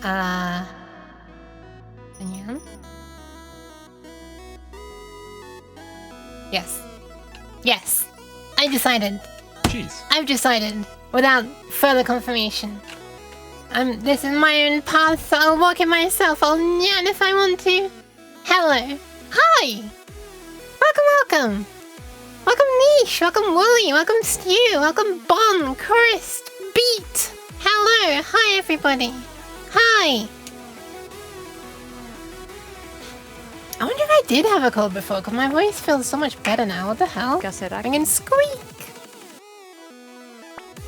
Yeah. Yes. Yes. I decided. Jeez. I've decided, without further confirmation. This is my own path, so I'll walk it myself. I'll nyan if I want to. Hello. Hi. Welcome. Welcome Niche. Welcome Wooly. Welcome Stew. Welcome Bon. Chris. Beat. Hello. Hi everybody. Hi. I wonder if I did have a cold before, because my voice feels so much better now. What the hell? I can squeak.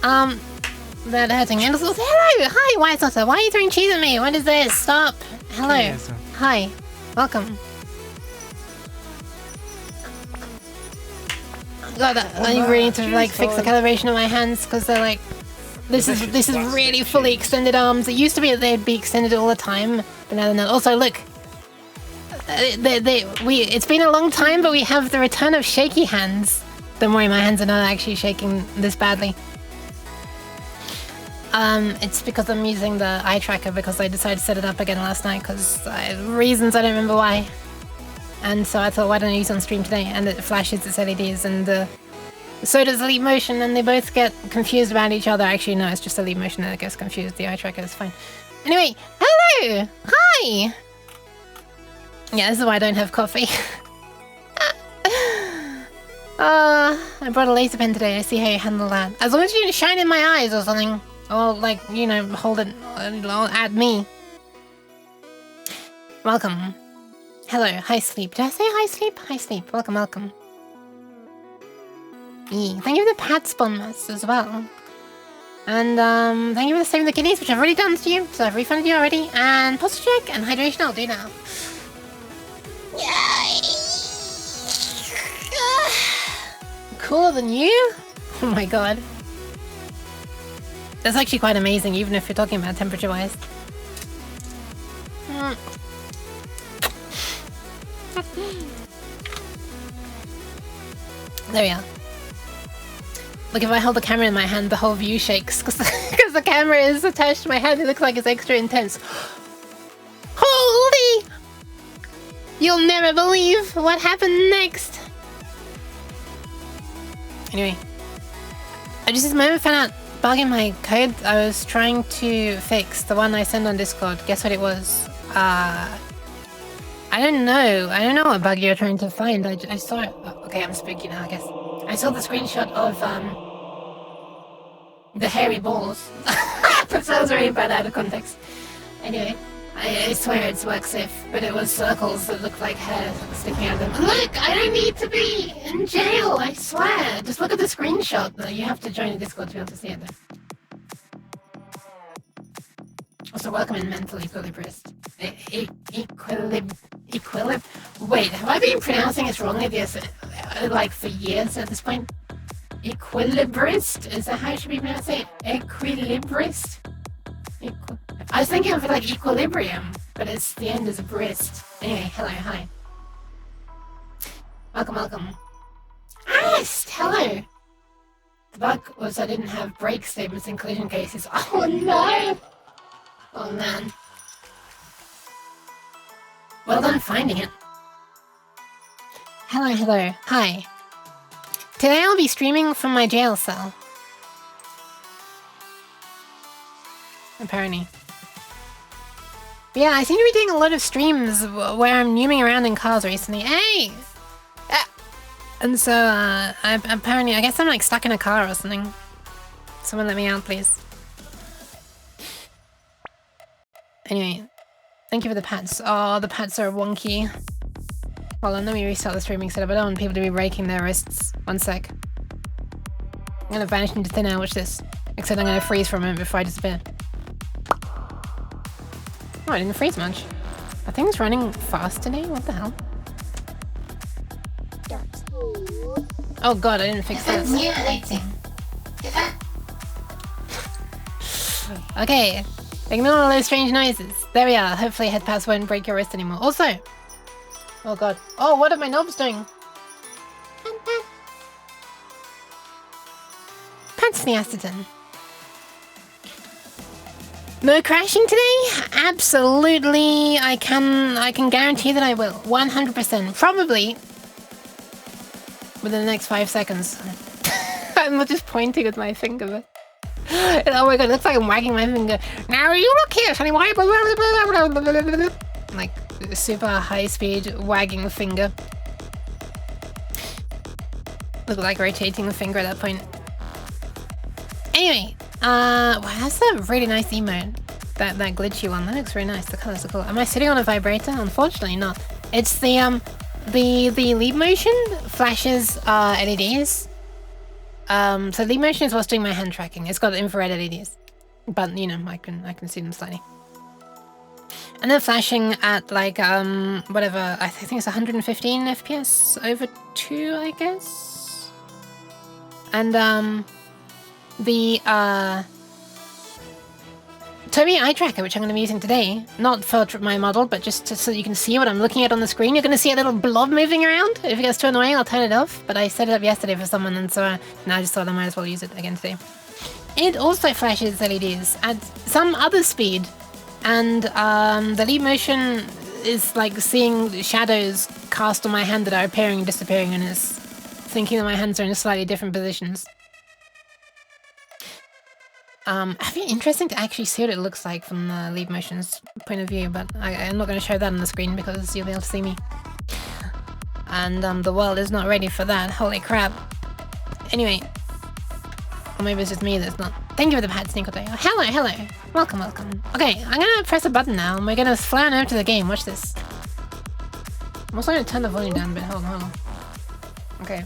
That hurting. And also, hello! Hi, White Saucer. Why are you throwing cheese at me? What is this? Stop. Hello. Yes. Hi. Welcome. God, I really need to like fix the calibration of my hands because they're like this is really fully extended arms. It used to be that they'd be extended all the time, but now they're not. Also, look. It's been a long time, but we have the return of shaky hands. Don't worry, my hands are not actually shaking this badly. It's because I'm using the eye tracker because I decided to set it up again last night because reasons I don't remember why. And so I thought, why don't I use it on stream today? And it flashes its LEDs, and so does Leap Motion, and they both get confused about each other. Actually, no, it's just the Leap Motion that gets confused. The eye tracker is fine. Anyway, hello! Hi! Yeah, this is why I don't have coffee. I brought a laser pen today. I see how you handle that. As long as you didn't shine in my eyes or something. Or, like, you know, hold it at me. Welcome. Hello. Hi, Sleep. Did I say hi, Sleep? Hi, Sleep. Welcome, welcome. Thank you for the pat spawn mass as well. And, thank you for saving the kidneys, which I've already done to you. So I've refunded you already. And posture check and hydration I'll do now. Yay! Cooler than you? Oh my god. That's actually quite amazing, even if you're talking about temperature-wise. There we are. Look, if I hold the camera in my hand, the whole view shakes because the camera is attached to my hand. It looks like it's extra intense. Holy! You'll never believe what happened next. Anyway, I just this moment found out bug in my code I was trying to fix, the one I sent on Discord. Guess what it was? I don't know. I don't know what bug you're trying to find. I saw it. Oh, okay, I'm spooky now, I guess. I saw the screenshot of the hairy balls. That sounds really bad out of context. Anyway. I swear it's work safe, but it was circles that looked like hair sticking out of them. Look, I don't need to be in jail, I swear. Just look at the screenshot. You have to join the Discord to be able to see it though. Also, welcome in Mental Equilibrist. Wait, have I been pronouncing it wrongly like for years at this point? Equilibrist? Is that how I should be pronouncing it? Equilibrist? I was thinking of it like equilibrium, but it's the end is a brist. Anyway, hello, hi. Welcome, welcome. Ast, hello. The bug was I didn't have break statements in collision cases. Oh no! Oh man. Well done finding it. Hello, hello, hi. Today I'll be streaming from my jail cell. Apparently. But yeah, I seem to be doing a lot of streams where I'm nooming around in cars recently. Hey! And so, apparently, I guess I'm like stuck in a car or something. Someone let me out, please. Anyway, thank you for the pats. Oh, the pats are wonky. Hold on, let me restart the streaming setup. I don't want people to be breaking their wrists. One sec. I'm gonna vanish into thin air, watch this. Except I'm gonna freeze for a moment before I disappear. Oh, I didn't freeze much. Are things running fast today? What the hell? Oh god, I didn't fix this. Okay, ignore all those strange noises. There we are. Hopefully head pass won't break your wrist anymore. Also, oh god. Oh, what are my knobs doing? Pants the acetone. No crashing today? Absolutely, I can guarantee that I will. 100%. Probably within the next 5 seconds. I'm not just pointing with my finger, but... Oh my god, it looks like I'm wagging my finger. Now you look here, Sonny, why? Like, super high-speed wagging finger. Look like rotating the finger at that point. Anyway, wow, that's a really nice emote. That glitchy one, that looks very nice. The colors are cool. Am I sitting on a vibrator? Unfortunately not. It's the leap motion flashes LEDs. So leap motion is what's doing my hand tracking. It's got infrared LEDs, but you know I can see them slightly. And then flashing at like whatever, I think it's 115 FPS over 2, I guess. And the Tobii eye tracker, which I'm going to be using today, not for my model, but just so you can see what I'm looking at on the screen. You're going to see a little blob moving around. If it gets too annoying, I'll turn it off. But I set it up yesterday for someone, and so now I just thought I might as well use it again today. It also flashes LEDs at some other speed, and the leap motion is like seeing shadows cast on my hand that are appearing and disappearing, and it's thinking that my hands are in slightly different positions. It'd be interesting to actually see what it looks like from the leap motion's point of view, but I'm not going to show that on the screen because you'll be able to see me. And the world is not ready for that. Holy crap. Anyway. Or maybe it's just me that's not. Thank you for the pat, Sneakle Day. Oh, hello, hello. Welcome, welcome. Okay, I'm going to press a button now and we're going to fly on over to the game. Watch this. I'm also going to turn the volume down a bit. Hold on. Okay.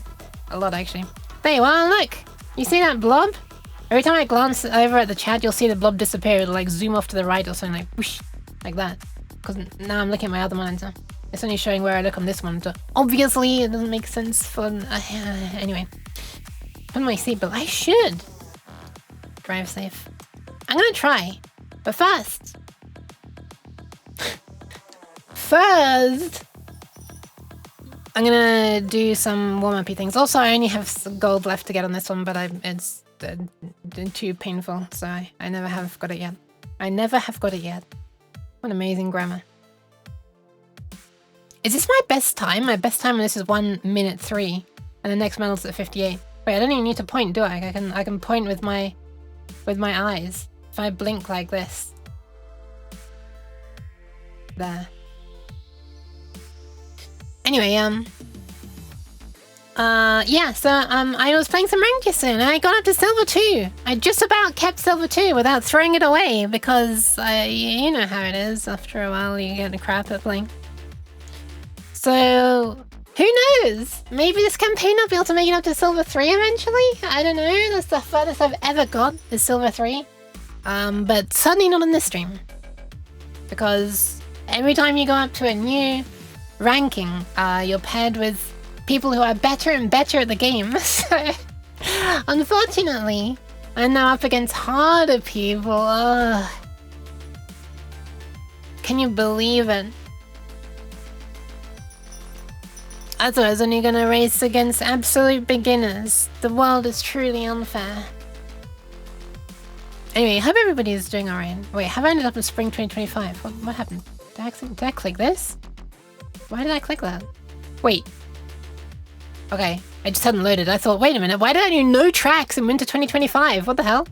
A lot, actually. There you are, look! You see that blob? Every time I glance over at the chat, you'll see the blob disappear. It'll like zoom off to the right or something, like whoosh, like that. Because now I'm looking at my other monitor. It's only showing where I look on this monitor. Obviously, it doesn't make sense for... anyway. Put my seatbelt. I should! Drive safe. I'm gonna try. But first... I'm gonna do some warm-up-y things. Also, I only have some gold left to get on this one, but it's too painful, so I never have got it yet. I never have got it yet. What amazing grammar. Is this my best time? My best time on this is 1:03, and the next medal's at 58. Wait, I don't even need to point, do I? I can point with my eyes. If I blink like this. There. Anyway, yeah, so, I was playing some ranked yesterday, and I got up to Silver 2. I just about kept Silver 2 without throwing it away, because, you know how it is. After a while, you get the crap at playing. So, who knows? Maybe this campaign I'll be able to make it up to Silver 3 eventually? I don't know, that's the furthest I've ever got, is Silver 3. But certainly not on this stream. Because every time you go up to a new ranking, you're paired with people who are better and better at the game. So, unfortunately, I'm now up against harder people. Ugh. Can you believe it? I thought I was only gonna race against absolute beginners. The world is truly unfair. Anyway, I hope everybody is doing alright. Wait, have I ended up in spring 2025? What happened? Did I click this? Why did I click that? Wait. Okay, I just hadn't loaded. I thought, wait a minute, why did I do no tracks in winter 2025? What the hell?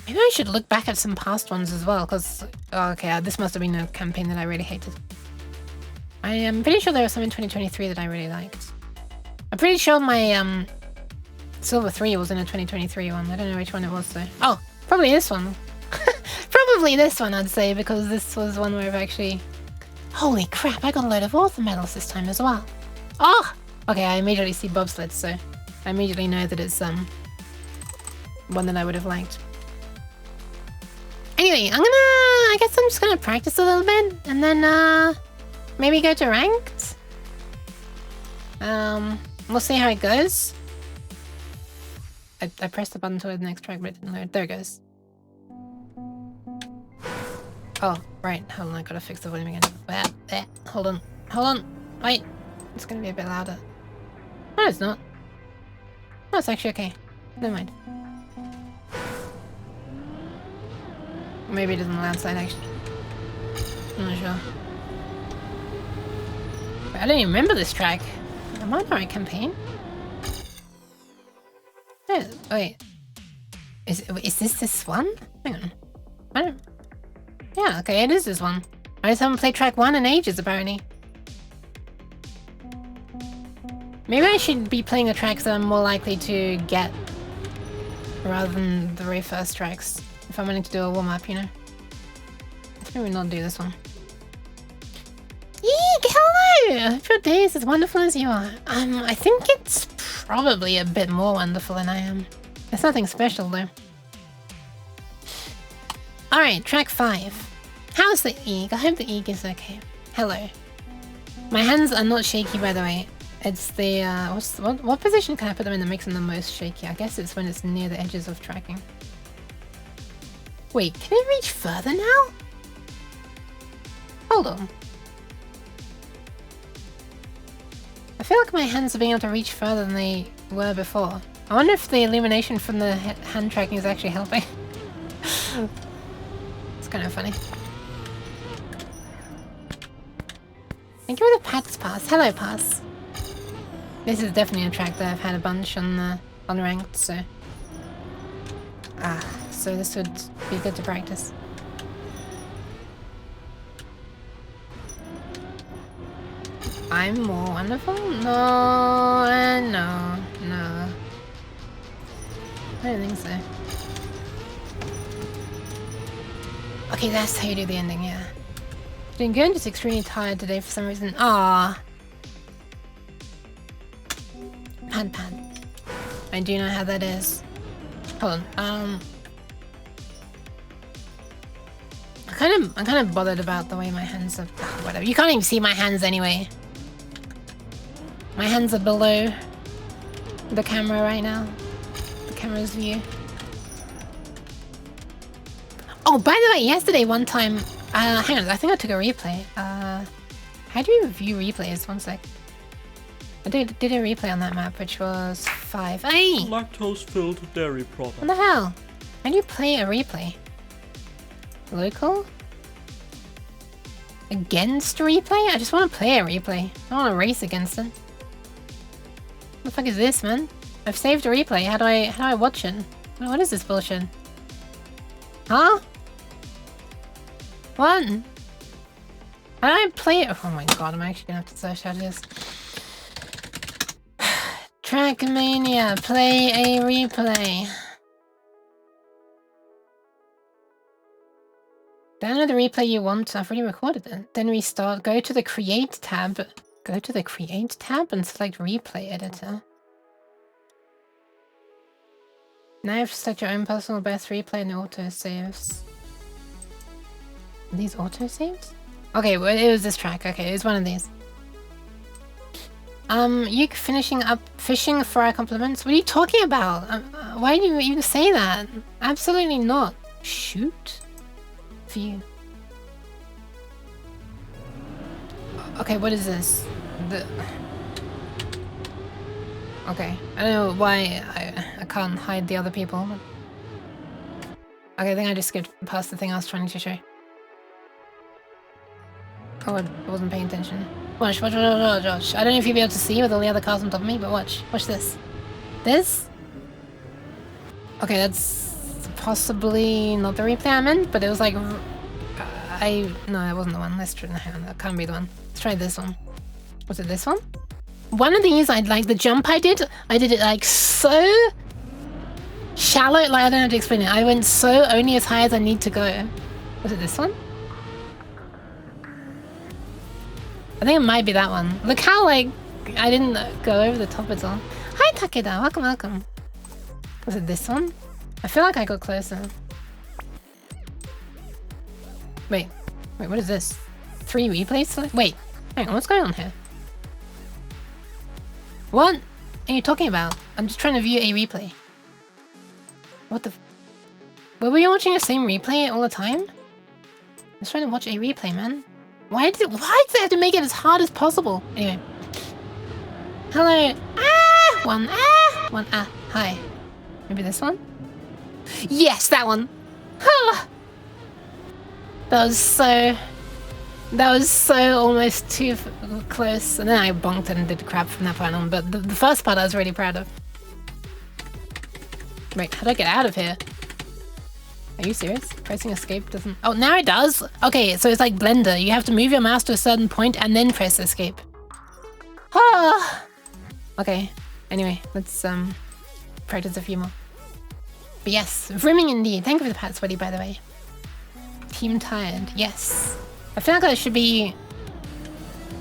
Maybe I should look back at some past ones as well, because... Oh, okay, this must have been a campaign that I really hated. I am pretty sure there was some in 2023 that I really liked. I'm pretty sure my, Silver 3 was in a 2023 one. I don't know which one it was, though. Oh, probably this one. Probably this one, I'd say, because this was one where I've actually... Holy crap, I got a load of author medals this time as well. Oh! Okay, I immediately see bobsleds, so I immediately know that it's, one that I would have liked. Anyway, I guess I'm just gonna practice a little bit, and then, maybe go to ranked? We'll see how it goes. I pressed the button toward the next track, but it didn't load. There it goes. Oh, right. Hold on, I gotta fix the volume again. Hold on. Wait. It's gonna be a bit louder. No, it's not. No, it's actually okay. Never mind. Maybe it isn't outside actually. I'm not sure. I don't even remember this track. Am I on the right campaign? Yeah, wait. Is this one? Hang on. I don't... Yeah, okay, it is this one. I just haven't played track 1 in ages, apparently. Maybe I should be playing the tracks that I'm more likely to get rather than the very first tracks. If I'm wanting to do a warm-up, you know? Let's maybe not do this one. Eek, hello! I hope your day is as wonderful as you are. I think it's probably a bit more wonderful than I am. It's nothing special, though. Alright, track 5. How's the eek? I hope the eek is okay. Hello. My hands are not shaky, by the way. It's the, what position can I put them in that makes them the most shaky? I guess it's when it's near the edges of tracking. Wait, can it reach further now? Hold on. I feel like my hands are being able to reach further than they were before. I wonder if the illumination from the hand tracking is actually helping. It's kind of funny. Thank you for the Pats Pass. Hello, Pass. This is definitely a track that I've had a bunch on ranked, so... so this would be good to practice. I'm more wonderful? No, no. I don't think so. Okay, that's how you do the ending, yeah. Doing good, just extremely tired today for some reason. Ah. Pad. I do know how that is. Hold on. I'm kind of bothered about the way my hands are. Whatever. You can't even see my hands anyway. My hands are below the camera right now. The camera's view. Oh, by the way, yesterday one time, hang on, I think I took a replay. How do you view replays? One sec. I did a replay on that map, which was 5. Hey! Lactose-filled dairy product. What the hell? How do you play a replay? Local? Against replay? I just want to play a replay. I want to race against it. What the fuck is this, man? I've saved a replay. How do I watch it? What is this bullshit? Huh? What? How do I play it? Oh my god, I'm actually gonna have to search how it is. Trackmania, play a replay. Download the replay you want. I've already recorded it. Then restart. Go to the Create tab. Go to the Create tab and select Replay Editor. Now you have to select your own personal best replay and autosaves. Are these autosaves? Okay, well, it was this track. Okay, it was one of these. You finishing up fishing for our compliments? What are you talking about? Why do you even say that? Absolutely not. Shoot. View. Okay, what is this? Okay, I don't know why I can't hide the other people. But... Okay, I think I just skipped past the thing I was trying to show. Oh, I wasn't paying attention. Watch. I don't know if you'll be able to see with all the other cars on top of me, but watch. Watch this. This? Okay, that's possibly not the replay I meant, but it was like... No, that wasn't the one. Let's try... Hang on, that can't be the one. Let's try this one. Was it this one? One of these, I'd like the jump I did it like so shallow, like I don't know how to explain it. I went so only as high as I need to go. Was it this one? I think it might be that one. Look how like I didn't go over the top at all. Hi Takeda, welcome. Was it this one? I feel like I got closer. Wait, what is this? 3 replays? Wait, hang on, what's going on here? What are you talking about? I'm just trying to view a replay. What the... Were we watching the same replay all the time? I was trying to watch a replay, man. Why did they have to make it as hard as possible? Anyway. Hello. One. Hi. Maybe this one? Yes, that one. That was so almost too close. And then I bonked and did crap from that point on. But the first part I was really proud of. Wait, how do I get out of here? Are you serious? Pressing escape doesn't... Oh, now it does? Okay, so it's like Blender. You have to move your mouse to a certain point and then press escape. Ah! Okay, anyway, let's practice a few more. But yes, rimming indeed. Thank you for the pat, Sweaty, by the way. Team Tired, yes. I feel like that should be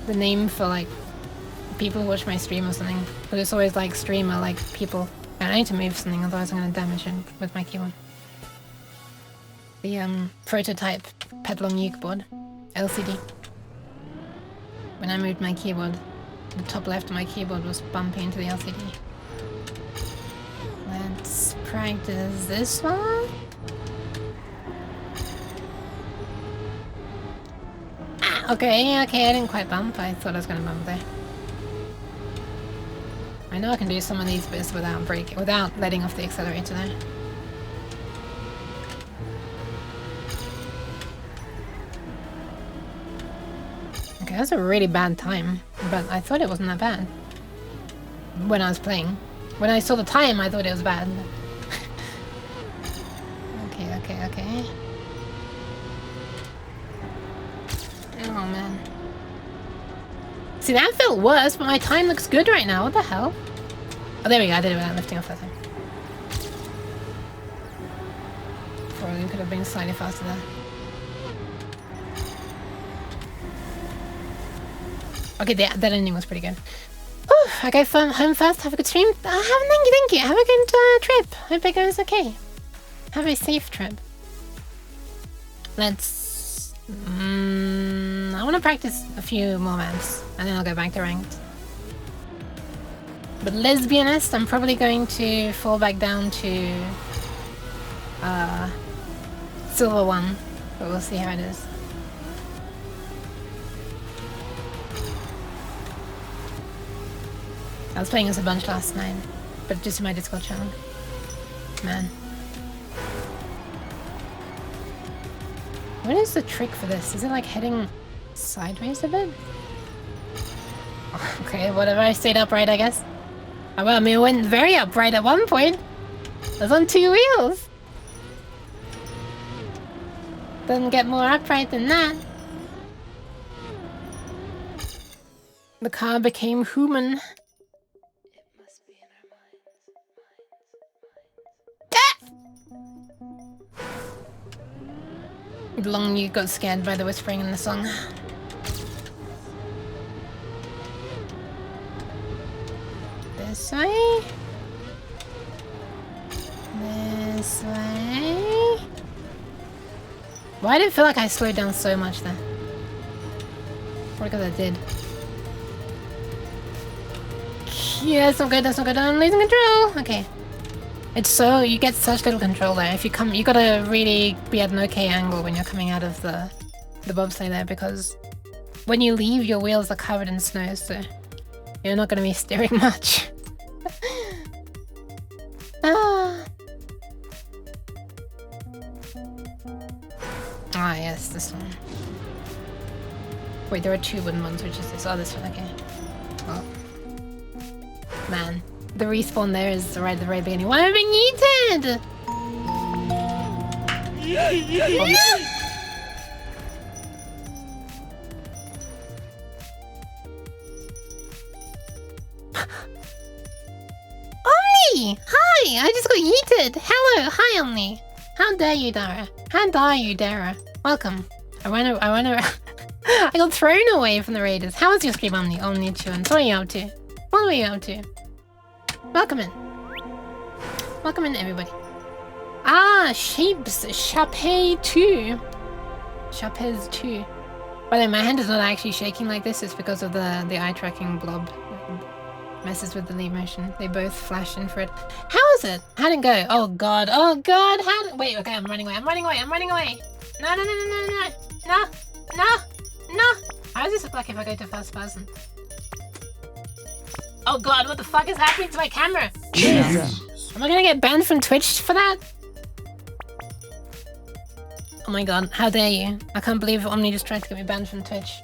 the name for like people who watch my stream or something. But it's always like streamer, like people. And I need to move something, otherwise I'm gonna damage it with my keyboard. The prototype Pedalong Uke board, LCD. When I moved my keyboard, the top left of my keyboard was bumping into the LCD. Let's practice this one. Ah, okay, I didn't quite bump. I thought I was gonna bump there. I know I can do some of these bits without letting off the accelerator there. Okay, that's a really bad time, but I thought it wasn't that bad when I was playing. When I saw the time, I thought it was bad. Okay. Oh man. See, that felt worse, but my time looks good right now. What the hell? Oh, there we go. I did it without lifting off that time. Probably could have been slightly faster there. Okay, that ending was pretty good. Whew, I go home first. Have a good stream. Thank you. Have a good trip. Hope it goes okay. Have a safe trip. Let's... I want to practice a few more maps, and then I'll go back to ranked. But let's be honest, I'm probably going to fall back down to... Silver 1. But we'll see how it is. I was playing this a bunch last night, but just in my Discord channel. Man. What is the trick for this? Is it like heading sideways a bit? Okay, whatever, I stayed upright, I guess. Oh, well, I mean, it went very upright at one point. I was on 2 wheels. Doesn't get more upright than that. The car became human. Long you got scared by the whispering in the song. This way. This way. Why did it feel like I slowed down so much then? Probably because I did. Yeah, that's not good, I'm losing control! Okay. It's so, you get such little control there. If you come, you gotta really be at an okay angle when you're coming out of the bobsleigh there, because when you leave, your wheels are covered in snow, so you're not gonna be steering much. Ah, yes, this one. Wait, there are 2 wooden ones, which is this? Oh, this one, okay. Well, man. The respawn there is right at the very beginning. Why am I being yeeted? Omni! Hi! I just got yeeted! Hello! Hi, Omni! How dare you, Dara? How dare you, Dara? Welcome. I got thrown away from the raiders. How was your stream, Omni? Omni Chun. What are you up to? What were you up to? Welcome in. Welcome in, everybody. Ah, Shapes. Chapez 2. Chapez 2. By the way, my hand is not actually shaking like this. It's because of the eye tracking blob. It messes with the lead motion. They both flash in for it. How is it? How'd it go? Oh god. Oh god. Wait, okay, I'm running away. I'm running away. No. How does this look like if I go to first person? Oh god, what the fuck is happening to my camera? Jesus. Am I gonna get banned from Twitch for that? Oh my god, how dare you? I can't believe Omni just tried to get me banned from Twitch.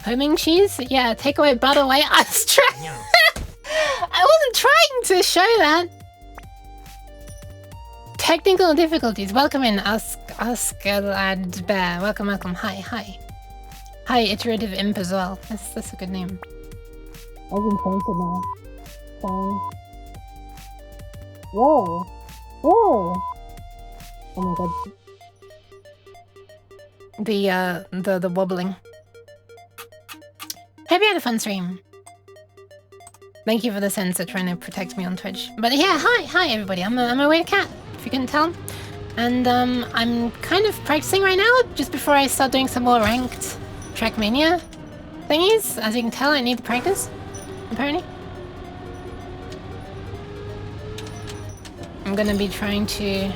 Homing cheese? Yeah, take away butter away. I was trying. I wasn't trying to show that. Technical difficulties. Welcome in, Askelad Bear. Welcome, welcome. Hi. Hi, Iterative Imp as well. That's a good name. I've been painted now. Fine. Whoa! Oh my god. The wobbling. Hope you had a fun stream. Thank you for the sensor trying to protect me on Twitch. But yeah, hi everybody. I'm a weird cat, if you couldn't tell. And I'm kind of practicing right now, just before I start doing some more ranked Trackmania thingies. As you can tell, I need to practice, apparently. I'm gonna be trying to...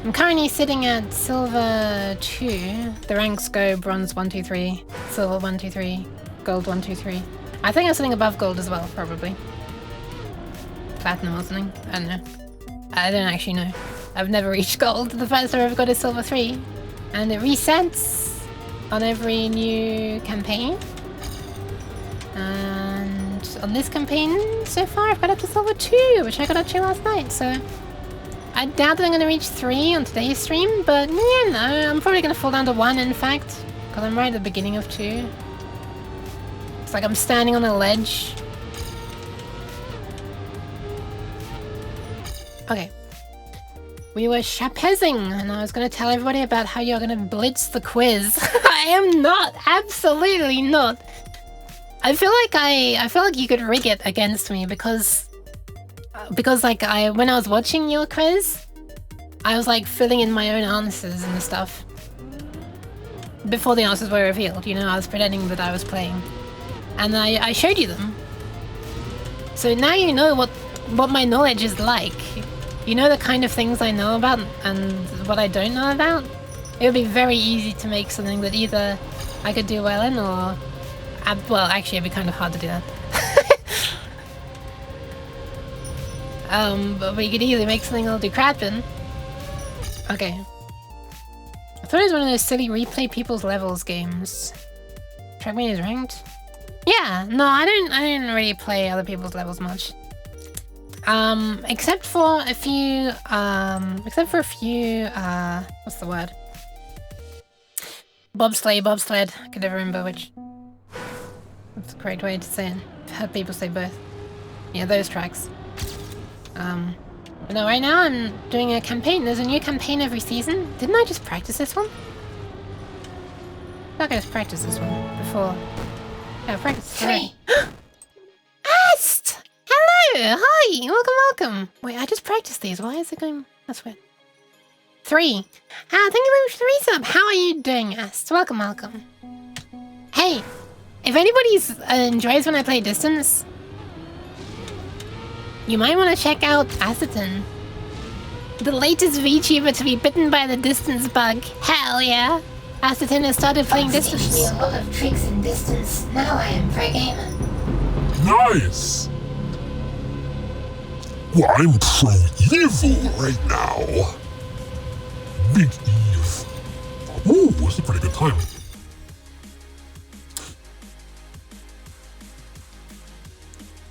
I'm currently sitting at Silver 2. The ranks go Bronze 1, 2, 3, Silver 1, 2, 3, Gold 1, 2, 3. I think I'm sitting above Gold as well, probably. Platinum or something. I don't know. I don't actually know. I've never reached Gold. The first I've ever got is Silver 3. And it resets on every new campaign. And on this campaign, so far, I've got up to Silver 2, which I got up to last night, so... I doubt that I'm gonna reach 3 on today's stream, but yeah, no, I'm probably gonna fall down to 1, in fact. Because I'm right at the beginning of 2. It's like I'm standing on a ledge. Okay. We were chapezzing, and I was gonna tell everybody about how you're gonna blitz the quiz. I am not! Absolutely not! I feel like you could rig it against me because like when I was watching your quiz, I was like filling in my own answers and stuff. Before the answers were revealed, you know, I was pretending that I was playing. And I showed you them. So now you know what my knowledge is like. You know the kind of things I know about and what I don't know about. It would be very easy to make something that either I could do well in or... well, actually it'd be kind of hard to do that. But we could either make something that'll do crap in. Okay. I thought it was one of those silly replay people's levels games. Trackmania is ranked? Yeah, no, I don't really play other people's levels much. Except for a few, what's the word? Bobsled. I could never remember which. That's the correct way to say it. I've heard people say both. Yeah, those tracks. But no, right now I'm doing a campaign. There's a new campaign every season. Didn't I just practice this one? I feel like I just practiced this one before. Yeah, I practiced 3. Ast! Hello! Hi! Welcome! Wait, I just practiced these. Why is it going... That's weird. 3. Thank you very much for the resub. How are you doing, Ast? Welcome. Hey! If anybody enjoys when I play distance, you might want to check out Aceton. The latest VTuber to be bitten by the distance bug. Hell yeah! Aceton has started playing distance. I'm teaching me a lot of tricks in distance. Now I am pro gamer. Nice! Well, I'm pro evil right now. Big Eve. Ooh, that's a pretty good time.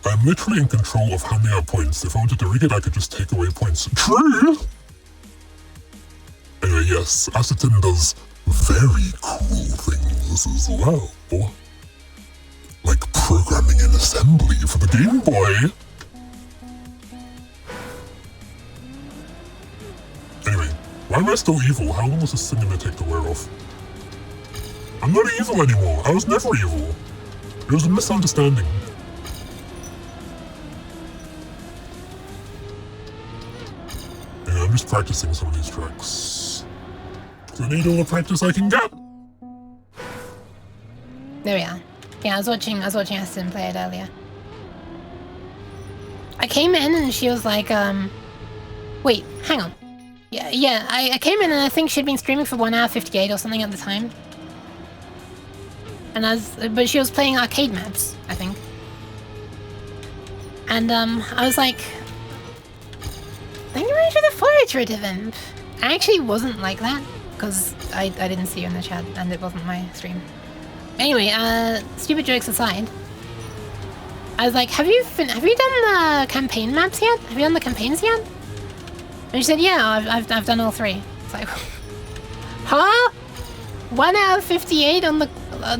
I'm literally in control of how many points. If I wanted to rig it, I could just take away points. True! Anyway, yes, Aceton does very cool things as well. Like programming an assembly for the Game Boy. Anyway, why am I still evil? How long is this thing gonna take to wear off? I'm not evil anymore. I was never evil. It was a misunderstanding. I'm just practicing some of these tracks. So I need all the practice I can get. There we are. Yeah, I was watching Aston play it earlier. I came in and she was like, wait, hang on. Yeah, I came in and I think she'd been streaming for 1 hour 58 or something at the time. And but she was playing arcade maps, I think. And I was like, thank you very much for the 4 iterative imp. I actually wasn't like that, because I didn't see you in the chat and it wasn't my stream. Anyway, stupid jokes aside, I was like, have you done the campaign maps yet? Have you done the campaigns yet? And she said, yeah, I've done all 3. It's like, huh? 1 out of 58 on the...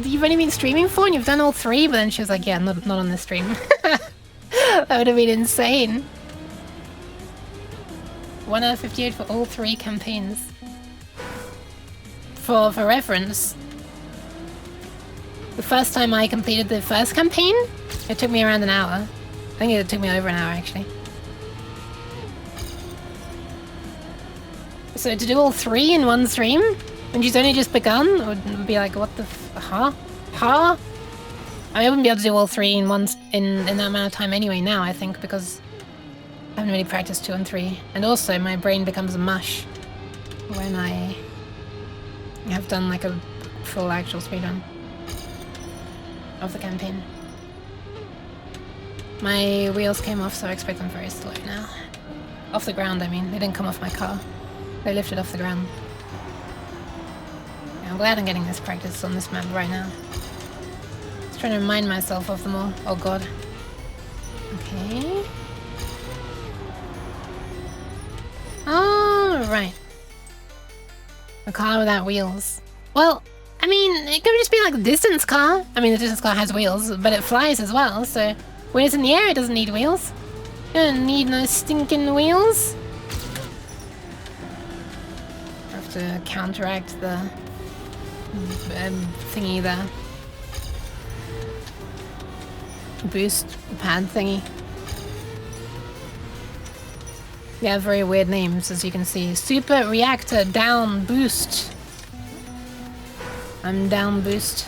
you've only been streaming for and you've done all 3? But then she was like, yeah, not on this stream. That would have been insane. 1 out of 58 for all 3 campaigns. For reference, the first time I completed the first campaign, it took me around an hour. I think it took me over an hour, actually. So to do all 3 in one stream, when she's only just begun, would be like, what the huh? Huh? I mean, I wouldn't be able to do all 3 in that amount of time anyway now, I think, because I haven't really practiced 2 and 3. And also, my brain becomes mush when I have done like a full actual speedrun of the campaign. My wheels came off, so I expect them very slow now. Off the ground, I mean. They didn't come off my car. They lifted off the ground. Yeah, I'm glad I'm getting this practice on this map right now. Just trying to remind myself of them all. Oh god. Okay. Oh, right. A car without wheels. Well, I mean, it could just be like a distance car. I mean, the distance car has wheels, but it flies as well, so when it's in the air, it doesn't need wheels. You don't need no stinking wheels. I have to counteract the thingy there. Boost pad thingy. They have very weird names, as you can see. Super reactor down boost. I'm down boost.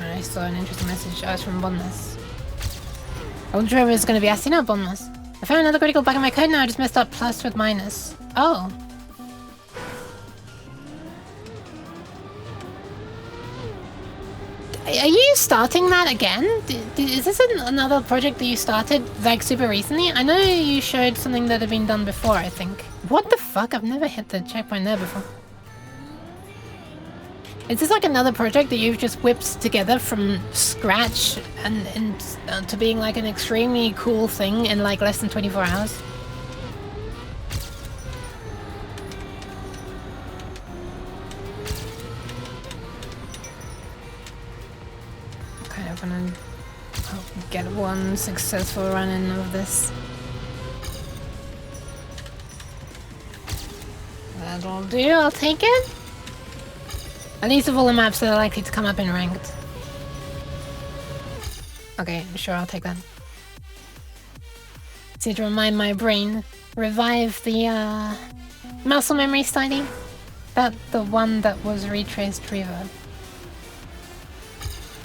I saw an interesting message. Oh, it's from Bonmas. I wasn't sure if it was going to be Astina or Bonmas. I found another critical bug in my code now. I just messed up plus with minus. Oh. Are you starting that again? Is this another project that you started, like, super recently? I know you showed something that had been done before, I think. What the fuck? I've never hit the checkpoint there before. Is this like another project that you've just whipped together from scratch and to being like an extremely cool thing in like less than 24 hours? Okay, I'm gonna get one successful run-in of this. That'll do, I'll take it. At least of all the maps that are likely to come up in ranked. Okay, sure, I'll take that. Just need to remind my brain. Revive the muscle memory study. That the one that was retraced reverb.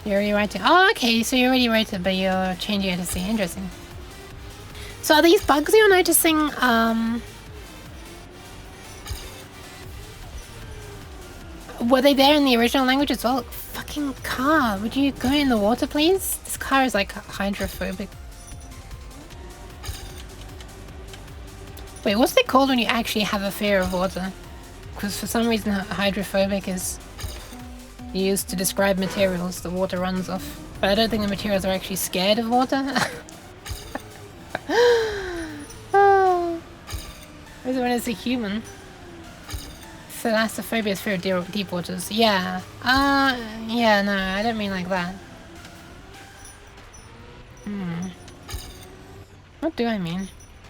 You're already writing. Oh, okay, so you already wrote it, but you're changing it to C. Interesting. So are these bugs you're noticing, were they there in the original language as well? Fucking car, would you go in the water, please? This car is like hydrophobic. Wait, what's it called when you actually have a fear of water? Because for some reason hydrophobic is used to describe materials the water runs off. But I don't think the materials are actually scared of water. Oh. Is it when it's a human? Thalassophobia is fear of deep waters. Yeah. Yeah, no, I don't mean like that. What do I mean?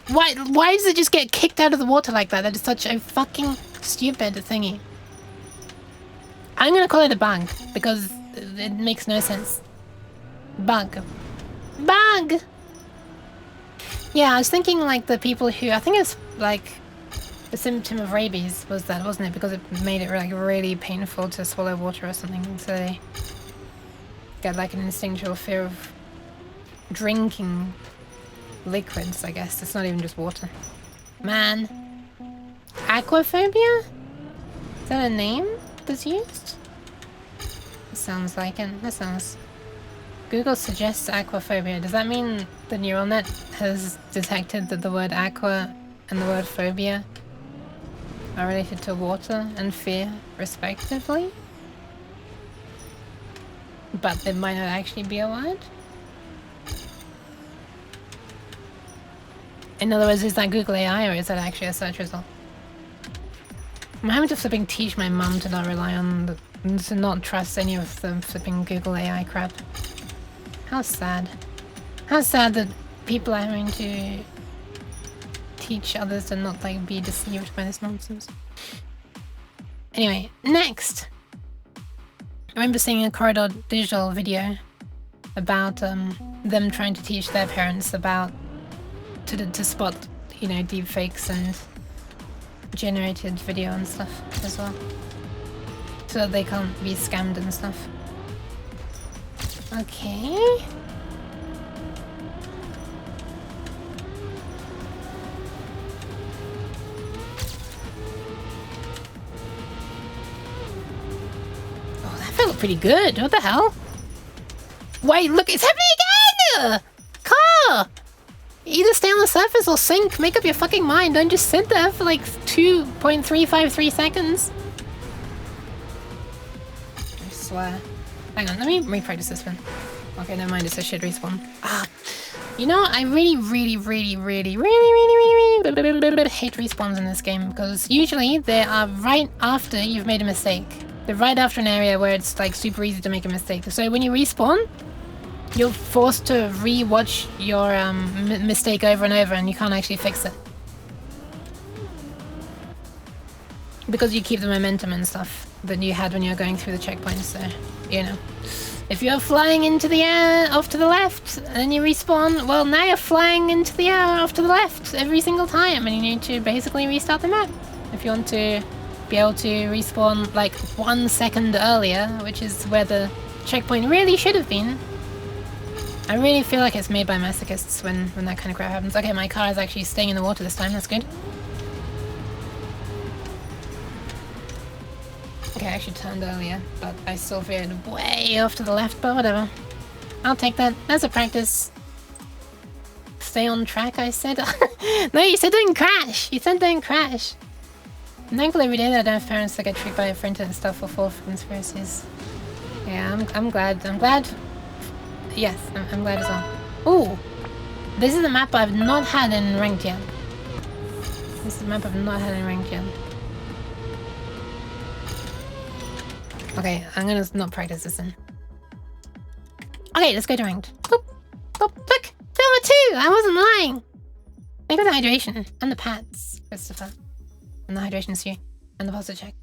Why does it just get kicked out of the water like that? That is such a fucking stupid thingy. I'm gonna call it a bug, because it makes no sense. Bug. Bug! Yeah, I was thinking like the people who, I think it's like the symptom of rabies was that, wasn't it? Because it made it like really painful to swallow water or something, so they get like an instinctual fear of drinking liquids, I guess. It's not even just water. Man. Aquaphobia? Is that a name that's used? That sounds like it. That sounds Google suggests aquaphobia. Does that mean the neural net has detected that the word aqua and the word phobia are related to water and fear, respectively? But it might not actually be a word? In other words, is that Google AI or is that actually a search result? I'm having to flipping teach my mum to not rely on to not trust any of the flipping Google AI crap. How sad. How sad that people are having to teach others to not like be deceived by this nonsense. Anyway, next! I remember seeing a Corridor Digital video about them trying to teach their parents about to spot, you know, deep fakes and generated video and stuff as well, so that they can't be scammed and stuff. Okay. Oh, that felt pretty good. What the hell? Wait, look, it's happening again! Car! Either stay on the surface or sink. Make up your fucking mind. Don't just sit there for like 2.353 seconds. I swear. Hang on, let me repractice this one. Okay, never mind, it's a shit respawn. Ah, you know, I really hate respawns in this game, because usually they are right after you've made a mistake. They're right after an area where it's like super easy to make a mistake. So when you respawn, you're forced to re-watch your mistake over and over, and you can't actually fix it. Because you keep the momentum and stuff that you had when you were going through the checkpoints, so, you know. If you're flying into the air off to the left, and then you respawn, well, now you're flying into the air off to the left every single time, and you need to basically restart the map if you want to be able to respawn like 1 second earlier, which is where the checkpoint really should have been. I really feel like it's made by masochists when that kind of crap happens. Okay, my car is actually staying in the water this time, that's good. Okay, I actually turned earlier, but I still veered way off to the left, but whatever. I'll take that. That's a practice. Stay on track, I said. No, you said don't crash! You said don't crash! I'm thankful every day that I don't have parents that get tricked by a friend and stuff or fall for conspiracies. Yeah, I'm glad. I'm glad. Yes, I'm glad as well. Ooh! This is a map I've not had in ranked yet. This is a map I've not had in ranked yet. Okay, I'm gonna not practice this then. Okay, let's go to ranked. Boop! Boop! Look! Silver 2! I wasn't lying! Thank you for the hydration. And the pads, Christopher. And the hydration suit. And the pulsar check.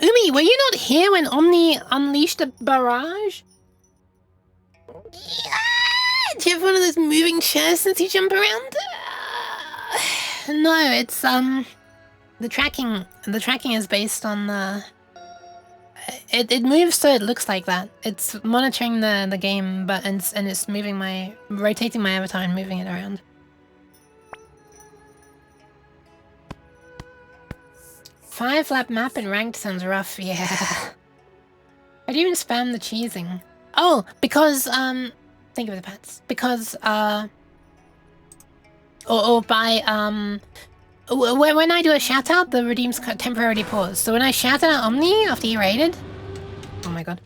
Umi, were you not here when Omni unleashed a barrage? Yeah! Do you have one of those moving chairs since you jump around? No, it's the tracking is based on the it moves so it looks like that. It's monitoring the game, but and it's rotating my avatar and moving it around. Five lap map in ranked sounds rough, yeah. How do you even spam the cheesing? Oh, because think of the pets. Because or by when I do a shout out, the redeems temporarily pause. So when I shout out Omni after he raided, oh my god.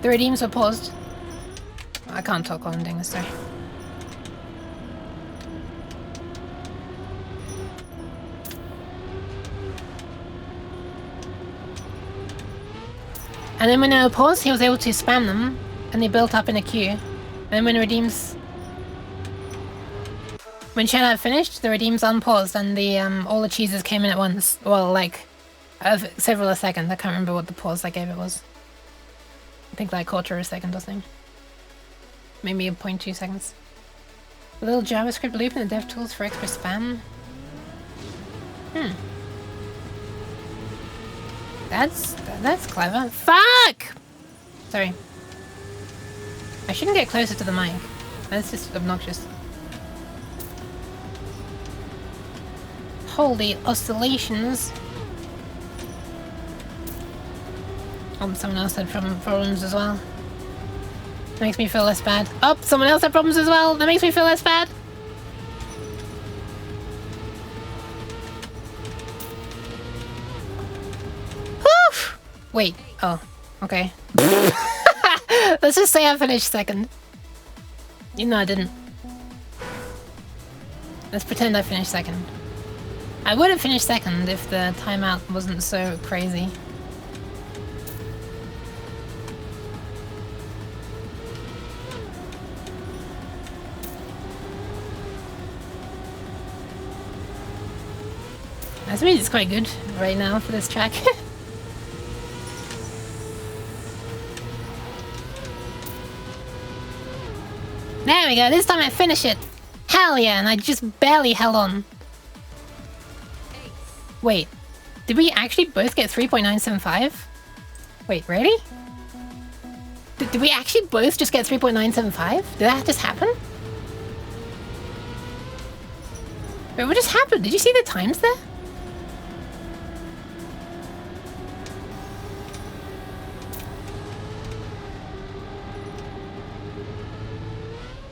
The redeems were paused. I can't talk while I'm doing this, sorry. And then when they were paused, he was able to spam them, and they built up in a queue. And then when redeems... When shoutout finished, the redeems unpaused, and the all the cheeses came in at once. Well, like, several a second. I can't remember what the pause I gave it was. I think like quarter of a second or something. Maybe a 0.2 seconds. A little JavaScript loop in the dev tools for extra spam. That's clever. Fuck! Sorry. I shouldn't get closer to the mic. That's just obnoxious. Holy oscillations. Oh, someone else had problems as well. That makes me feel less bad. Oh, someone else had problems as well. That makes me feel less bad. Whew! Wait. Oh, okay. Let's just say I finished second. You know I didn't. Let's pretend I finished second. I would have finished second if the timeout wasn't so crazy. This music's quite good right now for this track. There we go, this time I finish it! Hell yeah, and I just barely held on. Wait, did we actually both get 3.975? Wait, really? Did we actually both just get 3.975? Did that just happen? Wait, what just happened? Did you see the times there?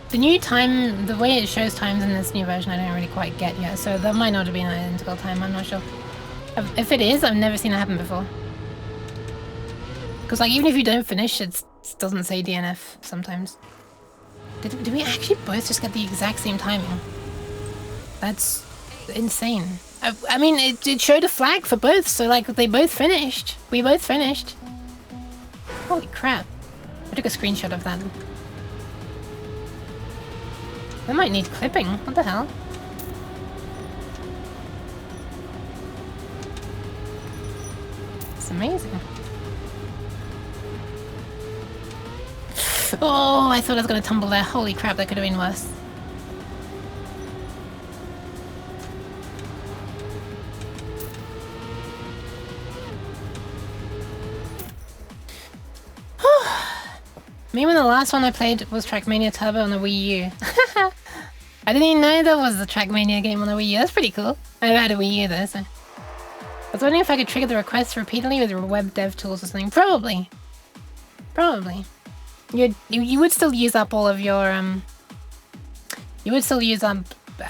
The new time, the way it shows times in this new version, I don't really quite get yet, so that might not have been an identical time, I'm not sure. If it is, I've never seen it happen before. Because, like, even if you don't finish, it doesn't say DNF sometimes. Did we actually both just get the exact same timing? That's insane. I mean, it showed a flag for both, so, like, they both finished. We both finished. Holy crap. I took a screenshot of that. That might need clipping. What the hell? It's amazing. Oh, I thought I was gonna tumble there. Holy crap, that could have been worse. Me when the last one I played was Trackmania Turbo on the Wii U. I didn't even know there was a Trackmania game on the Wii U. That's pretty cool. I never had a Wii U though, so... I was wondering if I could trigger the requests repeatedly with web dev tools or something. Probably. Probably. You would still use up all of your, You would still use up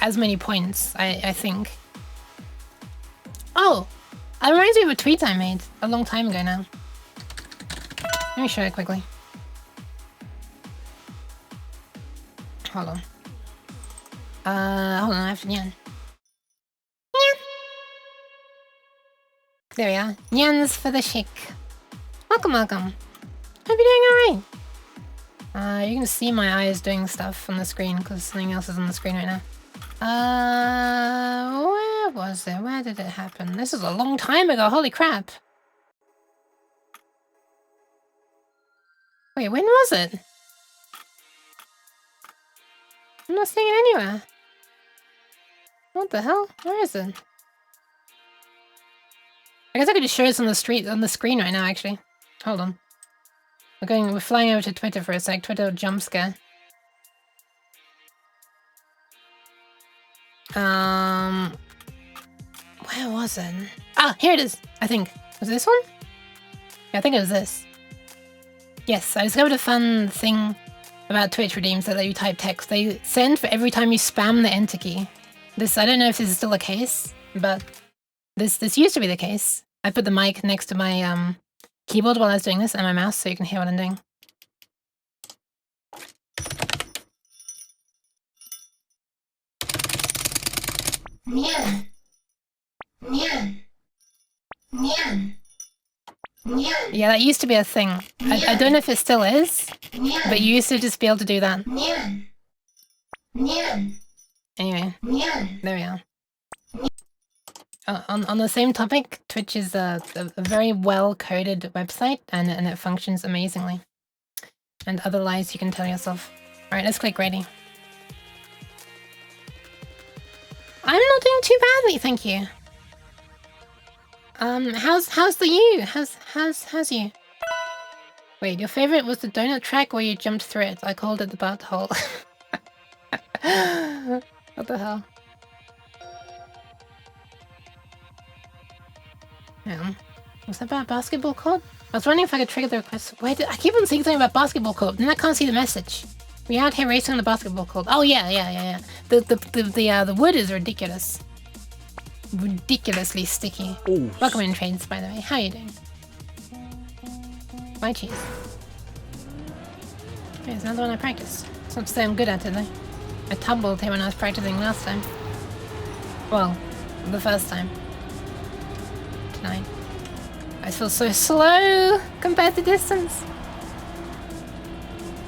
as many points, I think. Oh! That reminds me of a tweet I made a long time ago now. Let me show it quickly. Hold on. Hold on, I have to Nyan. There we are. Nyans for the chic. Welcome, welcome. Hope you're doing alright. You can see my eyes doing stuff on the screen because something else is on the screen right now. Where was it? Where did it happen? This is a long time ago, holy crap. Wait, when was it? I'm not seeing it anywhere. What the hell? Where is it? I guess I could just show this on the screen right now, actually. Hold on. We're flying over to Twitter for a sec. Twitter jump scare. Where was it? Ah, here it is, I think. Was it this one? Yeah, I think it was this. Yes, I discovered a fun thing about Twitch redeems that let you type text. They send for every time you spam the enter key. I don't know if this is still the case, but this used to be the case. I put the mic next to my keyboard while I was doing this and my mouse so you can hear what I'm doing. Nyan. Nyan. Nyan. Nyan. Yeah, that used to be a thing. I don't know if it still is, but you used to just be able to do that. Nyan. Nyan. Anyway, there we are. On the same topic, Twitch is a very well-coded website, and it functions amazingly. And other lies you can tell yourself. Alright, let's click ready. I'm not doing too badly, thank you. How's the you? How's you? Wait, your favorite was the donut track or you jumped through it? I called it the butthole. What the hell? Yeah. Was that about basketball court? I was wondering if I could trigger the request. Wait, I keep on seeing something about basketball court, then I can't see the message. We out here racing on the basketball court. Oh yeah. The wood is ridiculous. Ridiculously sticky. Oh. Welcome in, Trades, by the way. How you doing? My cheese. Okay, it's another one I practiced. It's not to say I'm good at it though. I tumbled here when I was practicing last time. Well, the first time. Tonight. I feel so slow compared to distance.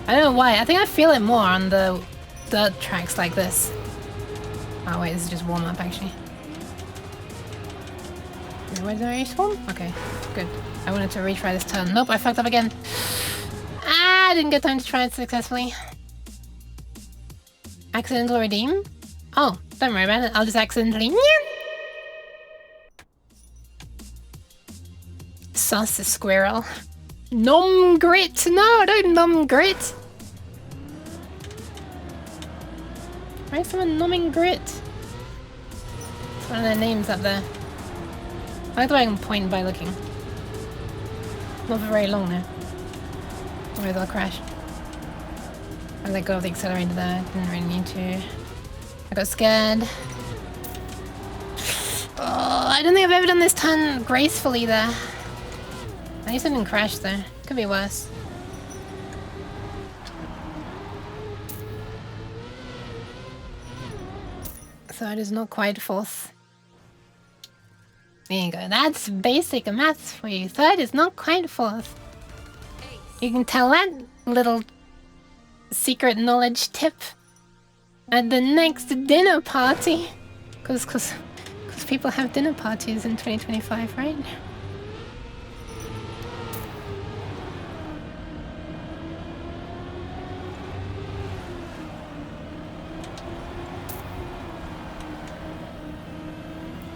I don't know why. I think I feel it more on the dirt tracks like this. Oh wait, this is just warm up actually. Where did I respawn? Okay, good. I wanted to retry this turn. Nope, I fucked up again. Ah, I didn't get time to try it successfully. Accidental redeem? Oh, don't worry about it. I'll just accidentally... Sus a squirrel. Nom grit! No, don't nom grit! Why is someone nomming grit? It's one of their names up there. I like the way I can point by looking. Not for very long now. Otherwise I'll crash. I let go of the accelerator there. Didn't really need to. I got scared. Oh, I don't think I've ever done this turn gracefully there. At least I didn't crash there. Could be worse. Third is not quite fourth. There you go. That's basic maths for you. Third is not quite fourth. You can tell that little secret knowledge tip at the next dinner party. Because people have dinner parties in 2025, right?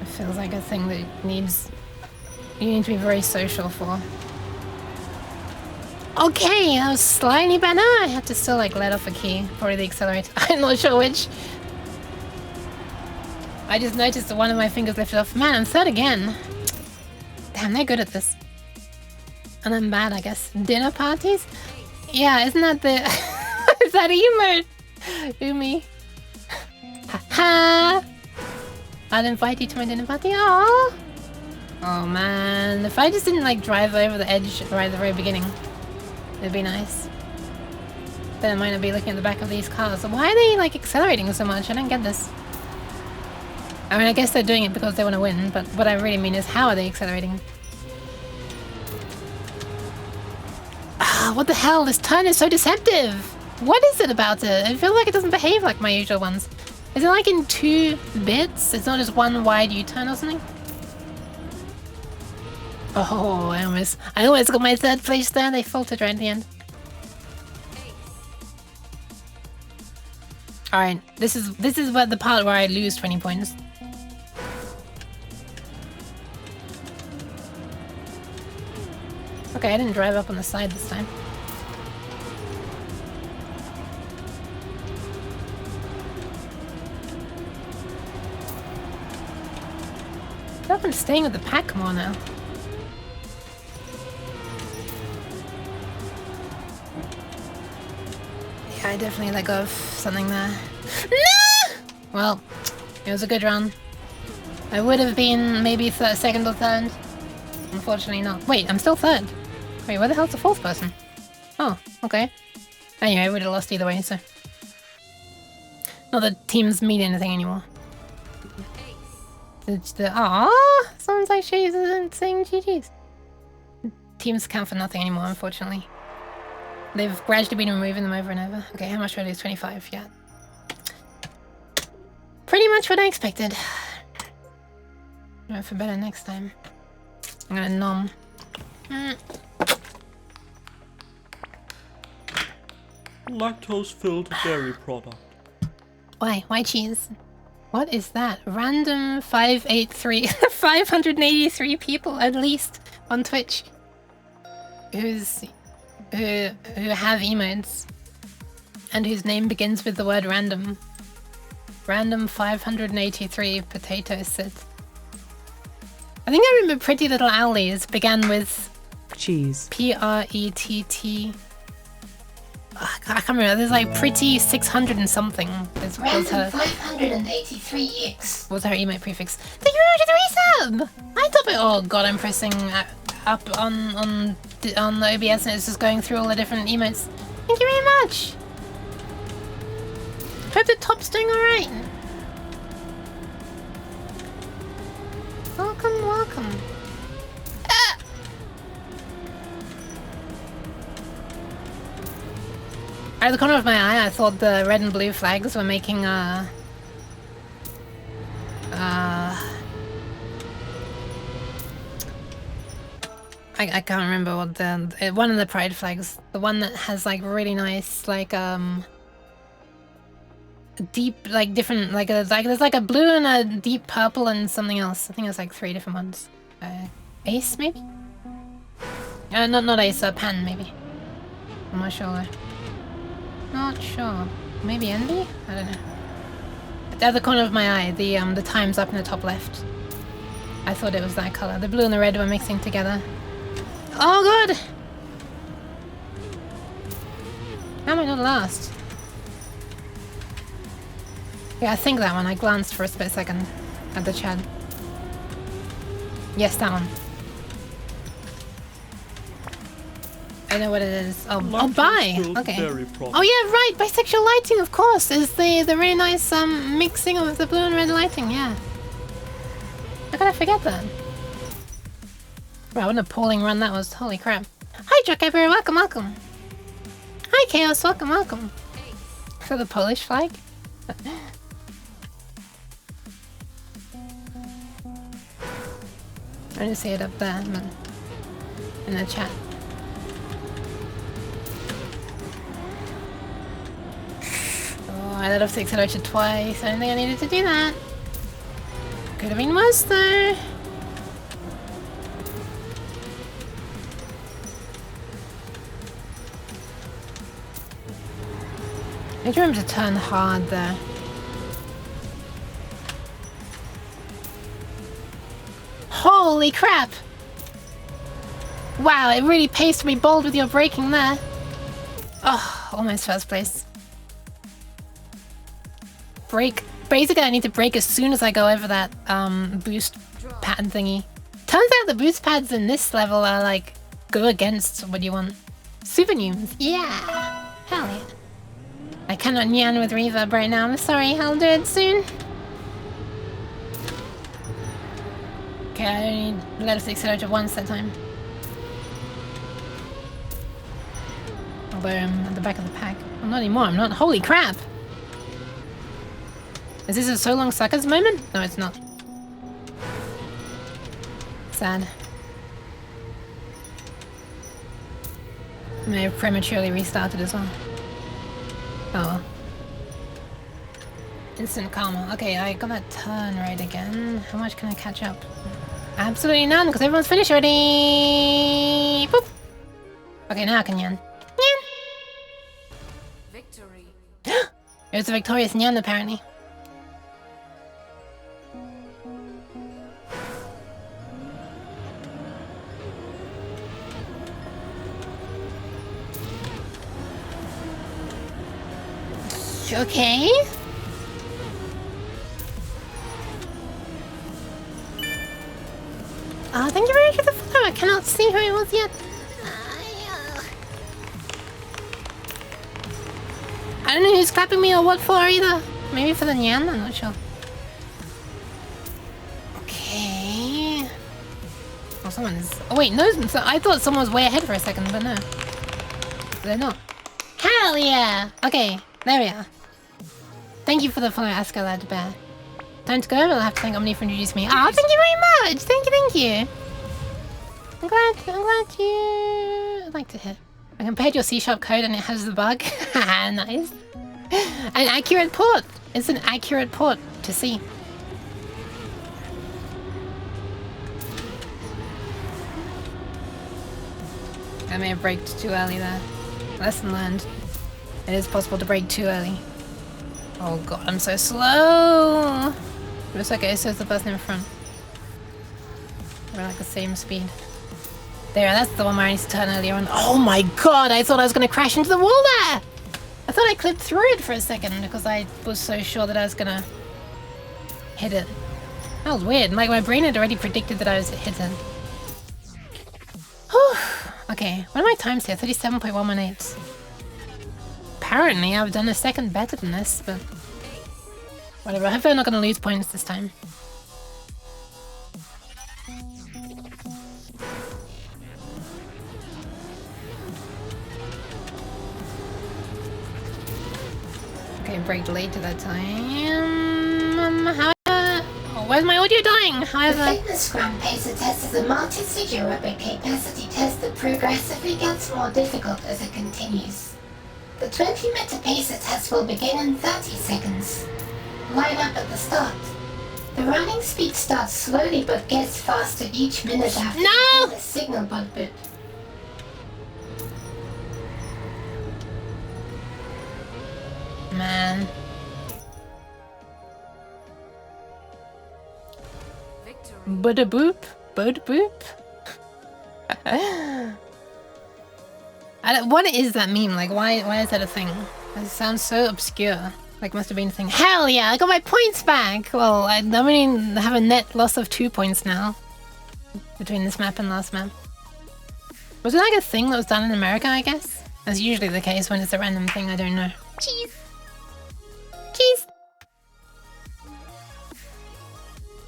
It feels like a thing that you need to be very social for. Okay, that was slightly better. I had to still like let off a key. Probably the accelerator. I'm not sure which. I just noticed that one of my fingers lifted off. Man, I'm third again. Damn, they're good at this. And I'm bad, I guess. Dinner parties? Yeah, isn't that the... Is that emote? Umi. Ha-ha! I'll invite you to my dinner party. Aww! Oh man, if I just didn't like drive over the edge right at the very beginning, it'd be nice. Then I might not be looking at the back of these cars. So why are they like accelerating so much? I don't get this. I mean, I guess they're doing it because they want to win, but what I really mean is how are they accelerating? Ah, what the hell? This turn is so deceptive! What is it about it? I feel like it doesn't behave like my usual ones. Is it like in 2 bits? It's not just one wide U-turn or something? Oh, I almost got my third place there. They faltered right at the end. Alright, this is where the part where I lose 20 points. Okay, I didn't drive up on the side this time. I'm staying with the pack more now. Yeah, I definitely let go of something there. No! Well, it was a good run. I would have been maybe second or third. Unfortunately not. Wait, I'm still third. Wait, where the hell's the fourth person? Oh, okay. Anyway, I would have lost either way, so... Not that teams mean anything anymore. Aww! Sounds like she's saying GG's. Teams count for nothing anymore, unfortunately. They've gradually been removing them over and over. Okay, how much do I lose? 25, yeah. Pretty much what I expected. For better next time. I'm gonna nom. Lactose-filled dairy product. Why? Why cheese? What is that? Random 583 583 people at least on Twitch who have emotes and whose name begins with the word random. Random 583 potato sit. I think I remember Pretty Little Owlies began with cheese. P-R-E-T-T. I can't remember. There's like Pretty 600 and something. Was her 583x. was her emote prefix. Thank you very much for the resub. I thought it. Oh god, I'm pressing up on the OBS and it's just going through all the different emotes. Thank you very much. Hope the top's doing alright. Welcome, welcome. Ah! Out of the corner of my eye, I thought the red and blue flags were making I can't remember what the one of the pride flags, the one that has like really nice like deep like different like there's like a blue and a deep purple and something else. I think there's like 3 different ones. Ace maybe? Not ace, pan maybe. I'm not sure. Not sure. Maybe envy? I don't know. At the other corner of my eye, the time's up in the top left. I thought it was that color. The blue and the red were mixing together. Oh god! How am I not last? Yeah, I think that one. I glanced for a split second at the chat. Yes, that one. I know what it is. Oh, bi! Okay. Oh yeah, right! Bisexual lighting, of course! Is the really nice mixing of the blue and red lighting, yeah. How could I forget that? Wow, what an appalling run that was. Holy crap. Hi, Trackmania, welcome, welcome. Hi, Chaos, welcome, welcome. For the Polish flag? I didn't see it up there, but in the chat. Oh, I let off the accelerator twice. I didn't think I needed to do that. Could have been worse though. I need him to turn hard there. Holy crap! Wow, it really pays to be bold with your braking there. Oh, almost first place. Brake. Basically, I need to brake as soon as I go over that boost pad thingy. Turns out the boost pads in this level are like go against what you want. Super newms. Yeah. Hell yeah. I cannot nyan with reverb right now. I'm sorry. I'll do it soon. Okay, I only let us accelerate once that time. Although I'm at the back of the pack. I'm not anymore. I'm not. Holy crap! Is this a so long suckers moment? No, it's not. Sad. I may have prematurely restarted as well. Oh well. Instant karma. Okay, I got that turn right again. How much can I catch up? Absolutely none, because everyone's finished already. Boop. Okay, now I can Nyan. Nyan! Victory. It was a victorious Nyan, apparently. Okay. Thank you very much for the follow. I cannot see who it was yet. I don't know who's clapping me or what for either. Maybe for the Nyan, I'm not sure. Okay. Oh, someone's... Oh wait, no, so I thought someone was way ahead for a second, but no. They're not. Hell yeah! Okay, there we are. Thank you for the follow, Asker Lad Bear. Time to go, but I'll have to thank Omni for introducing me. Oh, thank you very much! Thank you, thank you! I'm glad you liked it. I compared your C# code and it has the bug. Nice. An accurate port! It's an accurate port to see. I may have braked too early there. Lesson learned. It is possible to brake too early. Oh god, I'm so slow! It's okay, so it's the person in front. We're like the same speed. There, that's the one where I need to turn earlier on. Oh my god, I thought I was gonna crash into the wall there! I thought I clipped through it for a second because I was so sure that I was gonna hit it. That was weird, like my brain had already predicted that I was hitting. Whew. Okay, what are my times here? 37.118. Apparently I've done a second better than this, but whatever. Hopefully I'm not gonna lose points this time. Okay, break delayed to that time. Where's my audio dying? The However, fitness gram pacer test is a multi-stage aerobic capacity test that progressively gets more difficult as it continues. The 20-meter pacer test will begin in 30 seconds. Line up at the start. The running speed starts slowly but gets faster each minute after No! the signal bug boot. man. Buda boop? Bud boop? What is that meme? Like, why is that a thing? It sounds so obscure. Like, must have been a thing. Hell yeah, I got my points back! Well, I only have a net loss of 2 points now. Between this map and last map. Was it like a thing that was done in America, I guess? That's usually the case when it's a random thing, I don't know. Cheese! Cheese!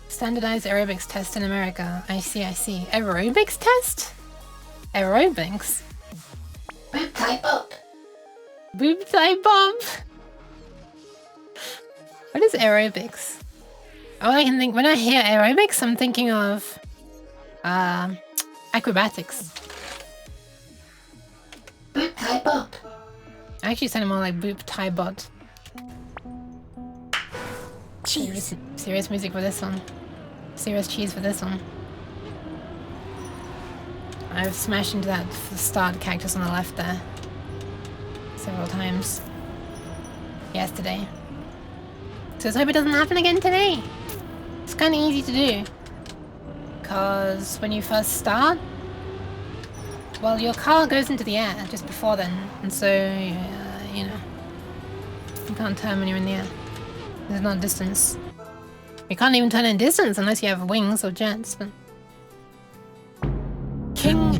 Standardized aerobics test in America. I see, I see. Aerobics test? Aerobics? Boob type up. Boob type bomb? What is aerobics? All I can think, when I hear aerobics, I'm thinking of acrobatics. Boob type up. I actually sounded more like boop tie bot. Serious music for this one. Serious cheese for this one. I've smashed into that start cactus on the left there several times yesterday. So let's hope it doesn't happen again today. It's kind of easy to do. Because when you first start, well, your car goes into the air just before then. And so, you know, you can't turn when you're in the air. There's not distance. You can't even turn in distance unless you have wings or jets, but... King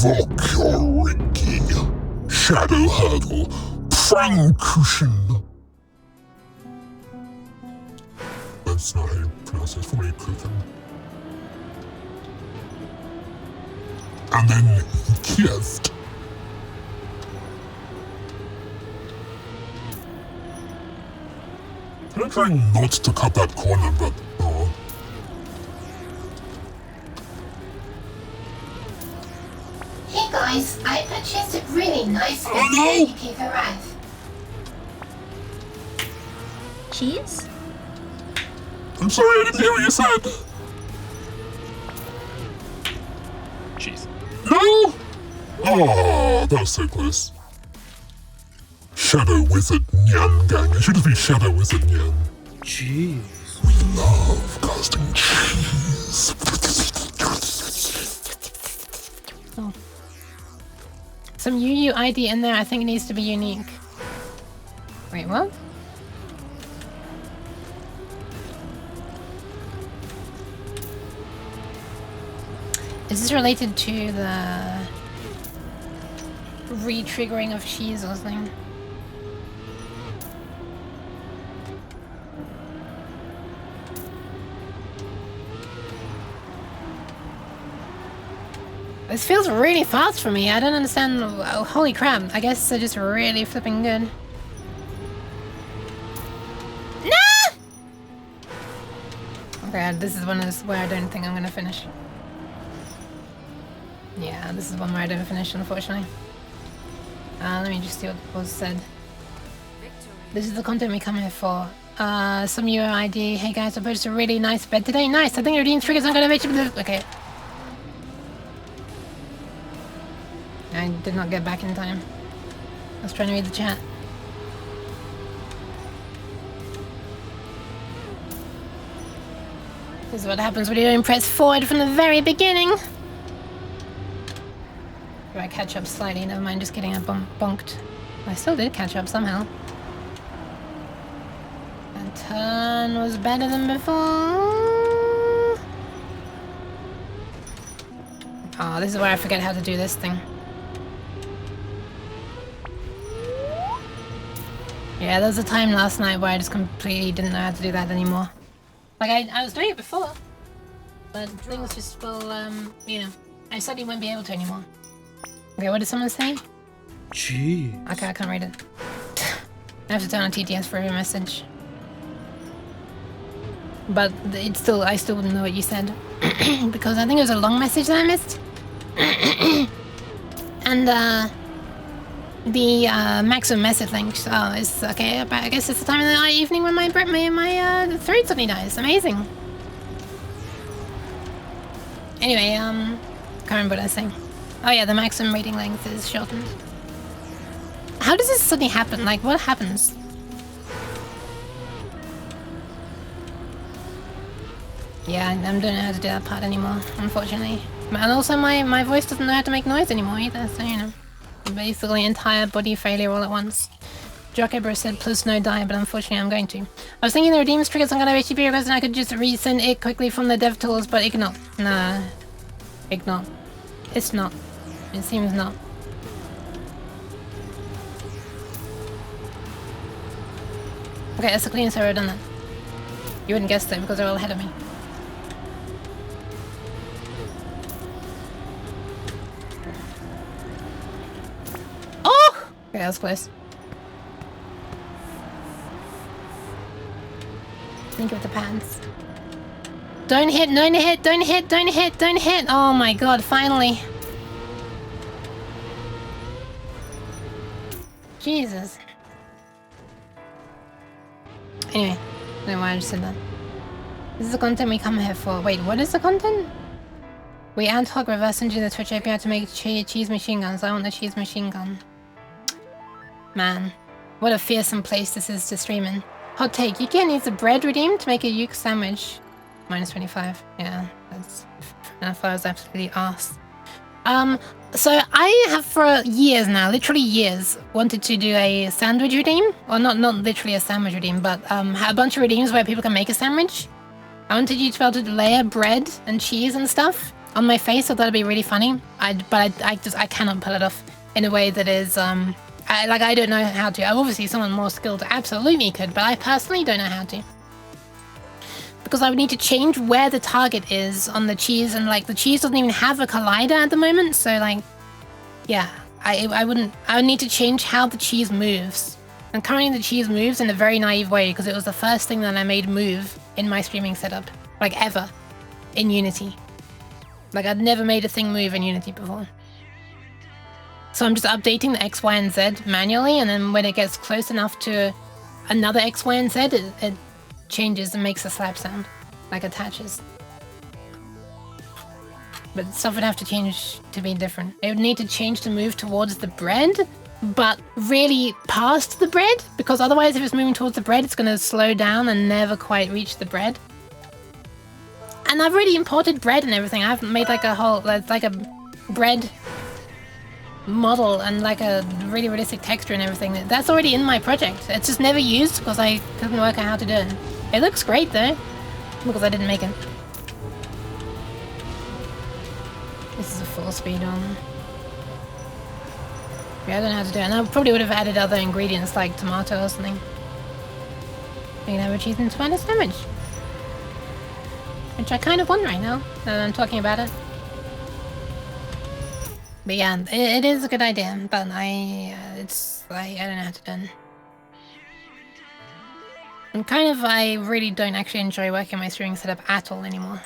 Evoke your Rinky. Shadow Hurdle. Prang Cushion. That's not how you pronounce it. For me, cooking. And then Kieft. I'm trying not to cut that corner, but oh. Hey guys, I purchased a really nice Oh, no! cake arrive. Cheese? I'm sorry, I didn't hear what you said. Cheese. No! Oh, that was so close. Shadow Wizard Nyan Gang. It should just be Shadow Wizard Nyan. Cheese. We love casting cheese. Oh. Some UUID in there, I think it needs to be unique. Wait, what? Is this related to the re-triggering of cheese or something? This feels really fast for me. I don't understand. Oh, holy crap. I guess they're just really flipping good. No! Okay, this is one of those where I don't think I'm gonna finish. Yeah, this is one where I don't finish, unfortunately. Let me just see what was said. This is the content we come here for. Some UID. Hey guys, I purchased a really nice bed today. Nice. I think your redeem triggers. I'm gonna make sure. Okay. I did not get back in time. I was trying to read the chat. This is what happens when you don't press forward from the very beginning. Do I catch up slightly? Never mind, just getting bonked. I still did catch up somehow. That turn was better than before. Oh, this is where I forget how to do this thing. Yeah, there was a time last night where I just completely didn't know how to do that anymore. Like, I was doing it before, but things just will, you know, I suddenly won't be able to anymore. Okay, what did someone say? Jeez. Okay, I can't read it. I have to turn on TTS for every message. But it's still, I still wouldn't know what you said. Because I think it was a long message that I missed. And, the maximum message link. Oh, it's okay. But I guess it's the time of the evening when my throat suddenly dies. Amazing. Anyway, can't remember what I was saying. Oh yeah, the maximum reading length is shortened. How does this suddenly happen? Like, what happens? Yeah, I don't know how to do that part anymore, unfortunately. And also, my voice doesn't know how to make noise anymore either. So you know. Basically entire body failure all at once. Jockebro said plus no die, but unfortunately I'm going to. I was thinking the redeems triggered some kind of HTTP request and I could just resend it quickly from the dev tools, but ignore. Nah. Ignore. It's not. It seems not. Okay, that's the cleanest I've ever done that. You wouldn't guess though because they're all ahead of me. Okay, that was close. Think of the pants. Don't hit, don't hit, don't hit, don't hit, don't hit! Oh my god, finally. Jesus. Anyway, I don't know why I just said that. This is the content we come here for. Wait, what is the content? We ad hoc reverse engineer the Twitch API to make cheese machine guns. I want the cheese machine gun. Man, what a fearsome place this is to stream in. Hot take, you can use the bread redeemed to make a uke sandwich. Minus 25. Yeah, that's enough. I was absolutely arse. So I have for years now, literally years, wanted to do a sandwich redeem. Well, not literally a sandwich redeem, but a bunch of redeems where people can make a sandwich. I wanted you to be able to layer bread and cheese and stuff on my face. I thought it'd be really funny. But I cannot pull it off in a way that is I don't know how to. Obviously someone more skilled absolutely could, but I personally don't know how to. Because I would need to change where the target is on the cheese, and like the cheese doesn't even have a collider at the moment, so like, yeah, I would need to change how the cheese moves. And currently the cheese moves in a very naive way because it was the first thing that I made move in my streaming setup, like ever, in Unity. Like I'd never made a thing move in Unity before. So I'm just updating the X, Y, and Z manually, and then when it gets close enough to another X, Y, and Z, it changes and makes a slap sound, like attaches. But stuff would have to change to be different. It would need to change to move towards the bread, but really past the bread, because otherwise if it's moving towards the bread, it's going to slow down and never quite reach the bread. And I've already imported bread and everything. I've made like a whole, like a bread model and like a really realistic texture and everything. That's already in my project. It's just never used because I couldn't work out how to do it. It looks great though, because I didn't make it. This is a full speed one. Yeah, I don't know how to do it. And I probably would have added other ingredients like tomato or something. You can have a cheese and tomato sandwich. Which I kind of want right now that I'm talking about it. But yeah, it is a good idea, but I don't know how to do it. And I really don't actually enjoy working my streaming setup at all anymore.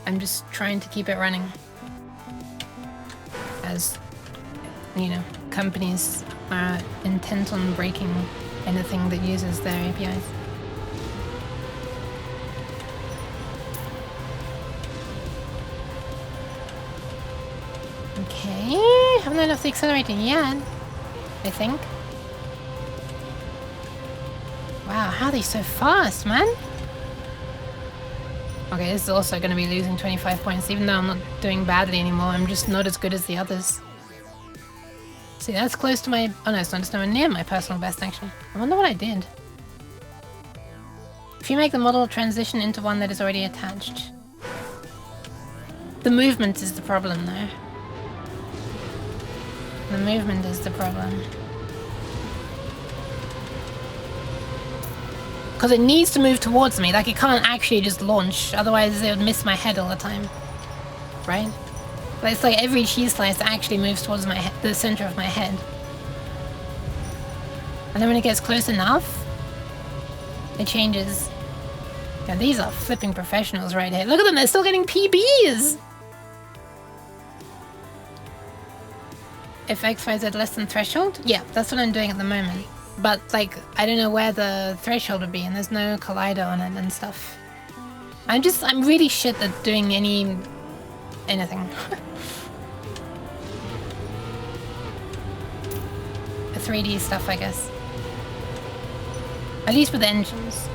I'm just trying to keep it running. As, you know, companies are intent on breaking anything that uses their APIs. Okay, haven't enough the accelerating yet, I think. Wow, how are they so fast, man? Okay, this is also going to be losing 25 points, even though I'm not doing badly anymore. I'm just not as good as the others. See, that's close to my... Oh no, it's not. It's nowhere near my personal best, actually. I wonder what I did. If you make the model transition into one that is already attached. The movement is the problem, though. The movement is the problem. Because it needs to move towards me, like it can't actually just launch, otherwise it would miss my head all the time. Right? But it's like every cheese slice actually moves towards my head, the center of my head. And then when it gets close enough, it changes. Yeah, these are flipping professionals right here. Look at them, they're still getting PBs! If XYZ less than threshold? Yeah, that's what I'm doing at the moment. But, like, I don't know where the threshold would be, and there's no collider on it and stuff. I'm really shit at doing anything. The 3D stuff, I guess. At least with the engines.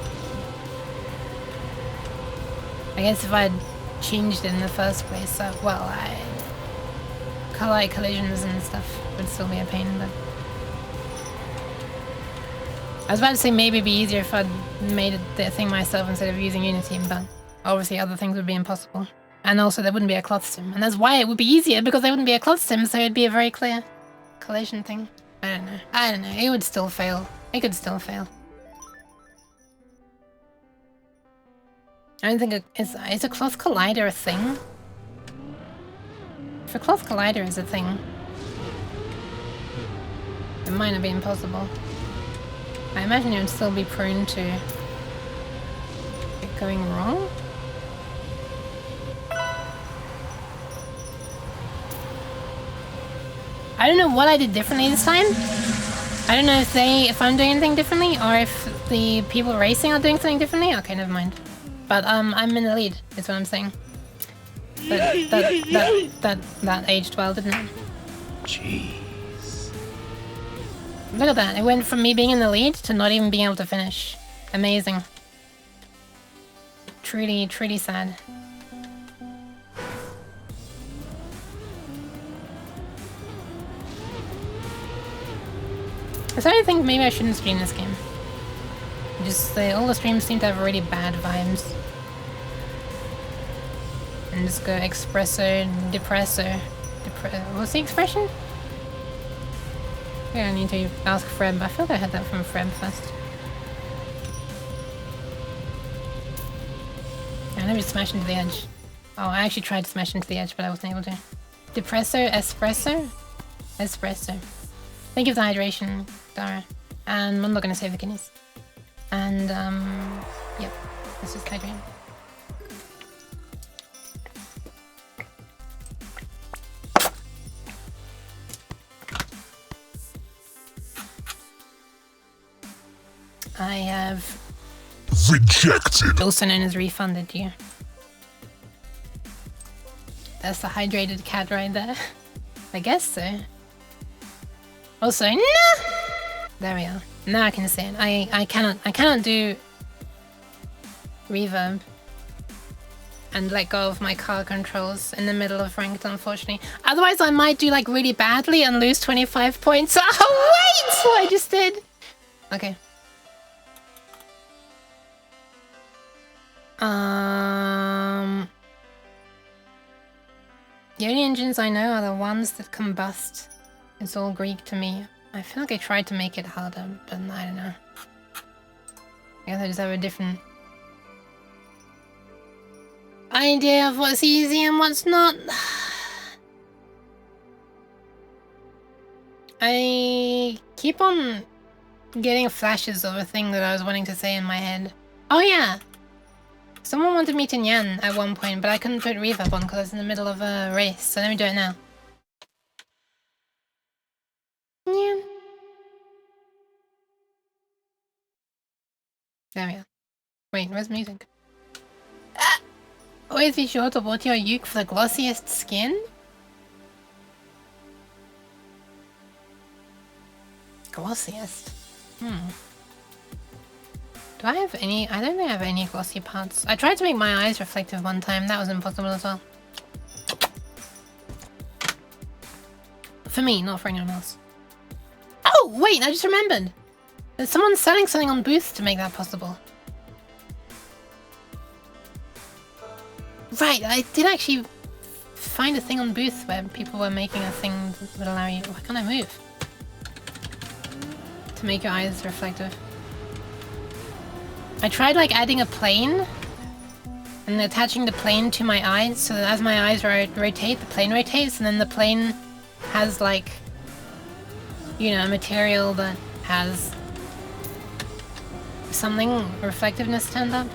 I guess if I'd changed it in the first place, collide collisions and stuff would still be a pain, but... I was about to say maybe it'd be easier if I'd made the thing myself instead of using Unity, but obviously other things would be impossible. And also there wouldn't be a cloth sim. And that's why it would be easier, because there wouldn't be a cloth sim, so it'd be a very clear collision thing. I don't know. It would still fail. It could still fail. I don't think is a cloth collider a thing? If a cloth collider is a thing, it might not be impossible. I imagine it would still be prone to it going wrong. I don't know what I did differently this time. I don't know if I'm doing anything differently or if the people racing are doing something differently. Okay, never mind. But I'm in the lead, is what I'm saying. But that aged well, didn't it? Jeez. Look at that. It went from me being in the lead to not even being able to finish. Amazing. Truly, truly sad. I started to think maybe I shouldn't stream this game. Just all the streams seem to have really bad vibes. And just go espresso, depresso. What's the expression? Yeah, I need to ask Freb. I feel like I heard that from Freb first. Yeah, let me smash into the edge. Oh, I actually tried to smash into the edge, but I wasn't able to. Depresso, espresso? Espresso. Thank you for the hydration, Dara. And I'm not gonna save the kidneys. And, yep. Let's just hydrate. I have rejected. Also known as refunded you. That's the hydrated cat right there. I guess so. Also, no! There we are. Now I can see it. I cannot do reverb and let go of my car controls in the middle of ranked, unfortunately. Otherwise I might do like really badly and lose 25 points. Oh wait! What I just did. Okay. The only engines I know are the ones that combust. It's all Greek to me. I feel like I tried to make it harder, but I don't know. I guess I just have a different idea of what's easy and what's not. I keep on getting flashes of a thing that I was wanting to say in my head. Oh yeah! Someone wanted me to nyan at one point, but I couldn't put reverb on because I was in the middle of a race, so let me do it now. Nyan. There we go. Wait, where's music? Ah! Always be sure to water your uke for the glossiest skin? Glossiest? Do I have any? I don't think I have any glossy parts. I tried to make my eyes reflective one time. That was impossible as well. For me, not for anyone else. Oh, wait, I just remembered. There's someone selling something on Booth to make that possible. Right, I did actually find a thing on Booth where people were making a thing that would allow you... Why can't I move? To make your eyes reflective. I tried like adding a plane and attaching the plane to my eyes so that as my eyes rotate, the plane rotates, and then the plane has like, you know, material that has something reflectiveness turned up.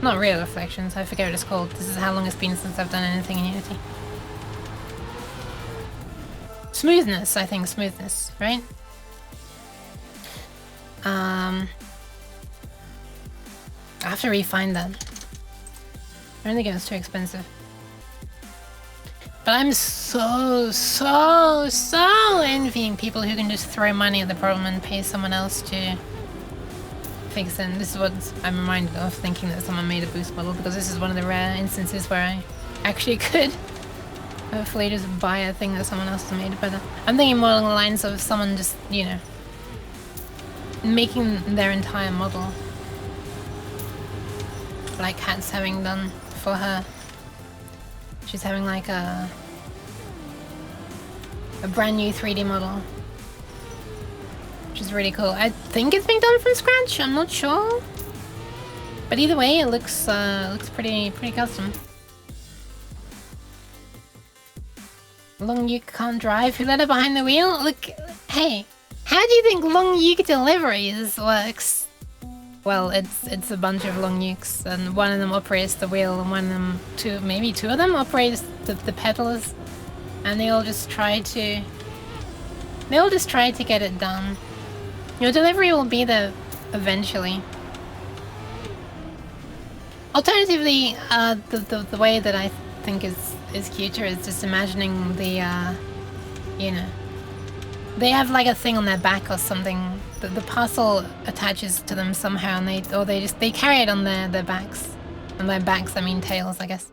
Not real reflections, I forget what it's called. This is how long it's been since I've done anything in Unity. Smoothness, I think, smoothness, right? I have to re-find that. I don't think it was too expensive. But I'm so envying people who can just throw money at the problem and pay someone else to fix it. This is what I'm reminded of, thinking that someone made a boost model, because this is one of the rare instances where I actually could hopefully just buy a thing that someone else has made. But I'm thinking more along the lines of someone just, you know, making their entire model. Like Hat's having done for her. She's having like a brand new 3D model, which is really cool. I think it's being done from scratch. I'm not sure, but either way, it looks pretty custom. Long Yuke can't drive. Who let her behind the wheel? Look, hey, how do you think Long Yuke deliveries works? Well, it's a bunch of long ukes, and one of them operates the wheel, and one of them, maybe two of them operates the pedals, and they all just try to get it done. Your delivery will be there eventually. Alternatively, the way that I think is cuter is just imagining the you know, they have like a thing on their back or something. The parcel attaches to them somehow, and they carry it on their backs. And by backs, I mean tails, I guess.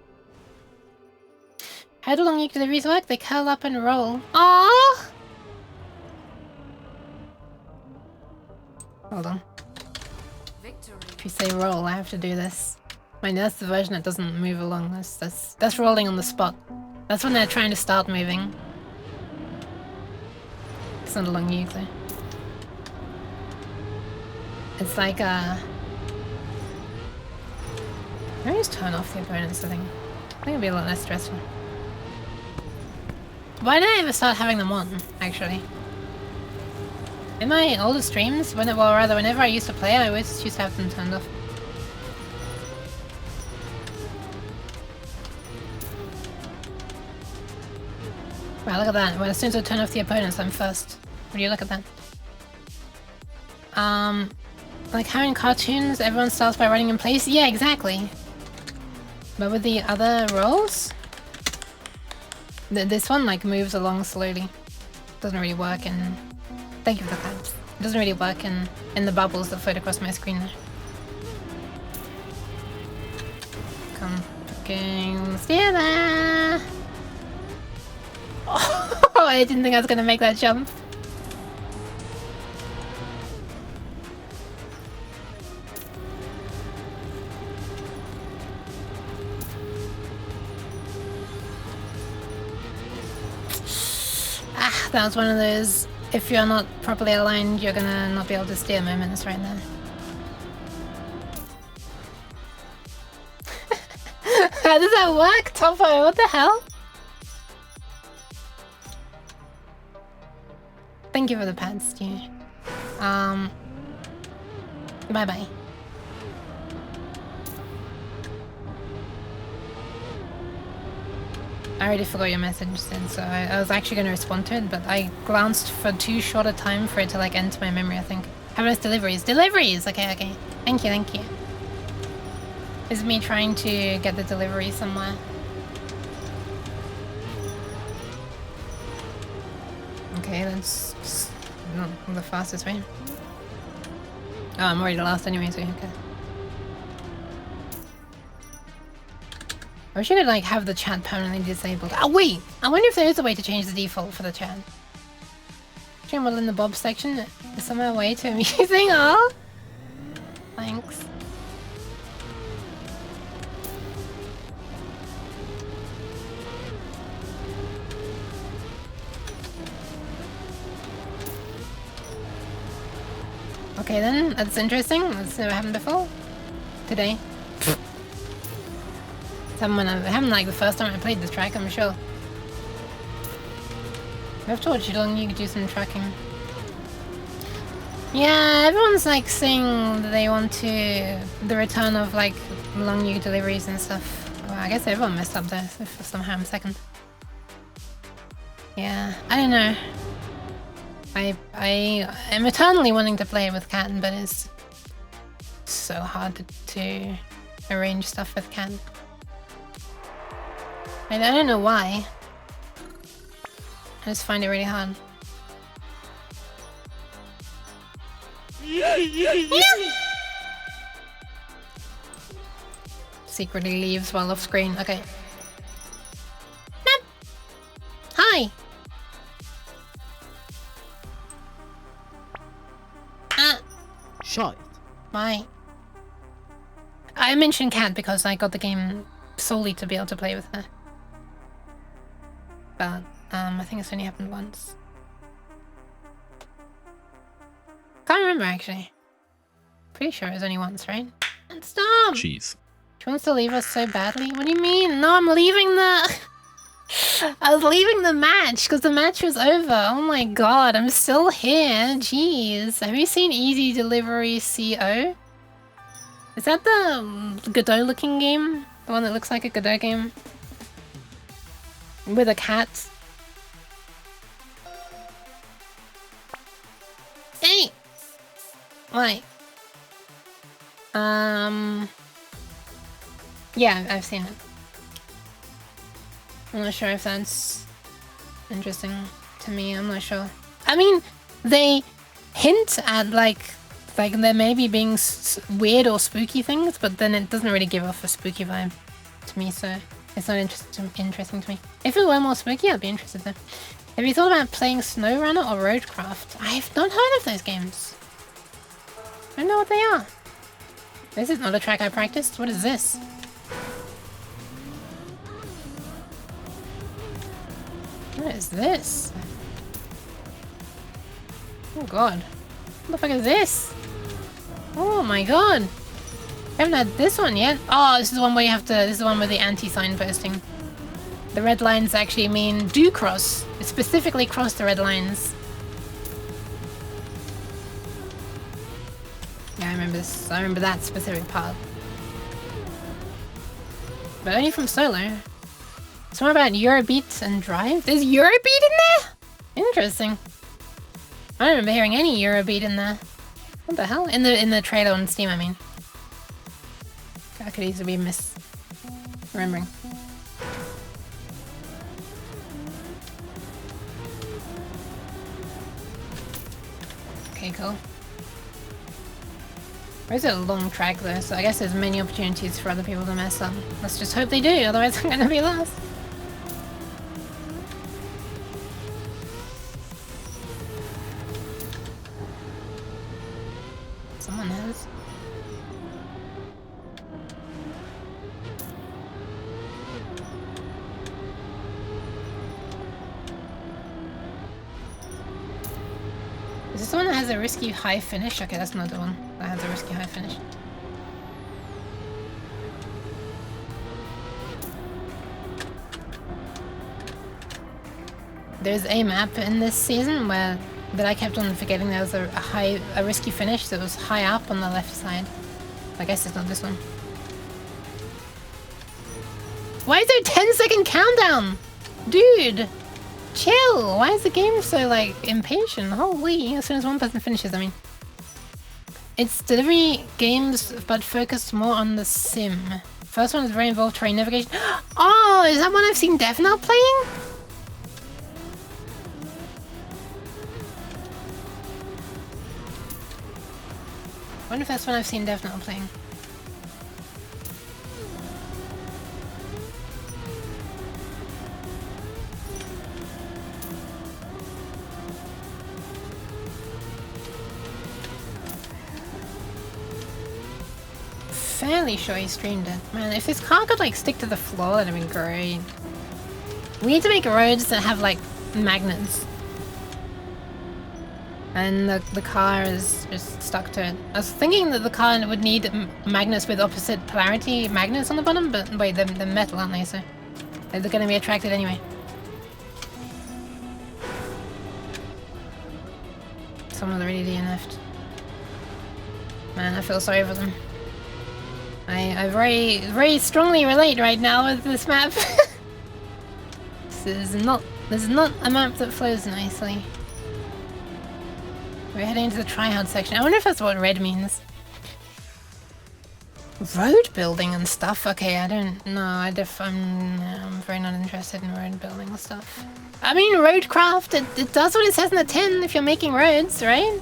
How do long yuke deliveries work? They curl up and roll. Aww! Hold on. If you say roll, I have to do this. I mean, that's the version that doesn't move along. That's rolling on the spot. That's when they're trying to start moving. It's not a long yuke though. It's like let me just turn off the opponents, I think it'll be a lot less stressful. Why did I ever start having them on, actually? In my older streams, whenever I used to play, I always used to have them turned off. Wow, look at that. Well, as soon as I turn off the opponents, I'm first. Would you look at that? Like how in cartoons, everyone starts by running in place? Yeah, exactly. But with the other rolls, this one like moves along slowly. Doesn't really work in... Thank you for the cards. It doesn't really work in the bubbles that float across my screen there. Come fucking steer there! Oh, I didn't think I was gonna make that jump. That was one of those, if you're not properly aligned, you're gonna not be able to steer moments right now. How does that work, Topo? What the hell? Thank you for the pads, Stu. Bye-bye. I already forgot your message then, so I was actually going to respond to it, but I glanced for too short a time for it to like enter my memory, I think. Have nice deliveries. Deliveries! Okay, okay. Thank you, thank you. This is me trying to get the delivery somewhere. Okay, that's not the fastest way. Oh, I'm already last anyway, so okay. I wish you could like have the chat permanently disabled. Oh wait! I wonder if there is a way to change the default for the chat. Actually, model in the Bob section is somehow way too amusing. Oh, thanks. Okay then, that's interesting. That's never happened before. Today. It happened like the first time I played this track, I'm sure. I've told you long you could do some tracking. Yeah, everyone's like saying that they want to the return of like long U deliveries and stuff. Well, I guess everyone messed up there for somehow I'm second. Yeah, I don't know. I am eternally wanting to play with Cat, but it's so hard to arrange stuff with Cat. I don't know why. I just find it really hard. Secretly leaves while off screen. Okay. Hi. Shite. Why? I mentioned Cat because I got the game solely to be able to play with her. But I think it's only happened once. Can't remember actually. Pretty sure it was only once, right? And stop! Jeez. She wants to leave us so badly? What do you mean? No, I'm leaving the... I was leaving the match because the match was over. Oh my god, I'm still here. Jeez. Have you seen Easy Delivery CO? Is that the Godot looking game? The one that looks like a Godot game? With a cat? Hey! Why? Yeah, I've seen it. I'm not sure if that's interesting to me. I'm not sure. I mean, they hint at like there may be being weird or spooky things, but then it doesn't really give off a spooky vibe to me, so it's not interesting to me. If it were more spooky, I'd be interested though. Have you thought about playing SnowRunner or Roadcraft? I've not heard of those games. I don't know what they are. This is not a track I practiced. What is this? What is this? Oh god. What the fuck is this? Oh my god. I haven't had this one yet. Oh, this is the one where you have to... This is the one with the anti-sign posting. The red lines actually mean do cross. It specifically crossed the red lines. Yeah, I remember this. I remember that specific part. But only from solo. It's more about Eurobeat and Drive. There's Eurobeat in there? Interesting. I don't remember hearing any Eurobeat in there. What the hell? In the trailer on Steam, I mean. I could easily be misremembering. Okay, cool. It's a long track though, so I guess there's many opportunities for other people to mess up. Let's just hope they do, otherwise I'm gonna be lost. Someone has. Is this the one that has a risky high finish? Okay, that's not the one that has a risky high finish. There's a map in this season where that I kept on forgetting there was a risky finish that was high up on the left side. I guess it's not this one. Why is there a 10-second countdown? Dude! Chill! Why is the game so, like, impatient? Holy, as soon as one person finishes, I mean. It's delivery games, but focused more on the sim. First one is very involved terrain navigation. Oh, is that one I've seen Definite playing? wonder if that's one I've seen Dev not playing. Fairly sure he streamed it. Man, if this car could like stick to the floor, that'd be great. We need to make roads that have like magnets. And the car is just stuck to it. I was thinking that the car would need magnets with opposite polarity magnets on the bottom, but wait, they're metal, aren't they? So they're gonna be attracted anyway. Someone's already DNF'd. Man, I feel sorry for them. I very strongly relate right now with this map. This is not a map that flows nicely. We're heading into the tryhard section. I wonder if that's what red means. Road building and stuff? Okay, I don't know. I'm very not interested in road building and stuff. I mean, roadcraft, it does what it says in the tin if you're making roads, right?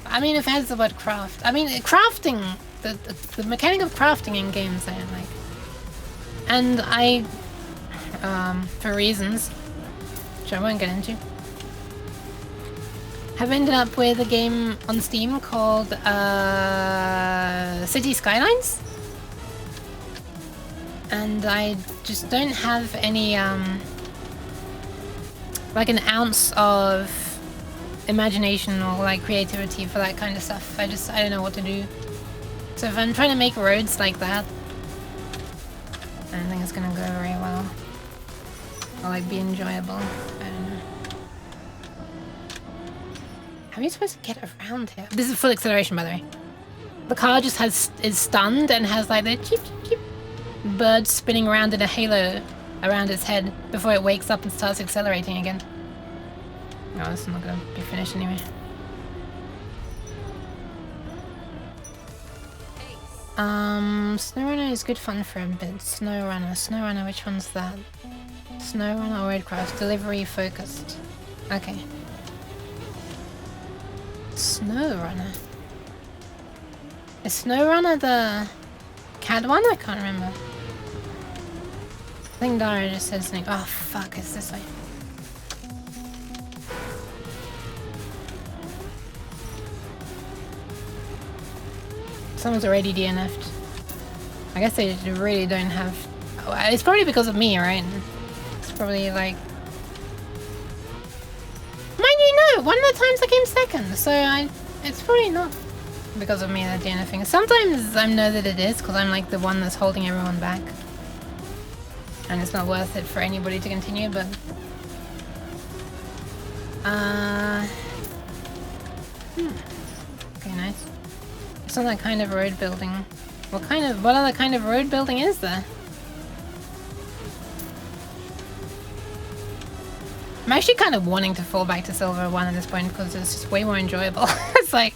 I mean, if it has the word craft. I mean, crafting, the mechanic of crafting in games I don't like. And I, for reasons, which I won't get into, have ended up with a game on Steam called City Skylines. And I just don't have any, like an ounce of imagination or like creativity for that kind of stuff. I don't know what to do. So if I'm trying to make roads like that, I don't think it's gonna go very well. Or like be enjoyable. I don't know. How are you supposed to get around here? This is full acceleration, by the way. The car just is stunned and has like the cheep cheep cheep bird spinning around in a halo around its head before it wakes up and starts accelerating again. No, this is not gonna be finished anyway. SnowRunner is good fun for a bit. SnowRunner, which one's that? SnowRunner or Roadcraft? Delivery focused. Okay. SnowRunner. Is SnowRunner the cat one? I can't remember. I think Dara just said something. Oh fuck, it's this way. Someone's already DNF'd. I guess they really don't have... Oh, it's probably because of me, right? It's probably like... Mind you, no! One of the times I came second, so it's probably not because of me that DNFing. Sometimes I know that it is, because I'm like the one that's holding everyone back. And it's not worth it for anybody to continue, but... Okay, nice. It's not that kind of road building. What other kind of road building is there? I'm actually kind of wanting to fall back to Silver 1 at this point because it's just way more enjoyable. It's like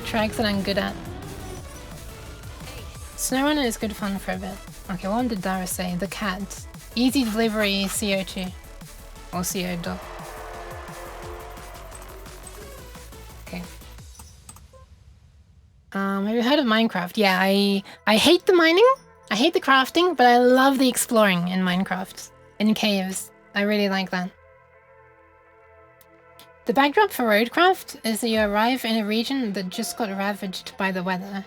tracks that I'm good at. SnowRunner is good fun for a bit. Okay, what did Dara say? The cat. Easy delivery CO2. Or CO dot. Okay. Have you heard of Minecraft? Yeah, I hate the mining, I hate the crafting, but I love the exploring in Minecraft. In caves. I really like that. The backdrop for Roadcraft is that you arrive in a region that just got ravaged by the weather.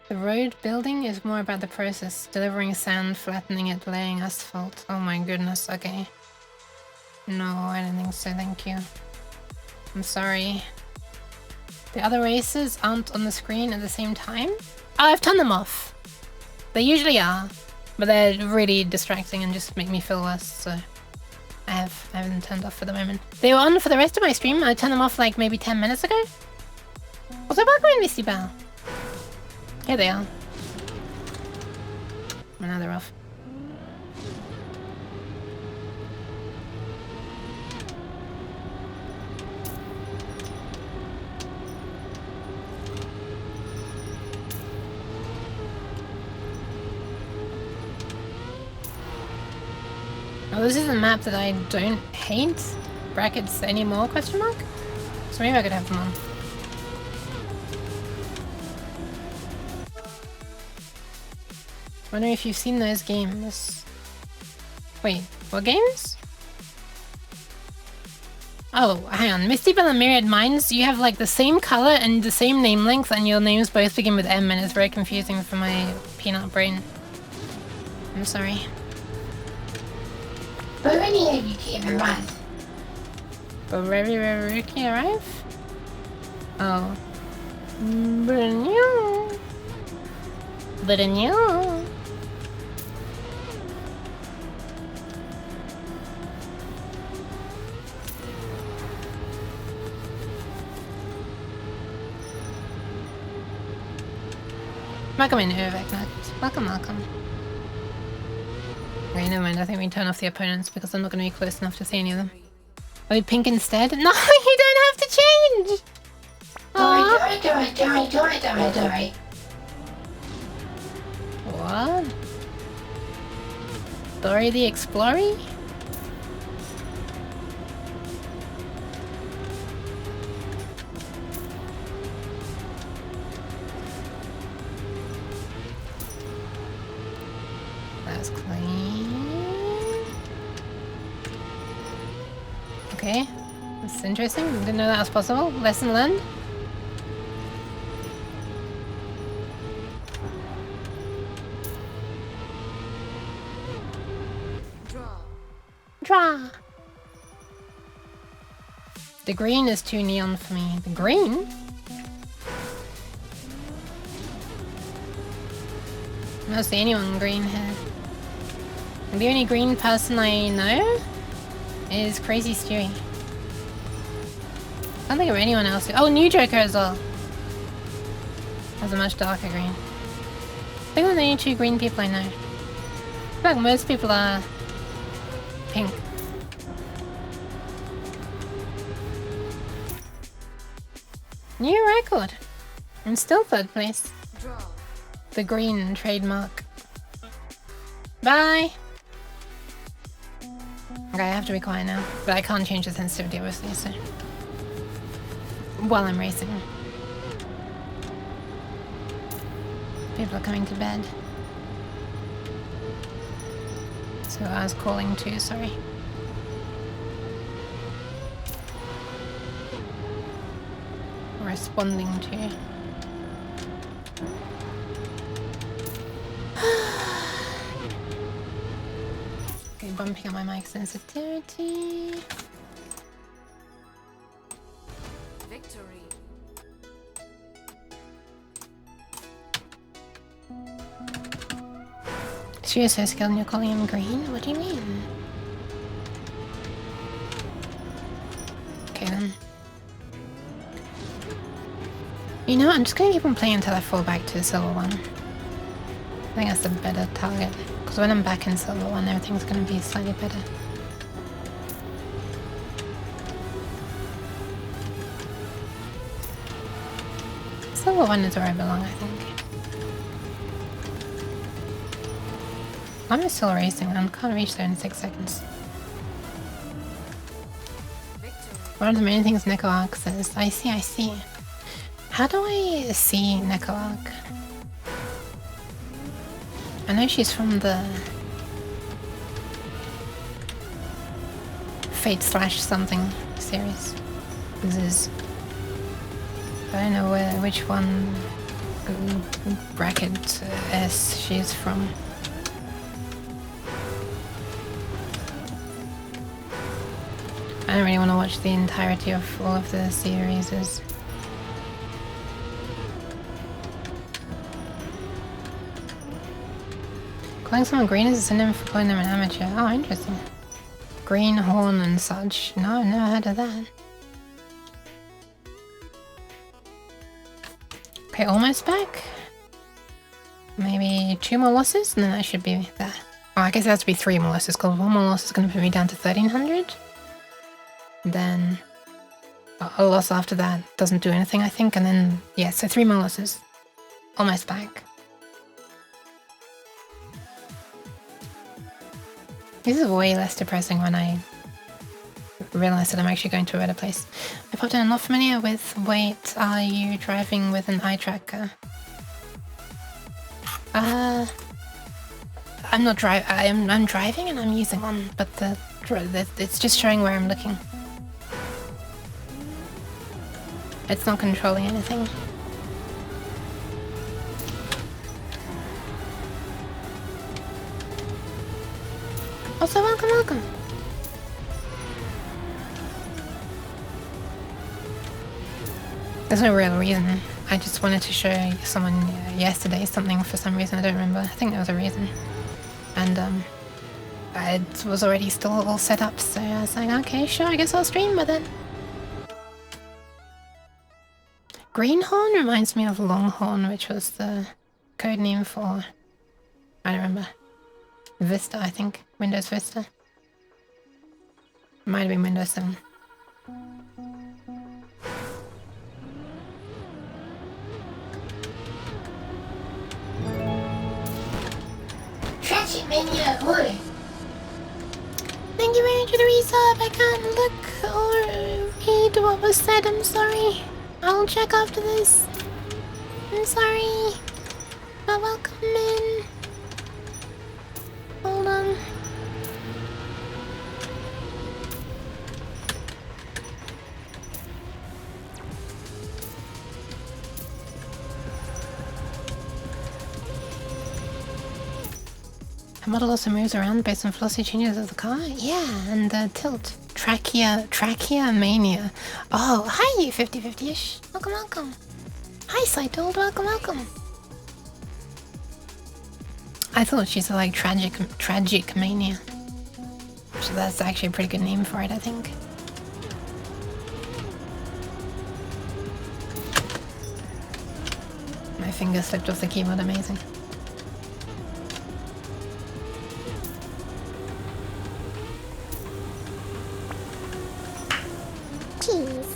The road building is more about the process, delivering sand, flattening it, laying asphalt. Oh my goodness, okay. No, I don't think so, thank you. I'm sorry. The other races aren't on the screen at the same time? Oh, I've turned them off. They usually are, but they're really distracting and just make me feel worse, so I haven't them turned off for the moment. They were on for the rest of my stream. I turned them off like maybe 10 minutes ago. Was I back in Misty Bell? Here they are. Oh, now they're off. Oh, this is a map that I don't hate. Brackets anymore, question mark? So maybe I could have them on. Wondering if you've seen those games. Wait, what games? Oh, hang on. Misty Bell and Myriad Minds, you have like the same color and the same name length, and your names both begin with M, and it's very confusing for my peanut brain. I'm sorry. Boroni Yuki arrived. Yuki arrive? Oh. Brunyo. Brunyo. Welcome in, Urvek. Welcome, welcome. Okay, never mind. I think we turn off the opponents because I'm not going to be close enough to see any of them. Are we pink instead? No, you don't have to change! Dory. What? Dory the Explorer? That's clean. Okay, that's interesting. Didn't know that was possible. Lesson learned. Draw. The green is too neon for me. The green? I don't see anyone green here. The only green person I know is Crazy Stewie. I don't think of anyone else. Oh, New Joker as well. Has a much darker green. I think they're the only two green people I know. In fact, most people are pink. New record. I'm still third place. The green trademark. Bye! Okay, I have to be quiet now. But I can't change the sensitivity obviously, so... While I'm racing. People are coming to bed. So I was calling too, sorry. Responding to. Okay, bumping up my mic sensitivity. Victory. She is so skilled and you're calling him green? What do you mean? Okay then. You know what, I'm just gonna keep on playing until I fall back to the silver one. I think that's a better target. Because when I'm back in silver one, everything's gonna be slightly better. Silver one is where I belong, I think. I'm still racing, I can't reach there in 6 seconds. One of the main things Neko Arc says. I see. How do I see Neko Arc? I know she's from the Fate / something series. This is... I don't know which one bracket S she's from. I don't really want to watch the entirety of all of the series. Calling someone green is a synonym for calling them an amateur. Oh, interesting. Greenhorn and such. No, I've never heard of that. Okay, almost back. Maybe 2 more losses and then that should be that. Oh, I guess it has to be 3 more losses because 1 more loss is going to put me down to 1300. Then a loss after that doesn't do anything, I think. And then, yeah, so 3 more losses. Almost back. This is way less depressing when I realised that I'm actually going to a better place. I popped in. I'm not familiar with. Wait, are you driving with an eye tracker? I'm not driving. I'm driving and I'm using one, but it's just showing where I'm looking. It's not controlling anything. Also, welcome. There's no real reason. I just wanted to show someone yesterday something for some reason. I don't remember. I think there was a reason. And it was already still all set up, so I was like, okay, sure, I guess I'll stream with it. Greenhorn reminds me of Longhorn, which was the code name for, I don't remember, Vista, I think. Windows Vista. Might have been Windows 7. Trackmania order. Thank you very much for the resub. I can't look or read what was said, I'm sorry. I'll check after this. I'm sorry. But welcome in. Hold on. The model also moves around based on velocity changes of the car? Yeah, and the tilt. Trackmania. Oh, hi you 50-50-ish. Welcome. Hi Saitold, welcome. I thought she said like tragic mania. So that's actually a pretty good name for it, I think. My finger slipped off the keyboard, amazing. Cheese.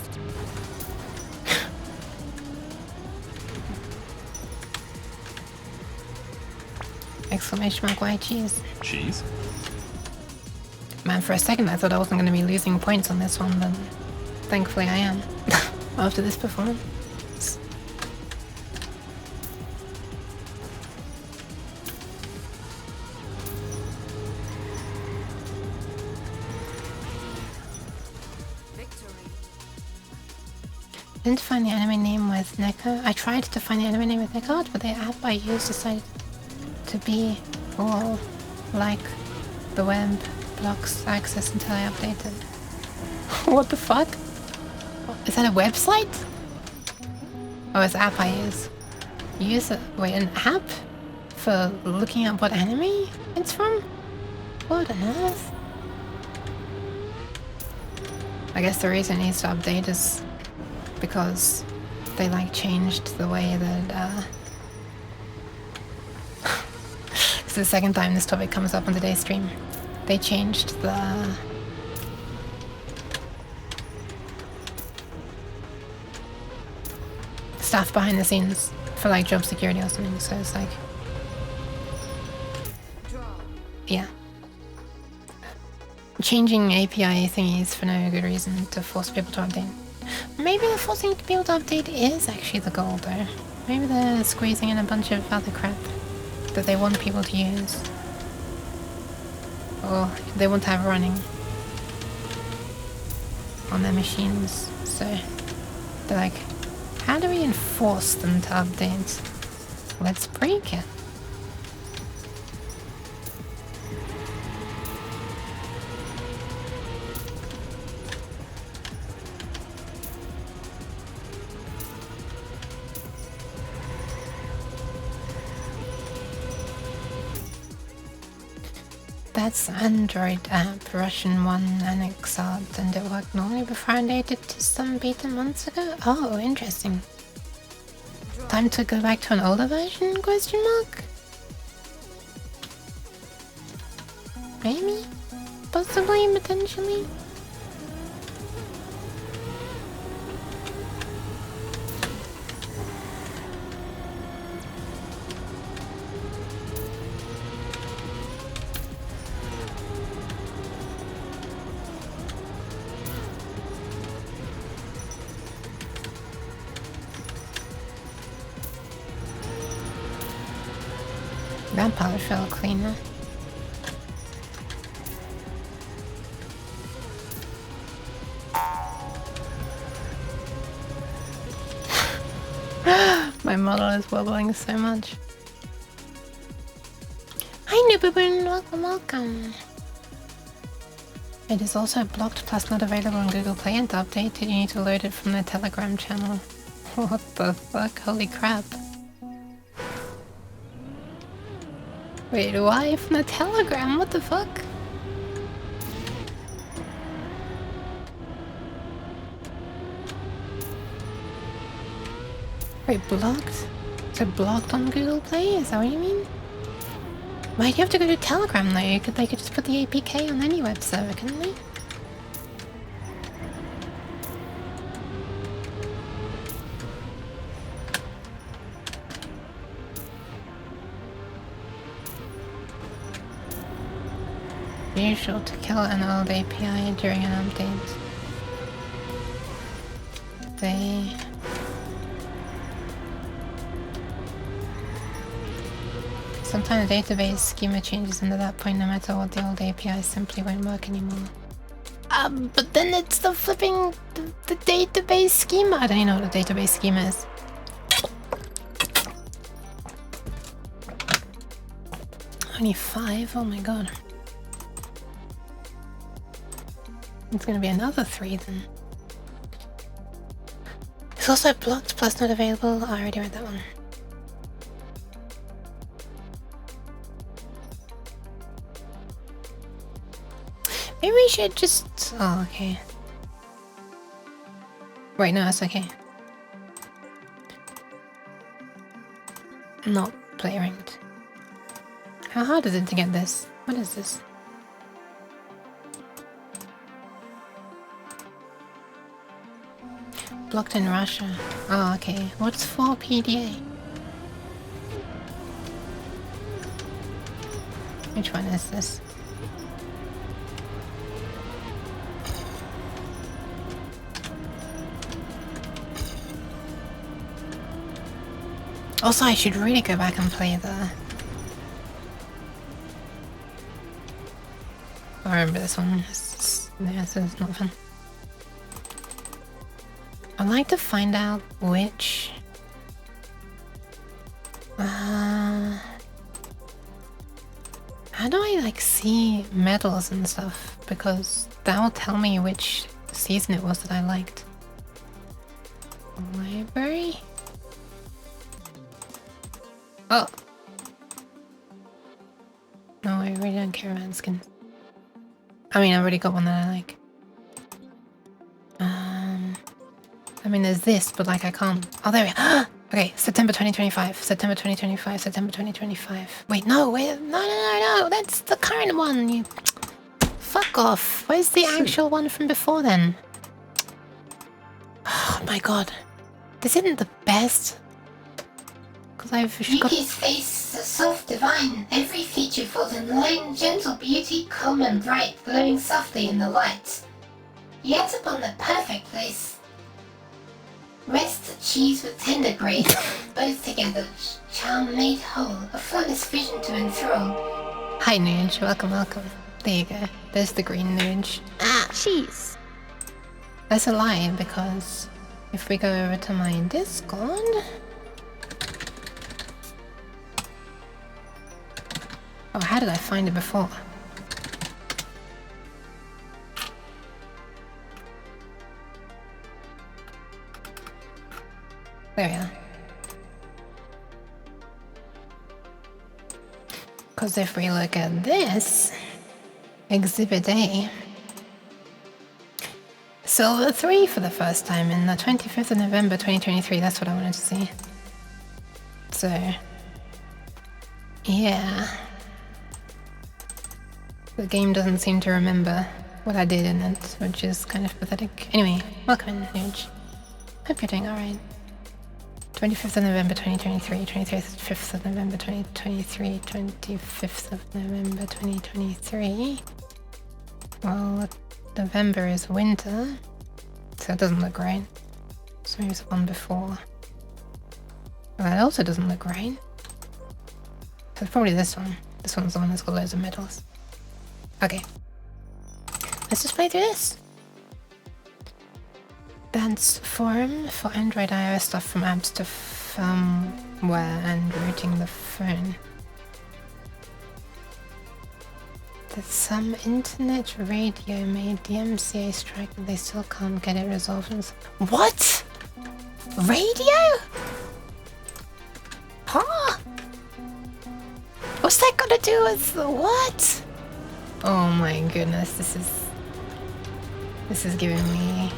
Exclamation mark, why cheese? Cheese? Man, for a second I thought I wasn't going to be losing points on this one, but thankfully I am. After this performance. Didn't find the anime name with Neko. I tried to find the anime name with Neko, but the app I used decided to be all like the web blocks access until I updated. What the fuck? Is that a website? Oh, it's the app I use. Wait, an app? For looking up what anime it's from? What on earth? I guess the reason it needs to update is because they like changed the way that it's the second time this topic comes up on today's stream. They changed the stuff behind the scenes for like job security or something, so it's like, yeah, changing API thingies for no good reason to force people to update. Maybe the forcing people to update is actually the goal though. Maybe they're squeezing in a bunch of other crap that they want people to use. Or they want to have running on their machines. So they're like, how do we enforce them to update? Let's break it. That's Android app, Russian one, Annex art, and it worked normally before I updated to some beta months ago? Oh, interesting. Time to go back to an older version, question mark? Maybe? Possibly, potentially? That part felt cleaner. My model is wobbling so much. Hi Noobubun, welcome, welcome. It is also blocked plus not available on Google Play and to update it you need to load it from the Telegram channel. What the fuck? Holy crap. Wait, why from the Telegram? What the fuck? Wait, blocked? Is it blocked on Google Play? Is that what you mean? Why do you have to go to Telegram though? They could just put the APK on any web server, couldn't they? Usual to kill an old API during an update. Sometimes the database schema changes, and at that point, no matter what, the old API simply won't work anymore. But then it's the flipping the database schema. I don't even know what a database schema is. Only 5? Oh my god. It's gonna be another 3 then. It's also blocked plus not available. Oh, I already read that one. Maybe we should just... Oh, okay. Wait, no, that's okay. Not play ranked. How hard is it to get this? What is this? Blocked in Russia. Oh, okay. What's 4 PDA? Which one is this? Also, I should really go back and play the... I remember this one. This is not fun. I'd like to find out which... how do I like see medals and stuff? Because that will tell me which season it was that I liked. Library? Oh! No, I really don't care about skins. I mean, I already got one that I like. I mean, there's this, but like I can't... Oh, there we are. Okay, September 2025. September 2025. September 2025. Wait, no, wait. No. That's the current one. You... Fuck off. Where's the actual one from before then? Oh my god. This isn't the best. Because I've got... Yuki's face is soft divine. Every feature falls in line, gentle beauty, calm and bright, glowing softly in the light. Yet upon the perfect place. Rest cheese with tender grace, both together, charm made whole, a flawless vision to enthrall. Hi Nuge, welcome. There you go. There's the green Nuge. Ah, cheese. That's a lie, because if we go over to my Discord... Oh, how did I find it before? There we are. Because if we look at this, Exhibit A, Silver 3 for the first time in the 25th of November 2023, that's what I wanted to see. So, yeah. The game doesn't seem to remember what I did in it, which is kind of pathetic. Anyway, welcome in, Nuge. Hope you're doing alright. 25th of November 2023, 25th of November 2023, 25th of November 2023. Well, November is winter, so it doesn't look right. So maybe it's the one before. Well, that also doesn't look right. So it's probably this one. This one's the one that's got loads of medals. Okay. Let's just play through this. Dance forum for Android iOS stuff from apps to firmware and routing the phone. That some internet radio made the MCA strike, but they still can't get it resolved. What? Radio? Huh? What's that got to do with what? Oh my goodness, this is giving me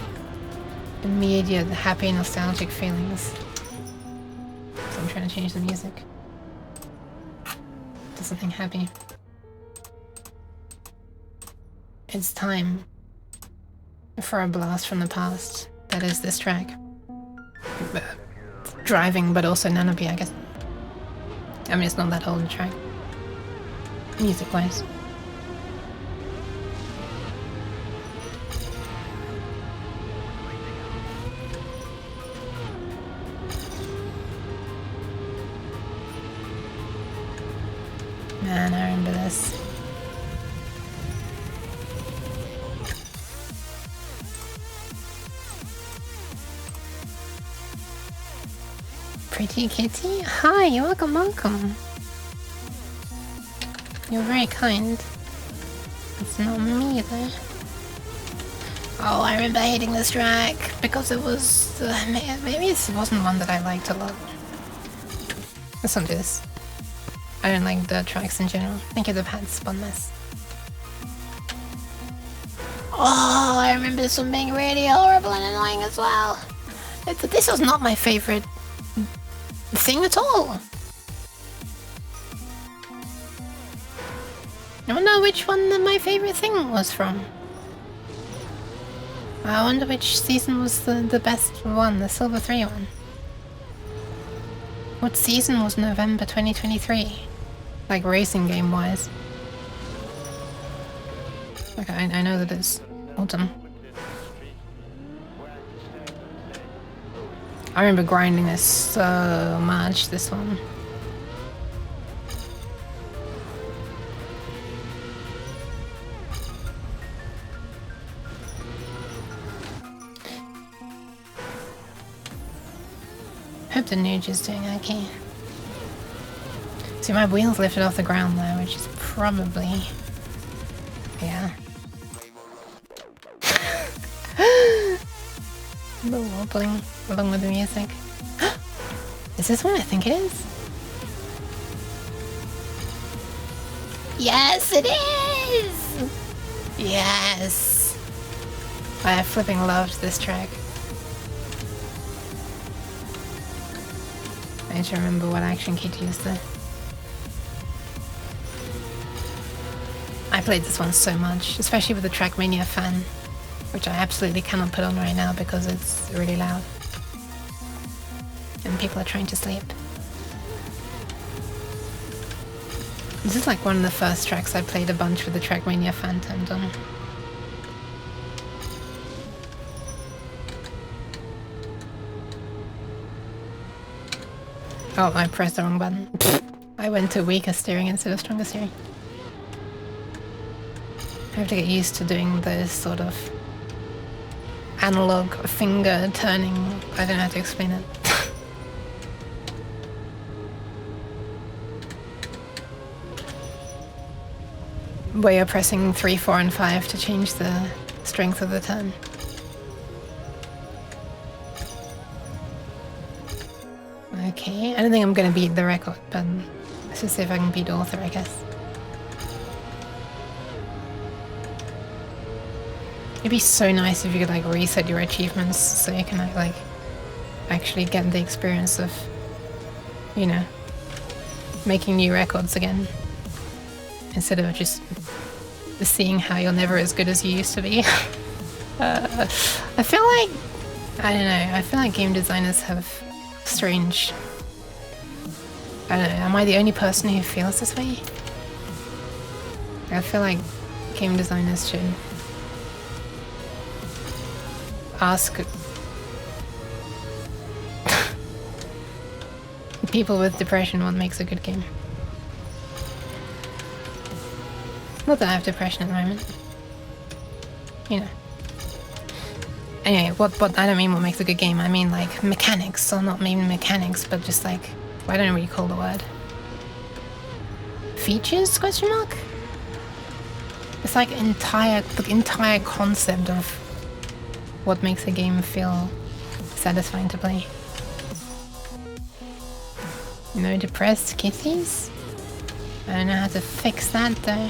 immediate happy nostalgic feelings. So I'm trying to change the music to something happy. It's time for a blast from the past. That is this track. Driving, but also Nanobi, I guess. I mean, it's not that old a track. Music-wise. Man, I remember this. Pretty kitty? Hi, welcome, welcome. You're very kind. It's not me though. Oh, I remember hating this track because it was... maybe it wasn't one that I liked a lot. Let's not do this. I don't like the tracks in general. I think the pad's spun mess. Oh, I remember this one being really horrible and annoying as well. This was not my favorite thing at all. I wonder which one my favorite thing was from. I wonder which season was the best one, the Silver 3 one. What season was November 2023? Like racing game wise. Okay, I know that it's autumn. I remember grinding this so much, this one. Hope the Nuge is doing okay. See, my wheels lifted off the ground there, which is probably... yeah. A little wobbling along with the music. Is this one? I think it is. Yes, it is! Yes! I flipping loved this track. I need to remember what action key to use there. I played this one so much, especially with the Trackmania fan, which I absolutely cannot put on right now because it's really loud. And people are trying to sleep. This is like one of the first tracks I played a bunch with the Trackmania fan turned on. Oh, I pressed the wrong button. I went to weaker steering instead of stronger steering. I have to get used to doing those sort of analog finger turning. I don't know how to explain it. Where you're pressing 3, 4 and 5 to change the strength of the turn. Okay, I don't think I'm gonna beat the record, but let's just see if I can beat Author, I guess. It'd be so nice if you could like reset your achievements so you can like actually get the experience of, you know, making new records again. Instead of just seeing how you're never as good as you used to be. I feel like, I don't know, I feel like game designers have strange... I don't know, am I the only person who feels this way? I feel like game designers should ask people with depression what makes a good game. Not that I have depression at the moment. You know. Anyway, what I don't mean what makes a good game. I mean like mechanics, or not even mechanics, but just like I don't know what you call the word. Features? Question mark. It's like the entire concept of what makes a game feel satisfying to play. No depressed kitties? I don't know how to fix that though.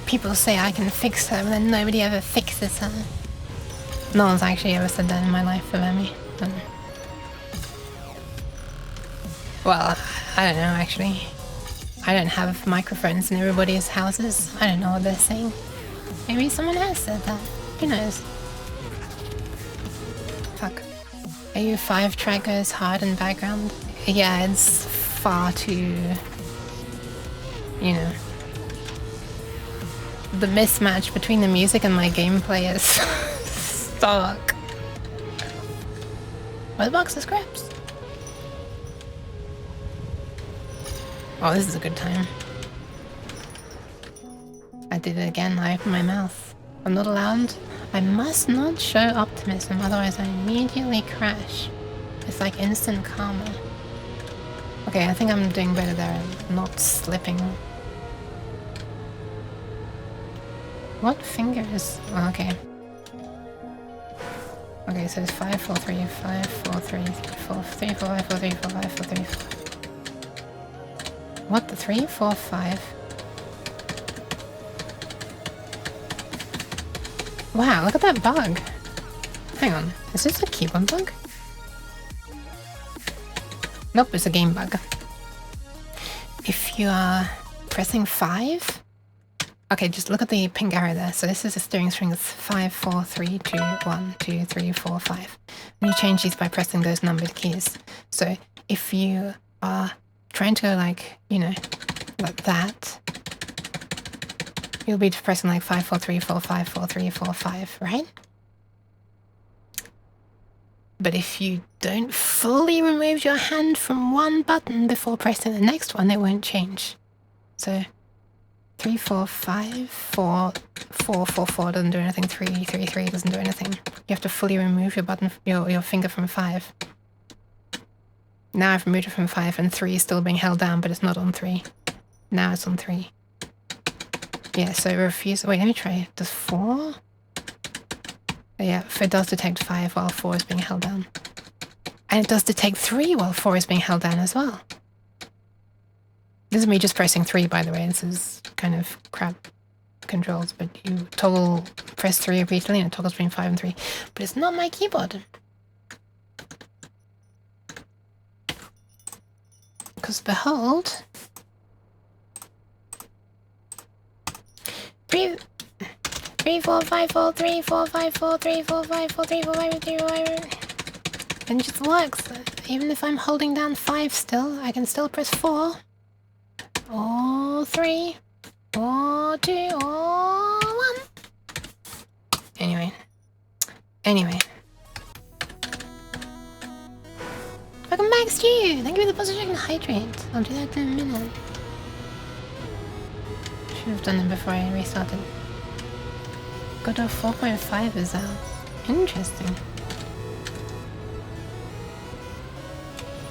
People say I can fix her, but then nobody ever fixes her. No one's actually ever said that in my life about me. Well, I don't know actually. I don't have microphones in everybody's houses. I don't know what they're saying. Maybe someone has said that. Who knows? Fuck. Are you 5-track goes hard in background? Yeah, it's far too... You know... The mismatch between the music and my gameplay is stark. Where's the box of scraps? Oh, this is a good time. I did it again. I opened my mouth. I'm not allowed. I must not show optimism, otherwise I immediately crash. It's like instant karma. Okay, I think I'm doing better there. I'm not slipping. What fingers? Oh, okay. Okay, so it's 5, 4, 3, 5, 4, 3, 4, 3, 4, 5, 4, 3, 4, 5, 4, 3, 4. What? The 3, 4, 5? Wow, look at that bug. Hang on, is this a keyboard bug? Nope, it's a game bug. If you are pressing 5... Okay, just look at the pink arrow there. So this is the steering string. It's 5, 4, 3, 2, 1, 2, 3, 4, 5. And you change these by pressing those numbered keys. So if you are trying to go like, you know, like that, you'll be pressing like 5, 4, 3, 4, 5, 4, 3, 4, 5, right? But if you don't fully remove your hand from one button before pressing the next one, it won't change. So 3, 4, 5, 4, 4, 4, 4 doesn't do anything. 3, 3, 3 doesn't do anything. You have to fully remove your button, your finger from 5. Now I've removed it from 5 and 3 is still being held down, but it's not on 3. Now it's on 3. Yeah, so refuse. Wait, let me try. Does 4? Yeah, it does detect 5 while 4 is being held down. And it does detect 3 while 4 is being held down as well. This is me just pressing 3, by the way. This is kind of crap controls, but you toggle, press 3 repeatedly and it toggles between 5 and 3. But it's not my keyboard. Because behold... 3, 4, 5, 4, 3, 4, 5, 4, 3, 4, 5, 4, 3, 4, 5, 3, 4, 5. And it just works. Even if I'm holding down 5 still, I can still press 4. Or 3, or 2, or 1. Anyway. Welcome back, Stu! Thank you for the positive and hydrate. I'll do that in a minute. Should have done it before I restarted. God of 4.5 is out. Interesting.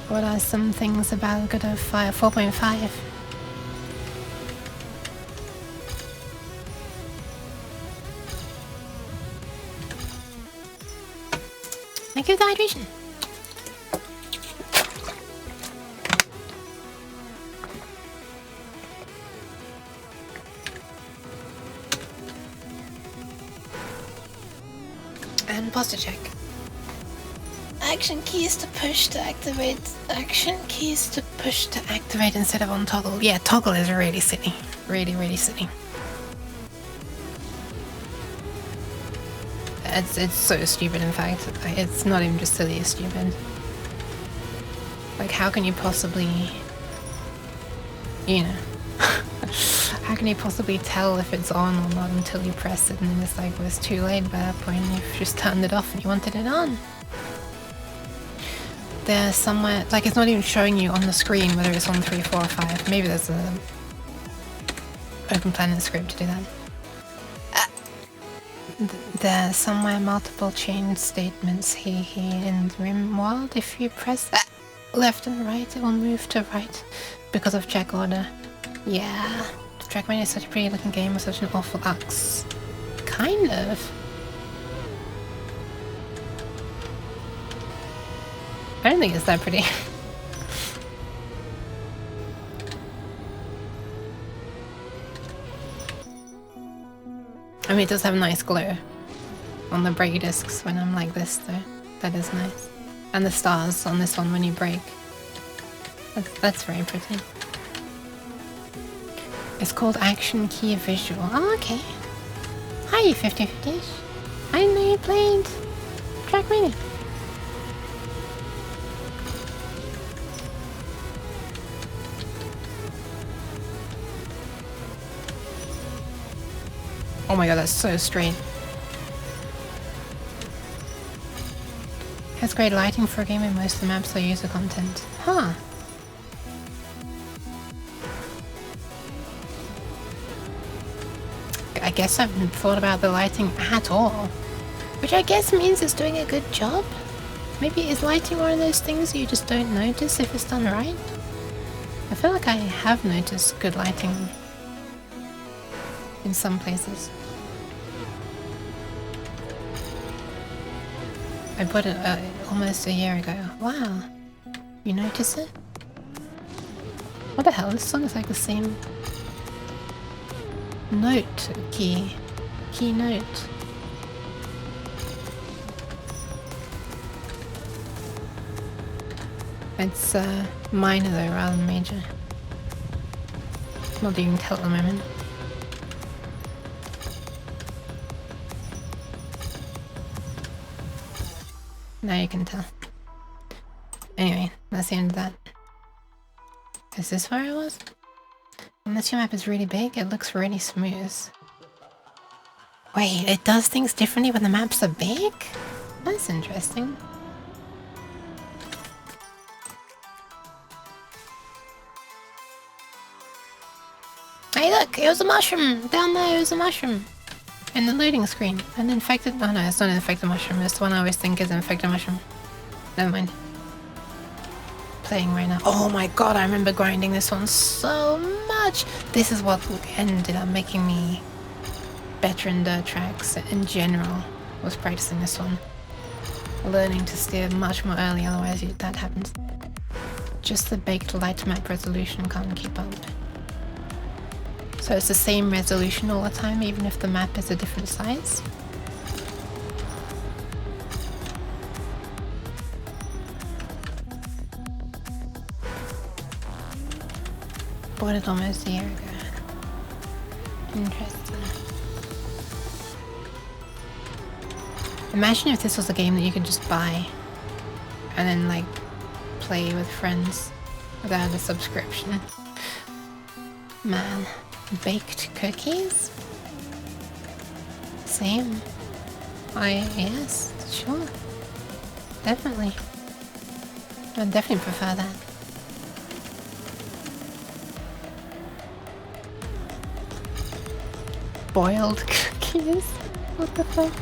What are some things about God of 4.5? Thank you for the hydration. And posture check. Action keys to push to activate. Action keys to push to activate instead of on toggle. Yeah, toggle is really silly. Really silly. It's so stupid, in fact. It's not even just silly, it's stupid. Like, how can you possibly... You know... how can you possibly tell if it's on or not until you press it, and then it's like, well, it's too late by that point. You've just turned it off and you wanted it on. there's somewhere, like it's not even showing you on the screen whether it's on 3, 4 or 5. Maybe there's a Open Planet script to do that. There's somewhere multiple chain statements here in the RimWorld. If you press left and right, it will move to right because of check order. Yeah, Trackmania is such a pretty looking game with such an awful axe. Kind of. I don't think it's that pretty. I mean, it does have a nice glow on the break discs when I'm like this, though. That is nice. And the stars on this one when you break. That's very pretty. It's called Action Key Visual. Oh, okay. Hi, 50/50ish. I didn't know you played Trackmania. Oh my god, that's so straight. Has great lighting for a game and most of the maps are user content. Huh. I guess I haven't thought about the lighting at all. Which I guess means it's doing a good job. Maybe is lighting one of those things you just don't notice if it's done right? I feel like I have noticed good lighting in some places. I bought it almost a year ago. Wow. You notice it? What the hell? This song is like the same note key. Key note. It's minor though, rather than major. Not even tell at the moment. Now you can tell. Anyway, that's the end of that. Is this where I was? Unless your map is really big, it looks really smooth. Wait, it does things differently when the maps are big? That's interesting. Hey look, it was a mushroom! Down there it was a mushroom! In the loading screen. An infected... Oh no, it's not an infected mushroom. It's the one I always think is an infected mushroom. Never mind. Playing right now. Oh my god, I remember grinding this one so much! This is what ended up making me better in dirt tracks in general. Was practicing this one. Learning to steer much more early, otherwise that happens. Just the baked light map resolution can't keep up. So it's the same resolution all the time, even if the map is a different size. Bought it almost a year ago. Interesting. Imagine if this was a game that you could just buy and then like play with friends without a subscription. Man. Baked cookies? Same. Yes, sure. Definitely. I'd definitely prefer that. Boiled cookies? What the fuck?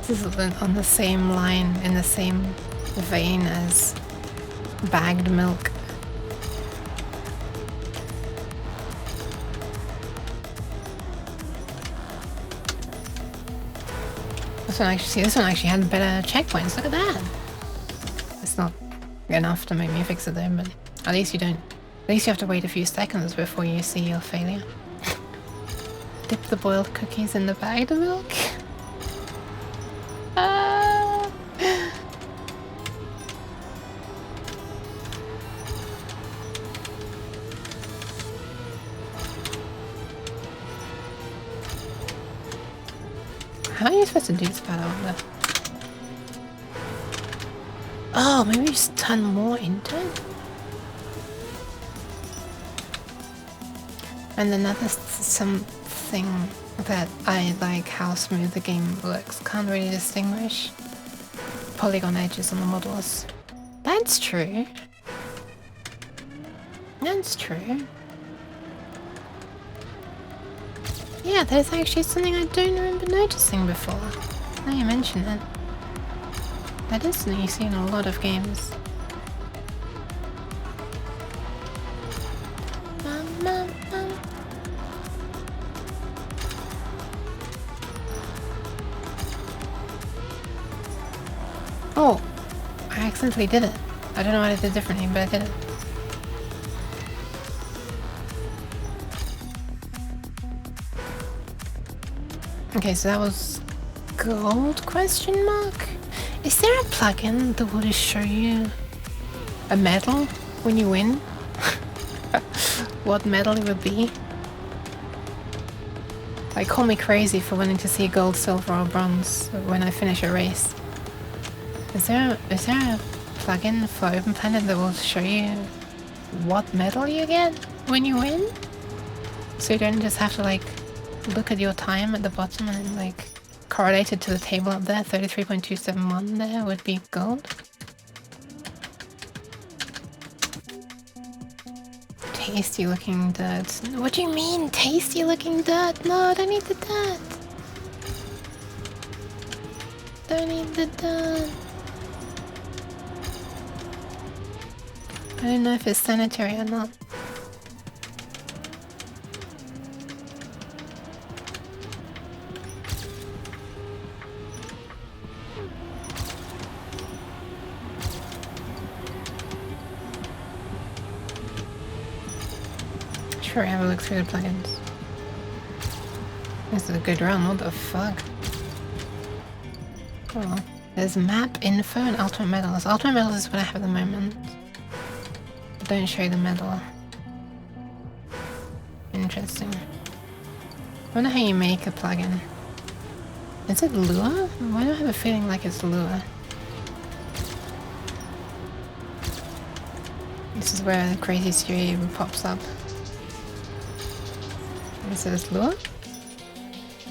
This is on the same line, in the same vein as bagged milk. This one actually had better checkpoints. Look at that. It's not enough to make me fix it though, but at least you don't. At least you have to wait a few seconds before you see your failure. Dip the boiled cookies in the bagged milk. How are you supposed to do this part, I wonder? Oh, maybe just turn more into it? And another something that I like how smooth the game looks. Can't really distinguish polygon edges on the models. That's true. That's true. Yeah, that is actually something I don't remember noticing before. Now you mention it. That is something you see in a lot of games. Oh, I accidentally did it. I don't know what I did differently, but I did it. Okay, so that was gold question mark? Is there a plugin that will just show you a medal when you win? What medal it would be? Like, call me crazy for wanting to see gold, silver or bronze when I finish a race. Is there a plugin for OpenPlanet that will show you what medal you get when you win? So you don't just have to like look at your time at the bottom and like correlate it to the table up there. 33.271 there would be gold. Tasty looking dirt. What do you mean tasty looking dirt? No, I don't need the dirt. Don't need the dirt. I don't know if it's sanitary or not. Sure, have a look through the plugins. This is a good run, what the fuck? Cool. There's map info and ultimate medals. Ultimate medals is what I have at the moment. Don't show the medal. Interesting. I wonder how you make a plugin. Is it Lua? Why do I have a feeling like it's Lua? This is where the crazy studio pops up. Is this Lua? I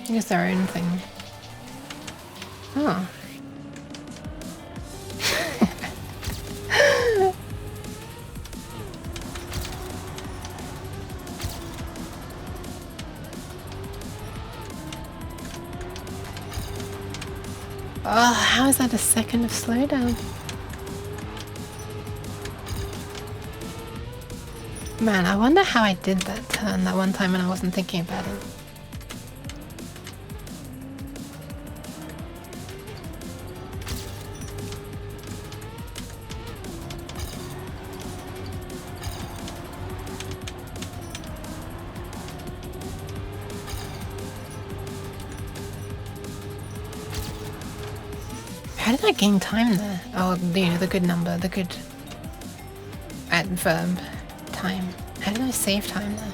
think it's their own thing. Oh. Oh, how is that a second of slowdown? Man, I wonder how I did that turn that one time when I wasn't thinking about it. How did I gain time there? Oh, you know, the good number, the good adverb time. How did I save time there?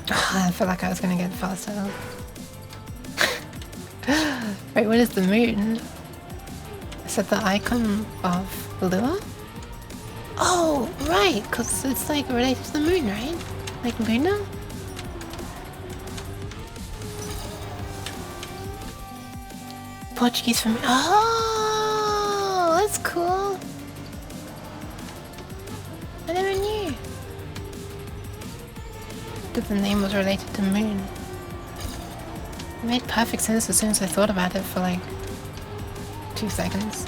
Oh, I felt like I was gonna get faster. Wait, what is the moon? Is that the icon of Lua? Oh, right, because it's like related to the moon, right? Like Luna? Portuguese for me. Oh, that's cool. I never knew that the name was related to moon. It made perfect sense as soon as I thought about it for like 2 seconds.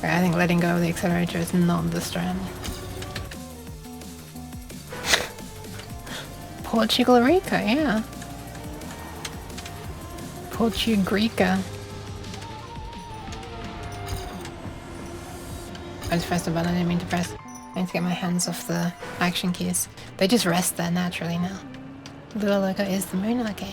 I think letting go of the accelerator is not the strand. Portugal Rica, yeah. Portugrica. I just pressed a button I didn't mean to press. I need to get my hands off the action keys. They just rest there naturally now. Lua logo is the moon, okay.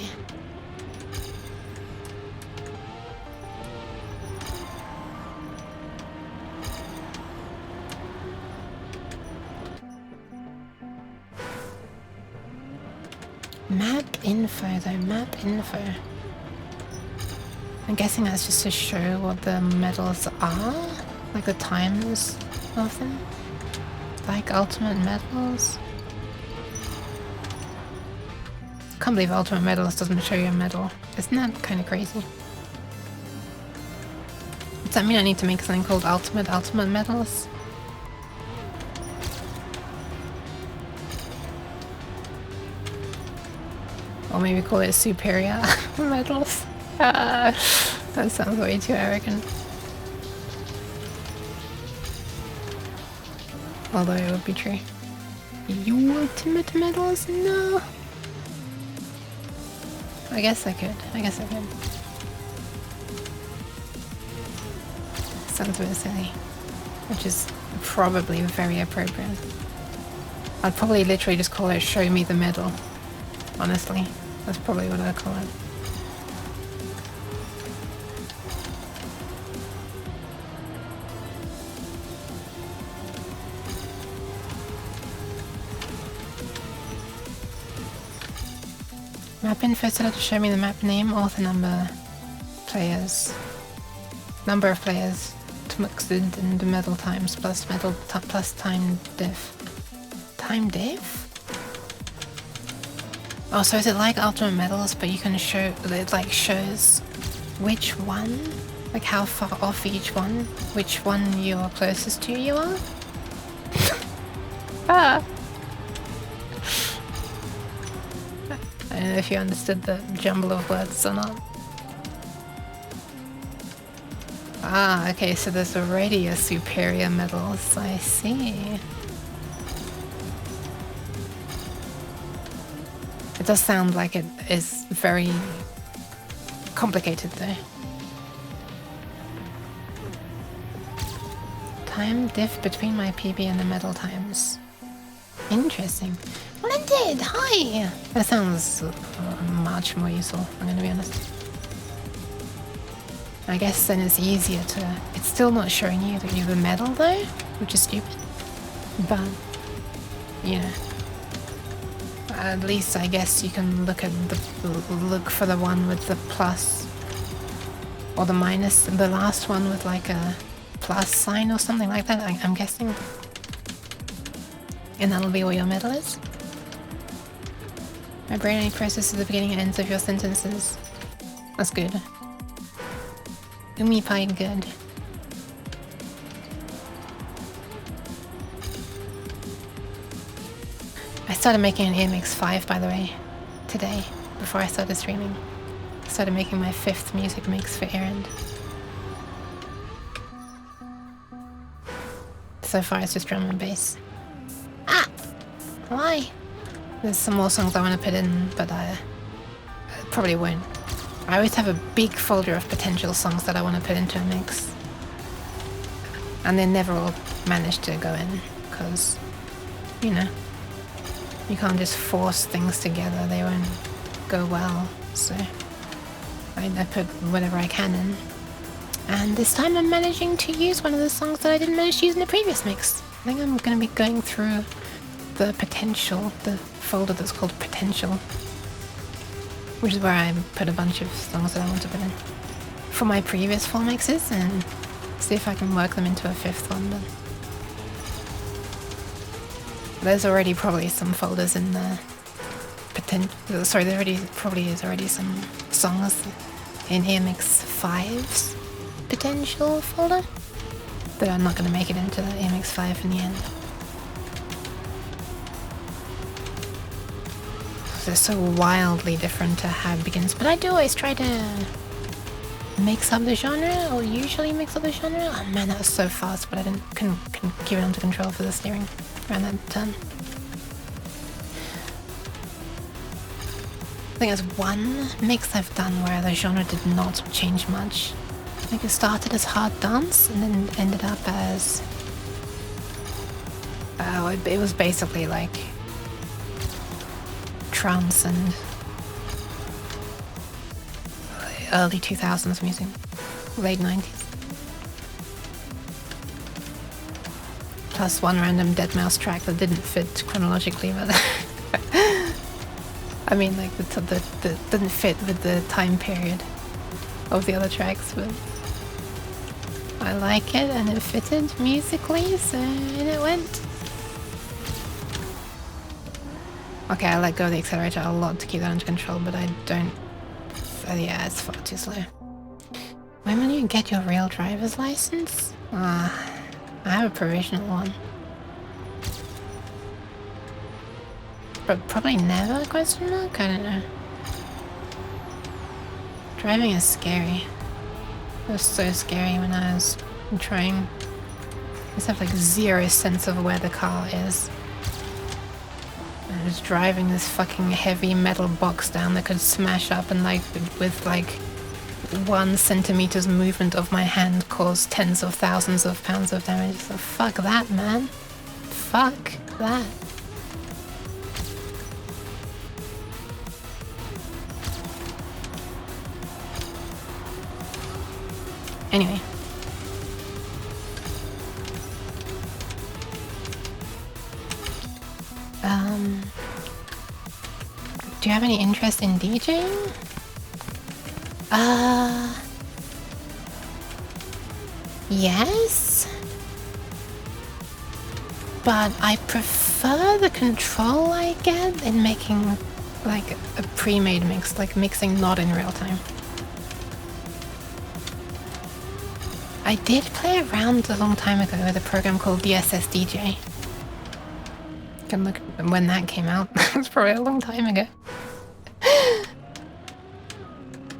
Map info though, map info. I'm guessing that's just to show what the medals are, like the times of them, like ultimate medals. Can't believe ultimate medals doesn't show you a medal. Isn't that kind of crazy? Does that mean I need to make something called ultimate medals? Or maybe call it superior medals. That sounds way too arrogant. Although it would be true. Ultimate medals? No. I guess I could. Sounds a bit silly. Which is probably very appropriate. I'd probably literally just call it show me the medal. Honestly. That's probably what I'd call it. Map info set up to show me the map name, author number, players, number of players, tmuxed and medal times plus medal plus time diff. Time diff? Oh, so is it like ultimate medals, but you can show, it like shows which one, like how far off each one, which one you're closest to you are? Ah! I don't know if you understood the jumble of words or not. Ah, okay, so there's already a superior medals, I see. It does sound like it is very complicated though. Time diff between my PB and the medal times. Interesting. Well, I did. Hi. That sounds much more useful, I'm gonna be honest. I guess then it's easier to... It's still not showing you that you have a medal though, which is stupid. But, you know. At least I guess you can look at look for the one with the plus or the minus, the last one with like a plus sign or something like that, I'm guessing. And that'll be where your medal is. My brain only processes the beginning and ends of your sentences. That's good. Pie good. I started making an EMX5 by the way, today, before I started streaming. I started making my 5th music mix for Erend. So far it's just drum and bass. Ah! Why? There's some more songs I want to put in, but I probably won't. I always have a big folder of potential songs that I want to put into a mix. And they never all manage to go in, because, you know, you can't just force things together, they won't go well, so I put whatever I can in. And this time I'm managing to use one of the songs that I didn't manage to use in the previous mix. I think I'm going to be going through the potential, the folder that's called potential, which is where I put a bunch of songs that I want to put in for my previous 4 mixes, and see if I can work them into a 5th one. But there's already probably some folders in the sorry, there probably is already some songs in EMX5's potential folder, but I'm not going to make it into the EMX5 in the end. They're so wildly different to have begins, but I do always try to mix up the genre, or usually mix up the genre. Oh man, that was so fast, but I couldn't keep it under control for the steering around that turn. I think there's one mix I've done where the genre did not change much. I think it started as hard dance and then ended up as... it was basically like trance and early 2000s music, late 90s. Plus one random deadmau5 track that didn't fit chronologically, but I mean, like the didn't fit with the time period of the other tracks, but I like it and it fitted musically, so in it went. Okay, I let go of the accelerator a lot to keep that under control, but I don't. Yeah, it's far too slow. When will you get your real driver's license? I have a provisional one. But probably never, question mark? I don't know. Driving is scary. It was so scary when I was trying. I just have like zero sense of where the car is. I was driving this fucking heavy metal box down that could smash up and like with like 1 centimeter's movement of my hand cause tens of thousands of pounds of damage. So fuck that, man. Fuck that. Anyway. Do you have any interest in DJing? Yes. But I prefer the control I get in making like a pre-made mix, like mixing not in real time. I did play around a long time ago with a program called DSS DJ. You can look when that came out. It was probably a long time ago.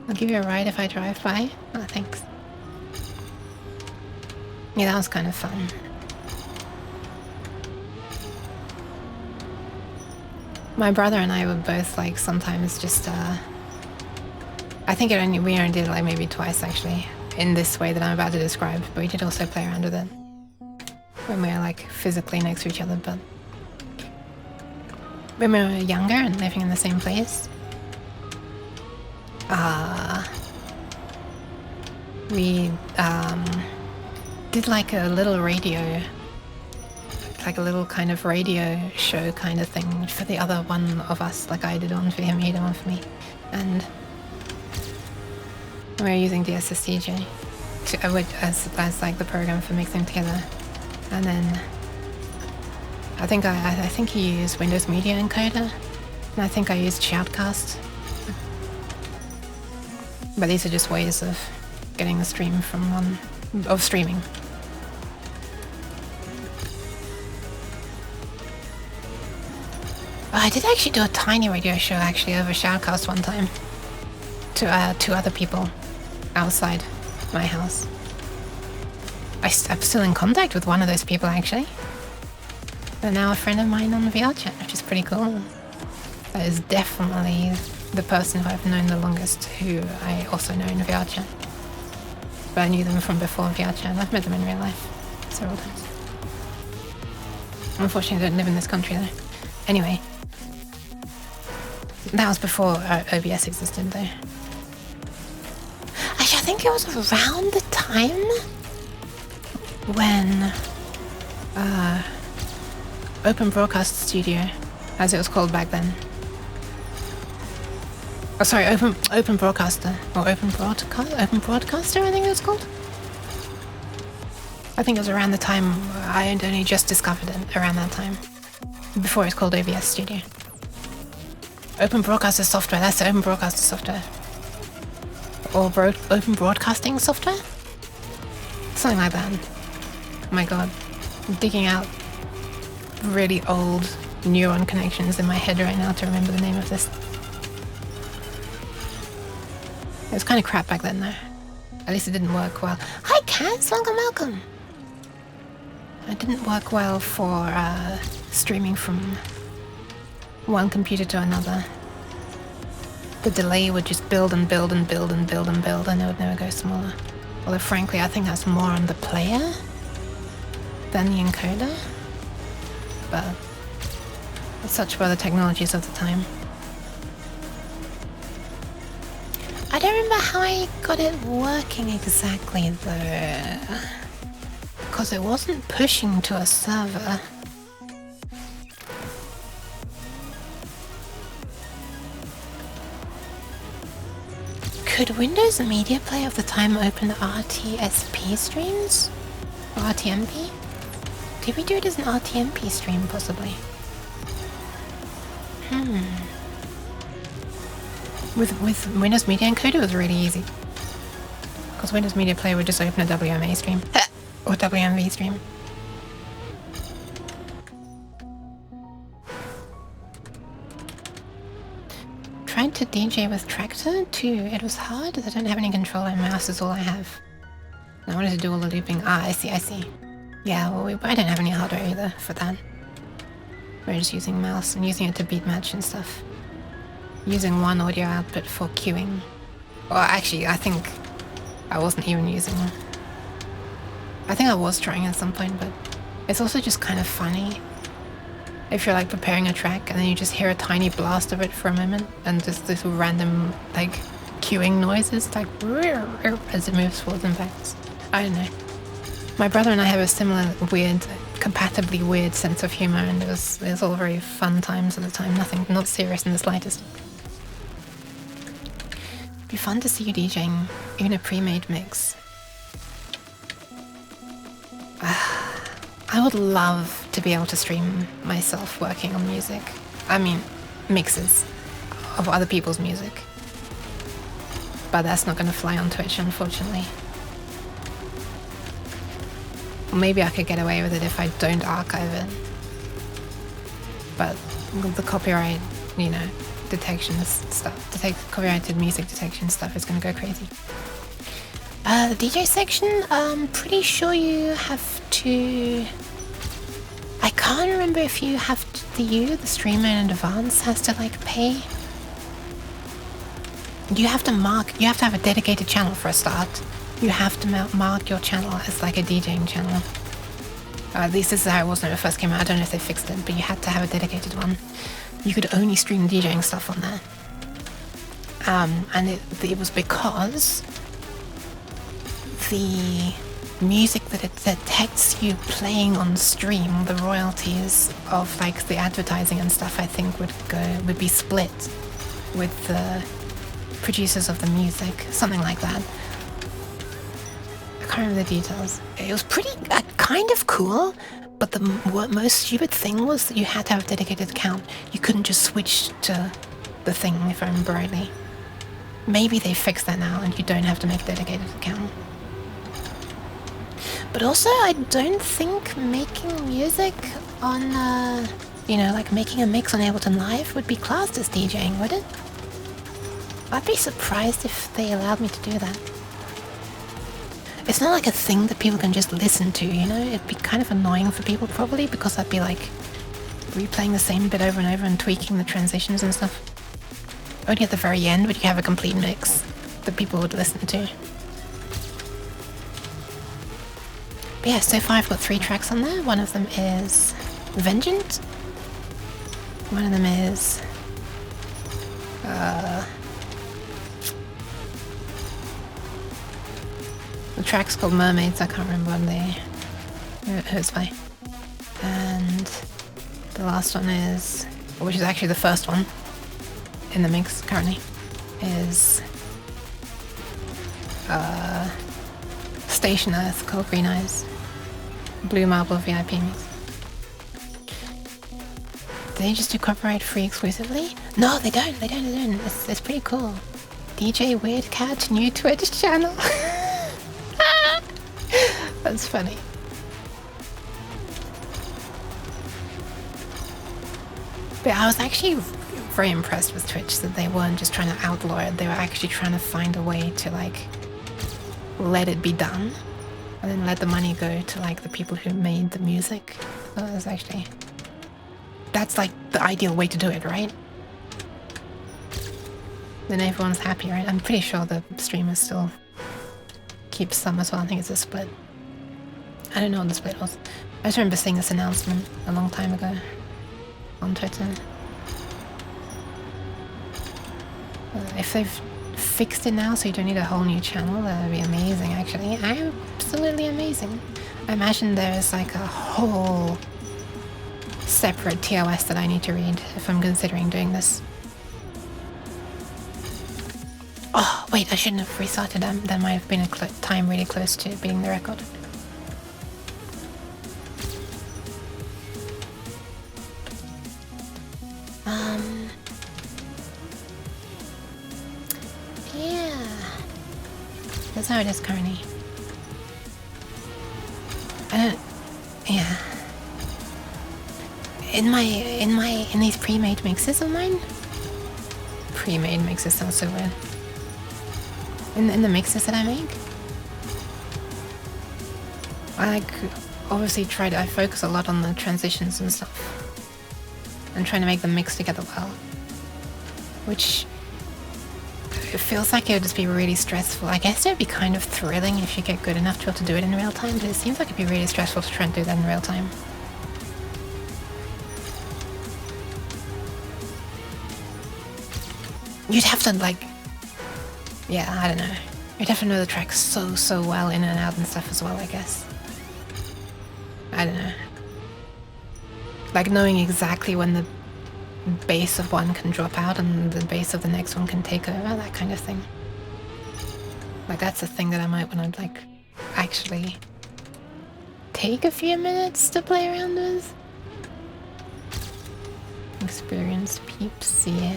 I'll give you a ride if I drive by. Oh, thanks. Yeah, that was kind of fun. My brother and I would both like sometimes just I think we only did it like maybe twice actually in this way that I'm about to describe, but we did also play around with it when we were like physically next to each other. But when we were younger and living in the same place, we did like a little radio, like a little kind of radio show kind of thing for the other one of us. Like I did one for him, he did one for me, and we were using DSSDJ as like the program for mixing together. And then I think he used Windows Media Encoder, and I think I used Shoutcast. But these are just ways of getting the stream from streaming. I did actually do a tiny radio show actually over Shoutcast one time to 2 other people outside my house. I'm still in contact with one of those people actually. They're now a friend of mine on VRChat, which is pretty cool. That is definitely the person who I've known the longest, who I also know in VRChat. But I knew them from before VRChat. I've met them in real life several times. Unfortunately, they don't live in this country though. Anyway, that was before OBS existed though. Actually, I think it was around the time when Open Broadcast Studio, as it was called back then. Oh, sorry, Open Broadcaster, or Open Broadcaster, I think it was called. I think it was around the time I had only just discovered it, around that time, before it was called OBS Studio. Open Broadcaster Software, that's the Open Broadcaster Software. Or Open Broadcasting Software? Something like that. Oh my god, I'm digging out really old neuron connections in my head right now to remember the name of this. It was kind of crap back then though. At least it didn't work well. Hi Kaz, welcome. It didn't work well for streaming from one computer to another. The delay would just build and build and build and build and build, and it would never go smaller. Although frankly, I think that's more on the player than the encoder. But such were the technologies of the time. I don't remember how I got it working exactly though, because it wasn't pushing to a server. Could Windows Media Player of the time open RTSP streams? Or RTMP? Did we do it as an RTMP stream, possibly? With Windows Media Encoder, it was really easy. Because Windows Media Player would just open a WMA stream. Or WMV stream. Tried to DJ with Tractor too. It was hard as I don't have any controller and mouse is all I have. I wanted to do all the looping. Ah, I see. Yeah, well, I don't have any hardware either for that. We're just using mouse and using it to beat match and stuff. Using one audio output for queuing. Well, actually, I think I wasn't even using one. I think I was trying at some point, but it's also just kind of funny if you're like preparing a track and then you just hear a tiny blast of it for a moment and just this random like queuing noises like as it moves forwards and backs. I don't know. My brother and I have a similar weird, compatibly weird sense of humor, and it was all very fun times at the time. Not serious in the slightest. It'd be fun to see you DJing, even a pre-made mix. I would love to be able to stream myself working on music. I mean, mixes of other people's music. But that's not going to fly on Twitch, unfortunately. Maybe I could get away with it if I don't archive it. But the copyright, detection stuff, copyrighted music detection stuff is going to go crazy. The DJ section, I'm pretty sure you have to... I can't remember if you have to, the streamer in advance has to like pay. You have to have a dedicated channel for a start. You have to mark your channel as like a DJing channel. At least this is how it was when it first came out. I don't know if they fixed it, but you had to have a dedicated one. You could only stream DJing stuff on there. And it was because the music that it detects you playing on stream, the royalties of like the advertising and stuff, I think would be split with the producers of the music, something like that. I can't remember the details. It was pretty kind of cool, but the most stupid thing was that you had to have a dedicated account. You couldn't just switch to the thing, if I remember rightly. Maybe they fixed that now and you don't have to make a dedicated account. But also, I don't think making music on, like making a mix on Ableton Live would be classed as DJing, would it? I'd be surprised if they allowed me to do that. It's not like a thing that people can just listen to, It'd be kind of annoying for people probably, because I'd be like replaying the same bit over and over and tweaking the transitions and stuff. Only at the very end would you have a complete mix that people would listen to. But yeah, so far I've got 3 tracks on there. One of them is Vengeant. One of them is... the track's called Mermaids, I can't remember who it's by. And the last one is, which is actually the first one in the mix currently, is Station Earth called Green Eyes. Blue Marble VIP mix. Do they just do copyright free exclusively? No, they don't. It's pretty cool. DJ Weird Cat, new Twitch channel. That's funny. But I was actually very impressed with Twitch that they weren't just trying to outlaw it. They were actually trying to find a way to like let it be done and then let the money go to like the people who made the music. So it was actually, that's like the ideal way to do it, right? Then everyone's happy, right? I'm pretty sure the streamer still keeps some as well. I think it's a split. I don't know what the split was. I just remember seeing this announcement a long time ago on Twitter. If they've fixed it now so you don't need a whole new channel, that would be amazing actually. Absolutely amazing. I imagine there's like a whole separate TOS that I need to read if I'm considering doing this. Oh, Wait, I shouldn't have restarted them. There might have been a time really close to beating the record. Yeah. That's how it is currently. I don't... Yeah. In these pre-made mixes of mine? Pre-made mixes sounds so weird. In the mixes that I make, I obviously I focus a lot on the transitions and stuff, and trying to make them mix together well. Which it feels like it would just be really stressful. I guess it would be kind of thrilling if you get good enough to be able to do it in real time, but it seems like it'd be really stressful to try and do that in real time. You'd have to like, yeah, I don't know. You'd have to know the track so well in and out and stuff as well, I guess. I don't know. Like knowing exactly when the bass of one can drop out and the bass of the next one can take over, that kind of thing. Like that's the thing that I might want to like actually take a few minutes to play around with. Experienced peeps, yeah.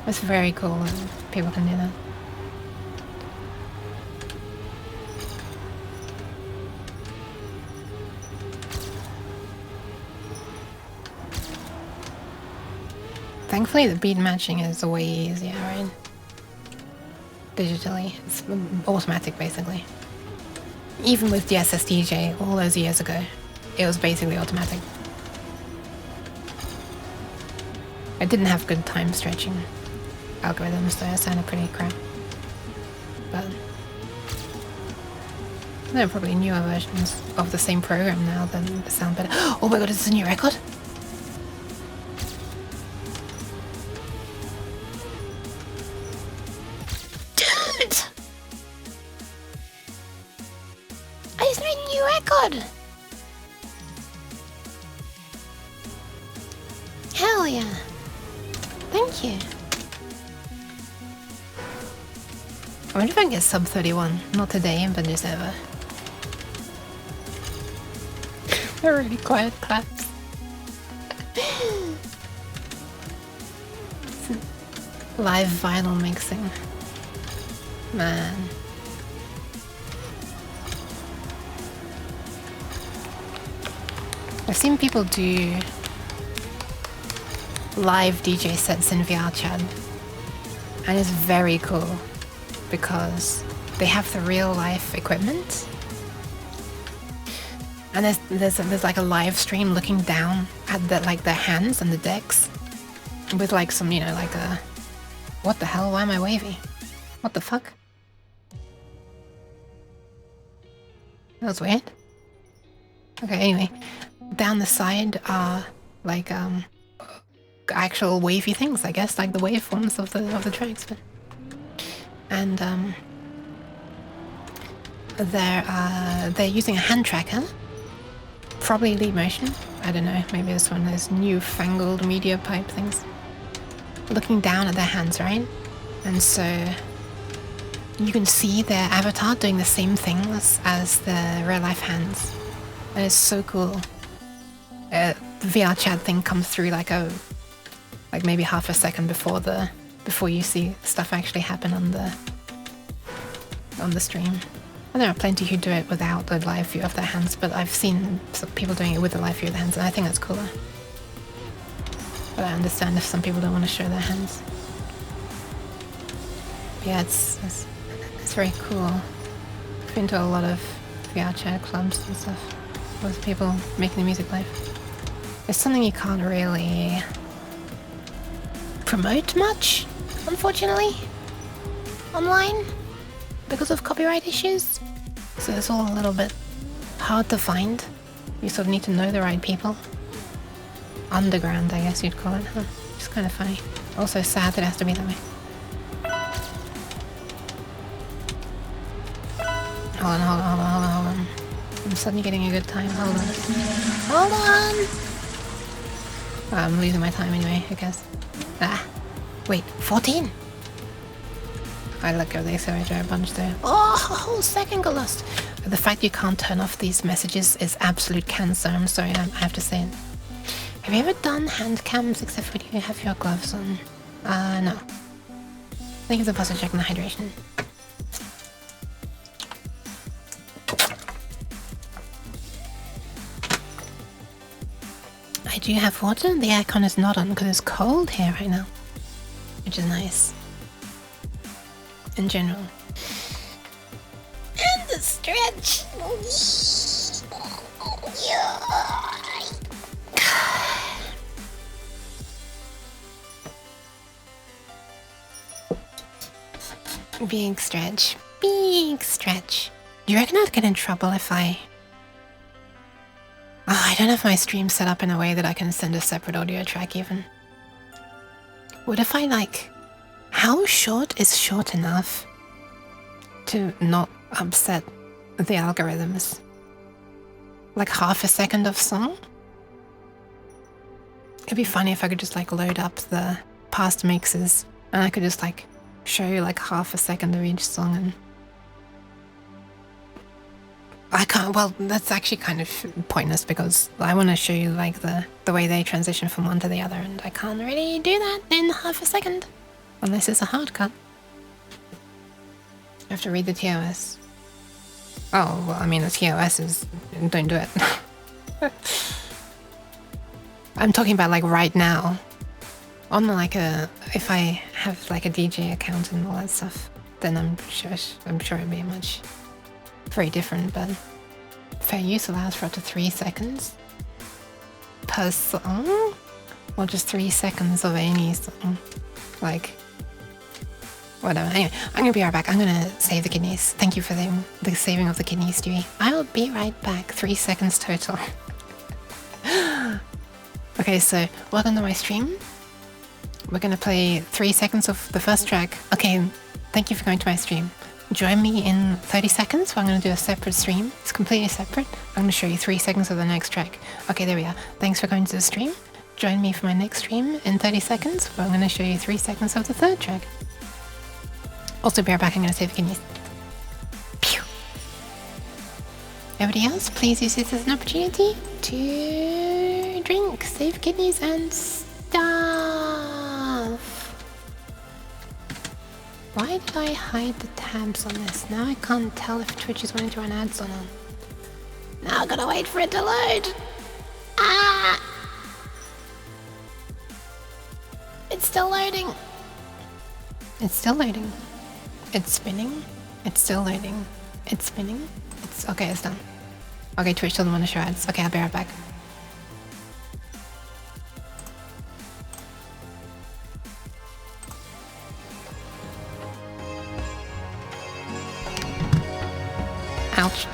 That's very cool when people can do that. Thankfully the beat matching is way easier, right? Digitally. It's automatic basically. Even with the SSDJ all those years ago, it was basically automatic. I didn't have good time stretching algorithms, so it sounded pretty crap. But there are probably newer versions of the same program now that sound better. Oh my god, is this a new record? Dude! I just made a new record! Hell yeah! Thank you. I wonder if I can get sub 31. Not today, but just ever. They're really quiet claps. Live vinyl mixing. Man. I've seen people do live DJ sets in VR chat, and it's very cool because they have the real life equipment, and there's like a live stream looking down at their hands and the decks with like some, you know, like a, what the hell, why am I wavy? What the fuck? That was weird. Okay, anyway, down the side are like actual wavy things, I guess, like the waveforms of the tracks. But, and they're using a hand tracker, probably Leap Motion. I don't know. Maybe it's one of those newfangled media pipe things. Looking down at their hands, right? And so you can see their avatar doing the same things as the real life hands, and it's so cool. The VR chat thing comes through like maybe half a second before you see stuff actually happen on the stream. And there are plenty who do it without the live view of their hands, but I've seen some people doing it with the live view of their hands, and I think that's cooler. But I understand if some people don't want to show their hands. But yeah, it's very cool. I've been to a lot of VR chat clubs and stuff with people making the music live. It's something you can't really promote much, unfortunately, online because of copyright issues. So it's all a little bit hard to find. You sort of need to know the right people. Underground, I guess you'd call it, huh? It's kind of funny. Also sad that it has to be that way. Hold on. I'm suddenly getting a good time. Hold on! I'm losing my time anyway, I guess. Ah, wait, 14? I let go of the accelerator a bunch there. Oh, a whole second got lost. The fact you can't turn off these messages is absolute cancer. I'm sorry, I have to say it. Have you ever done hand cams except when you have your gloves on? No. I think it's a puzzle checking the hydration. I do have water. The aircon is not on because it's cold here right now, which is nice. In general. And the stretch. Big stretch. Big stretch. Do you reckon I'd get in trouble if I... Oh, I don't have my stream set up in a way that I can send a separate audio track even. What if I like... How short is short enough to not upset the algorithms? Like half a second of song? It'd be funny if I could just like load up the past mixes and I could just like show you like half a second of each song and... I can't, well, that's actually kind of pointless because I want to show you like the way they transition from one to the other and I can't really do that in half a second. Unless it's a hard cut. I have to read the TOS. Oh, well, I mean the TOS is... Don't do it. I'm talking about like right now. On like a... If I have like a DJ account and all that stuff, then I'm sure it'd be much... Very different, but fair use allows for up to 3 seconds per song, or just 3 seconds of any song. Like, whatever. Anyway, I'm gonna be right back. I'm gonna save the kidneys. Thank you for the saving of the kidneys, Stewie. I will be right back. 3 seconds total. Okay, so welcome to my stream. We're gonna play 3 seconds of the first track. Okay, thank you for going to my stream. Join me in 30 seconds where I'm going to do a separate stream. It's completely separate. I'm going to show you 3 seconds of the next track. Okay, there we are. Thanks for coming to the stream. Join me for my next stream in 30 seconds where I'm going to show you 3 seconds of the third track. Also, be right back. I'm going to save the kidneys. Pew. Everybody else, please use this as an opportunity to drink, save kidneys, and stuff. Why did I hide the tabs on this? Now I can't tell if Twitch is wanting to run ads or not. Now I gotta wait for it to load. Ah! It's still loading. It's still loading. It's spinning. It's still loading. It's spinning. It's okay, it's done. Okay, Twitch doesn't want to show ads. Okay, I'll be right back. Ouch.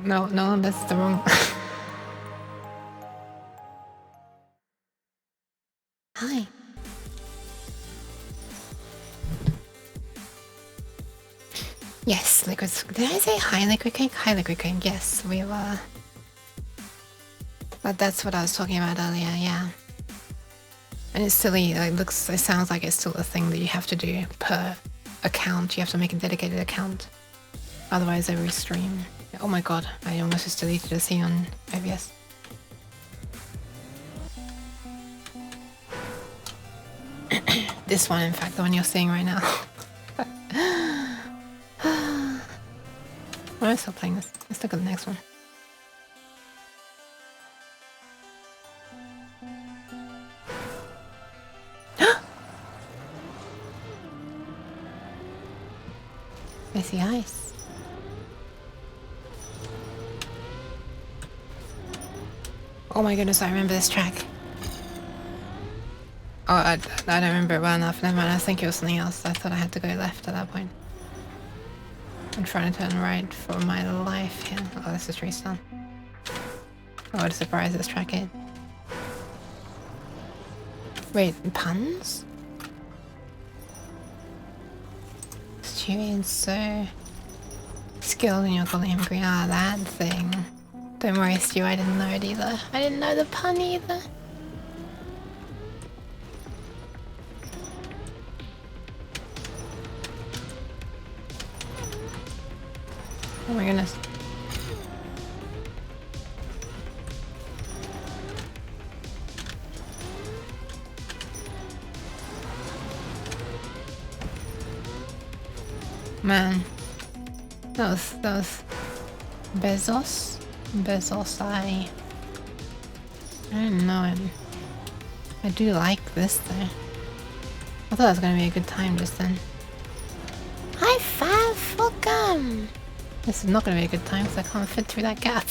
No, that's the wrong. Hi. Yes, liquid. Did I say hi, liquid cake? Hi, liquid cake. Yes, we were. But that's what I was talking about earlier. Yeah. And it's silly. It sounds like it's still a thing that you have to do per account. You have to make a dedicated account. Otherwise, every stream. Oh my god! I almost just deleted a C on OBS. This one, in fact, the one you're seeing right now. Why am I still playing this? Let's look at the next one. Icy ice. Oh my goodness, I remember this track. Oh, I don't remember it well enough. Never mind, I think it was something else. I thought I had to go left at that point. I'm trying to turn right for my life here. Oh, this is restart. Oh, what a surprise this track is. Wait, puns? Stewie's so skilled and you're calling him green. Ah, that thing. Don't worry, Stu, I didn't know it either. I didn't know the pun either. Oh my goodness. Man. That was Bezos? Bezos, I don't know him. I do like this though. I thought it was gonna be a good time just then. Hi Fav, welcome! This is not gonna be a good time because I can't fit through that gap.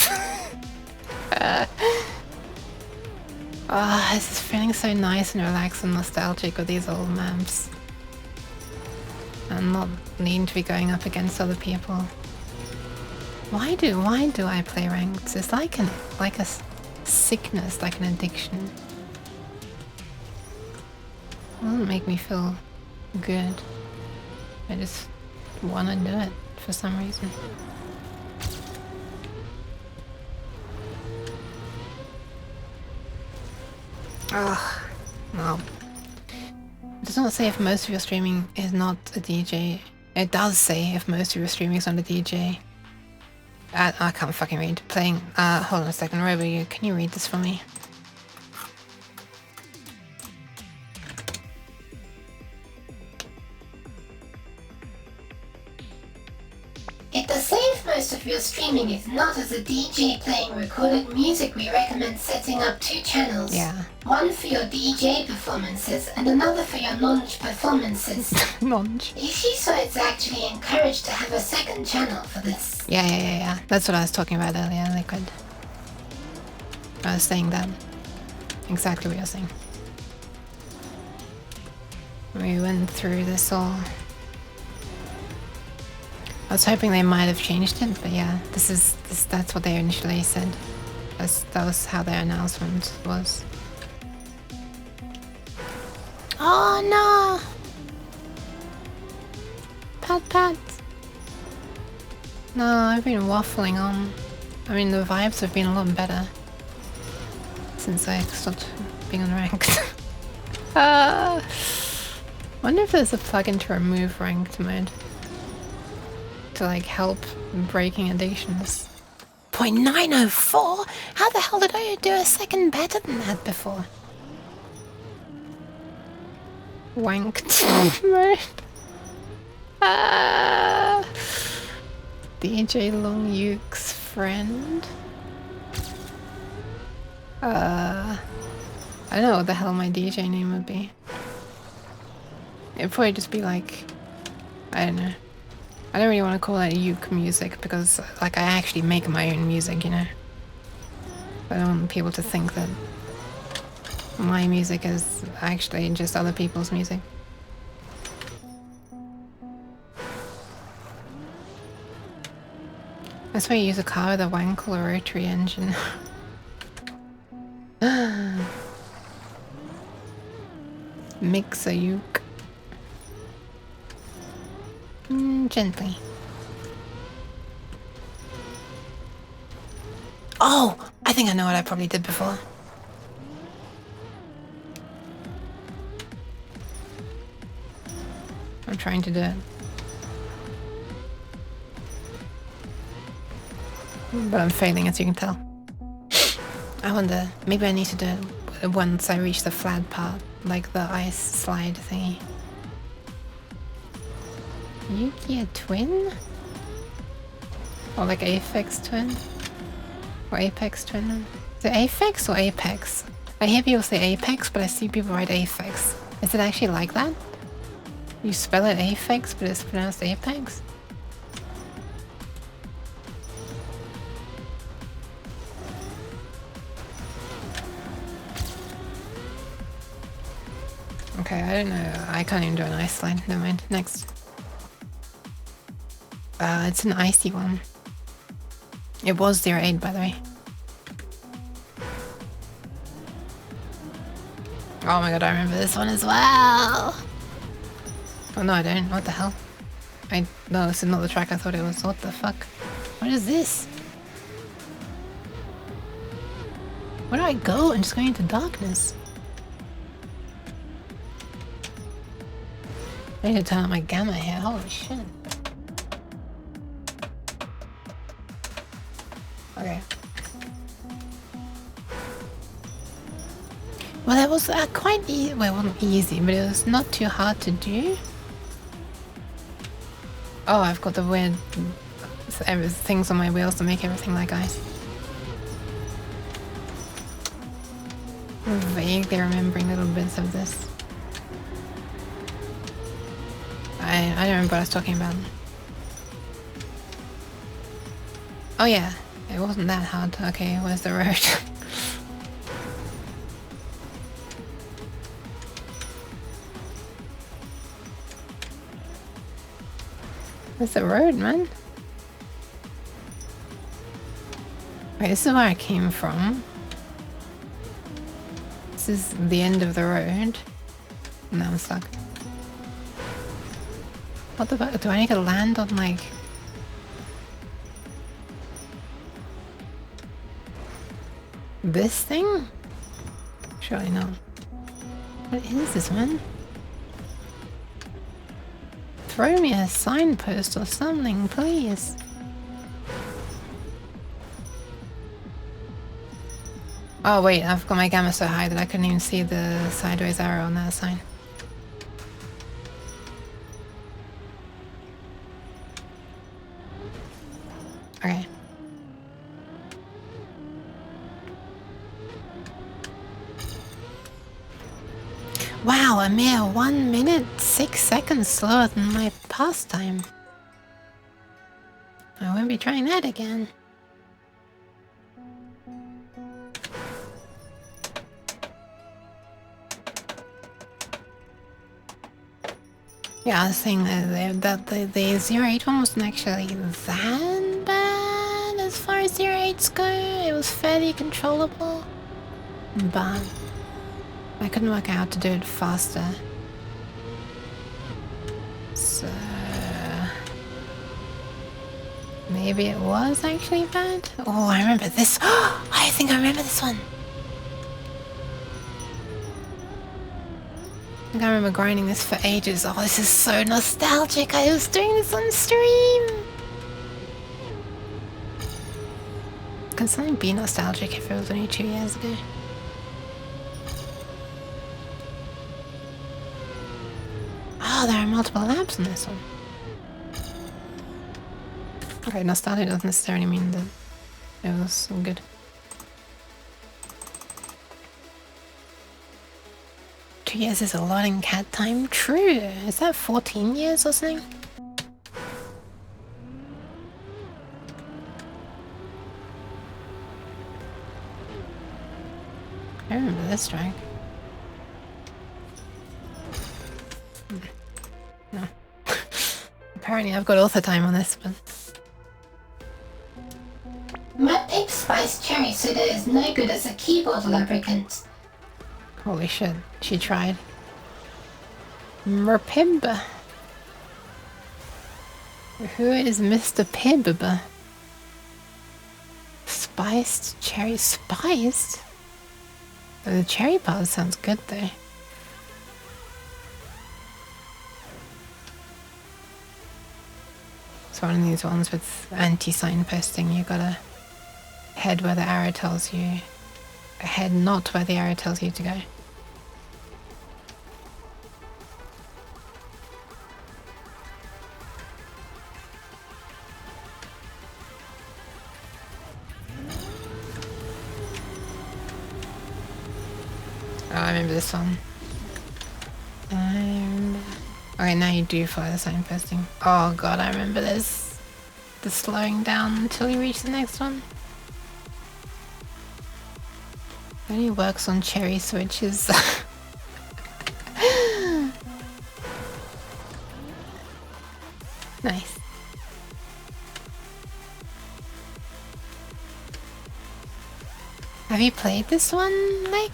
This is feeling so nice and relaxed and nostalgic with these old maps. And not needing to be going up against other people. Why do I play ranked? It's like a sickness, like an addiction. It doesn't make me feel good. I just want to do it for some reason. Ugh, no. It does not say if most of your streaming is not a DJ. It does say if most of your streaming is not a DJ. I can't fucking read. Playing. Hold on a second. Robo, can you read this for me? It does say if most of your streaming is not as a DJ playing recorded music, we recommend setting up 2 channels. Yeah. One for your DJ performances and another for your launch performances. Launch. So it's actually encouraged to have a second channel for this. Yeah. That's what I was talking about earlier, Liquid. I was saying that. Exactly what you're saying. We went through this all. I was hoping they might have changed it, but yeah, that's what they initially said. That was how their announcement was. Oh no! Pat. No, I've been waffling on. I mean, the vibes have been a lot better since I stopped being on ranked. Wonder if there's a plugin to remove ranked mode. To like help breaking addictions. 0.904? How the hell did I do a second better than that before? Wanked mode. DJ Long Yuke's friend. I don't know what the hell my DJ name would be. It'd probably just be like, I don't know. I don't really want to call it uke music because like I actually make my own music, you know. I don't want people to think that my music is actually just other people's music. That's why you use a car with a wankel or rotary engine. Mix a uke. Gently. Oh! I think I know what I probably did before. I'm trying to do it. But I'm failing, as you can tell. I wonder, maybe I need to do it once I reach the flat part, like the ice slide thingy. Yuki a twin? Or like Aphex twin? Or Apex twin? Is it Aphex or Apex? I hear people say Apex, but I see people write Aphex. Is it actually like that? You spell it Aphex, but it's pronounced Apex? Okay, I don't know. I can't even do an ice slide. Never mind. Next. It's an icy one. It was 08, by the way. Oh my god, I remember this one as well. Oh no, I don't. What the hell? No, this is not the track I thought it was. What the fuck? What is this? Where do I go? I'm just going into darkness. I need to turn up my gamma here. Holy shit. Okay. Well, that was quite easy. Well, it wasn't easy, but it was not too hard to do. Oh, I've got the weird things on my wheels to make everything like ice. I'm vaguely remembering little bits of this. I don't remember what I was talking about. Oh yeah, it wasn't that hard. Okay, where's the road? Where's the road, man? Wait, this is where I came from. This is the end of the road. Now I'm stuck. What the fuck? Do I need to land on, like... this thing? Surely not. What is this, man? Throw me a signpost or something, please. Oh wait, I've got my gamma so high that I couldn't even see the sideways arrow on that sign. Okay. Wow, a mere 1 minute 6 seconds slower than my pastime. I won't be trying that again. Yeah, I was saying that the 08 one wasn't actually that bad as far as 08s go. It was fairly controllable, but I couldn't work out how to do it faster. So maybe it was actually bad. Oh, I remember this. I think I remember this one. I think I remember grinding this for ages. Oh, this is so nostalgic. I was doing this on stream. Can something be nostalgic if it was only 2 years ago? Oh, there are multiple labs on this one. Okay, nostalgia doesn't necessarily mean that it was good. Two years is a lot in cat time. True. Is that 14 years or something? I remember this track. No. Apparently I've got author time on this, but... My pig spiced cherry soda is no good as a keyboard lubricant. Holy shit, she tried. Merpib. Who is Mr. Pib? Spiced cherry. Spiced? The cherry part sounds good though. It's one of these ones with anti-signposting. You gotta head where the arrow tells you. Head not where the arrow tells you to go. Oh, I remember this one. Okay, now you do follow the signposting. Oh god, I remember this. The slowing down until you reach the next one. It only works on cherry switches. Nice. Have you played this one, Lake?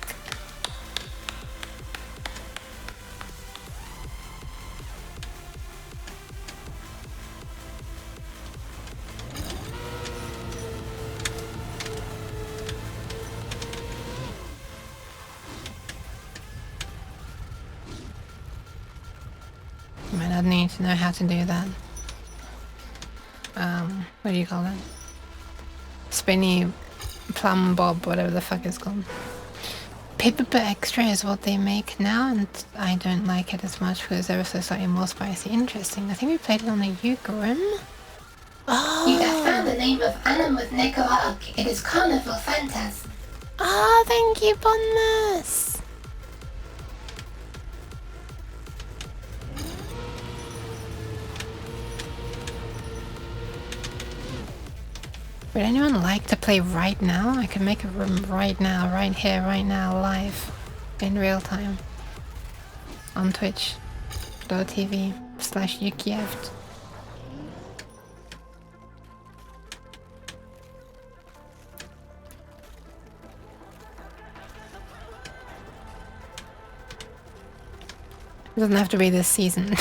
You might not need to know how to do that. What do you call it? Spinny plum bob, whatever the fuck it's called. Pepper extra is what they make now, and I don't like it as much because it's ever so slightly more spicy. Interesting. I think we played it on the Ugarim. Oh. You have found the name of Anam with Neko Arc. It is Carnival Phantasm. Oh, thank you, Bonmas. Would anyone like to play right now? I can make a room right now, right here, right now, live, in real time. On twitch.tv/Yukieft. It doesn't have to be this season.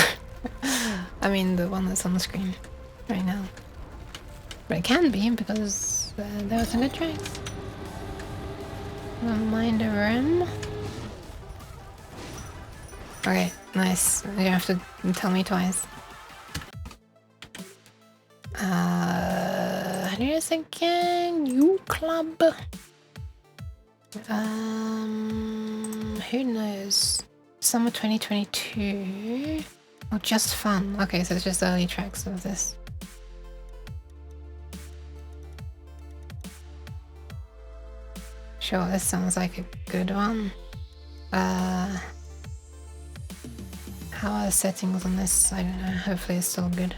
I mean the one that's on the screen right now. But it can be because there were some good tracks. Reminder room. Okay, nice. You have to tell me twice. How do you guys again? You club. Who knows? Summer 2022 or just fun? Okay, so it's just early tracks of this. Sure, this sounds like a good one. How are the settings on this? I don't know. Hopefully it's still good.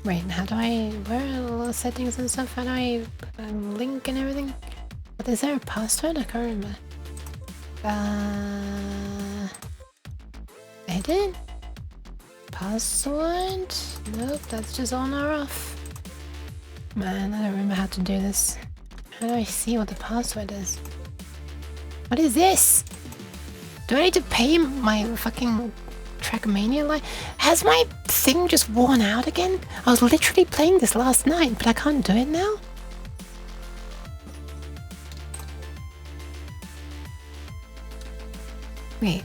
Wait, how do I... Where are all the settings and stuff? How do I link and everything? But is there a password? I can't remember. Edit? Password? Nope, that's just on or off. Man, I don't remember how to do this. How do I see what the password is? What is this? Do I need to pay my fucking Trackmania line? Has my thing just worn out again? I was literally playing this last night, but I can't do it now? Wait.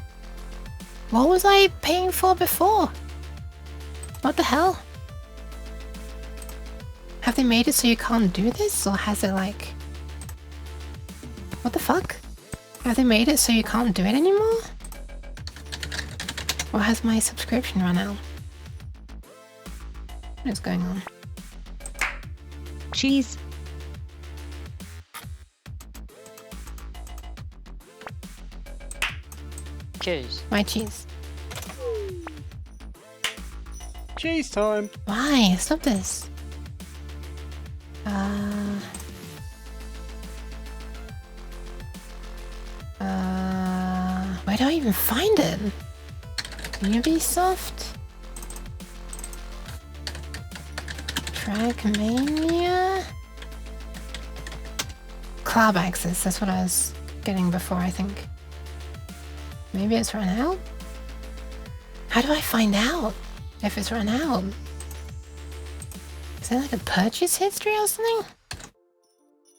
What was I paying for before? What the hell? Have they made it so you can't do this? Or has it like... What the fuck? Have they made it so you can't do it anymore? Or has my subscription run out? What is going on? Cheese. Cheese. My cheese. Cheese time. Why? Stop this. Where do I even find it? Ubisoft? Trackmania? club access. That's what I was getting before, I think. Maybe it's run out? How do I find out if it's run out? Is there like a purchase history or something?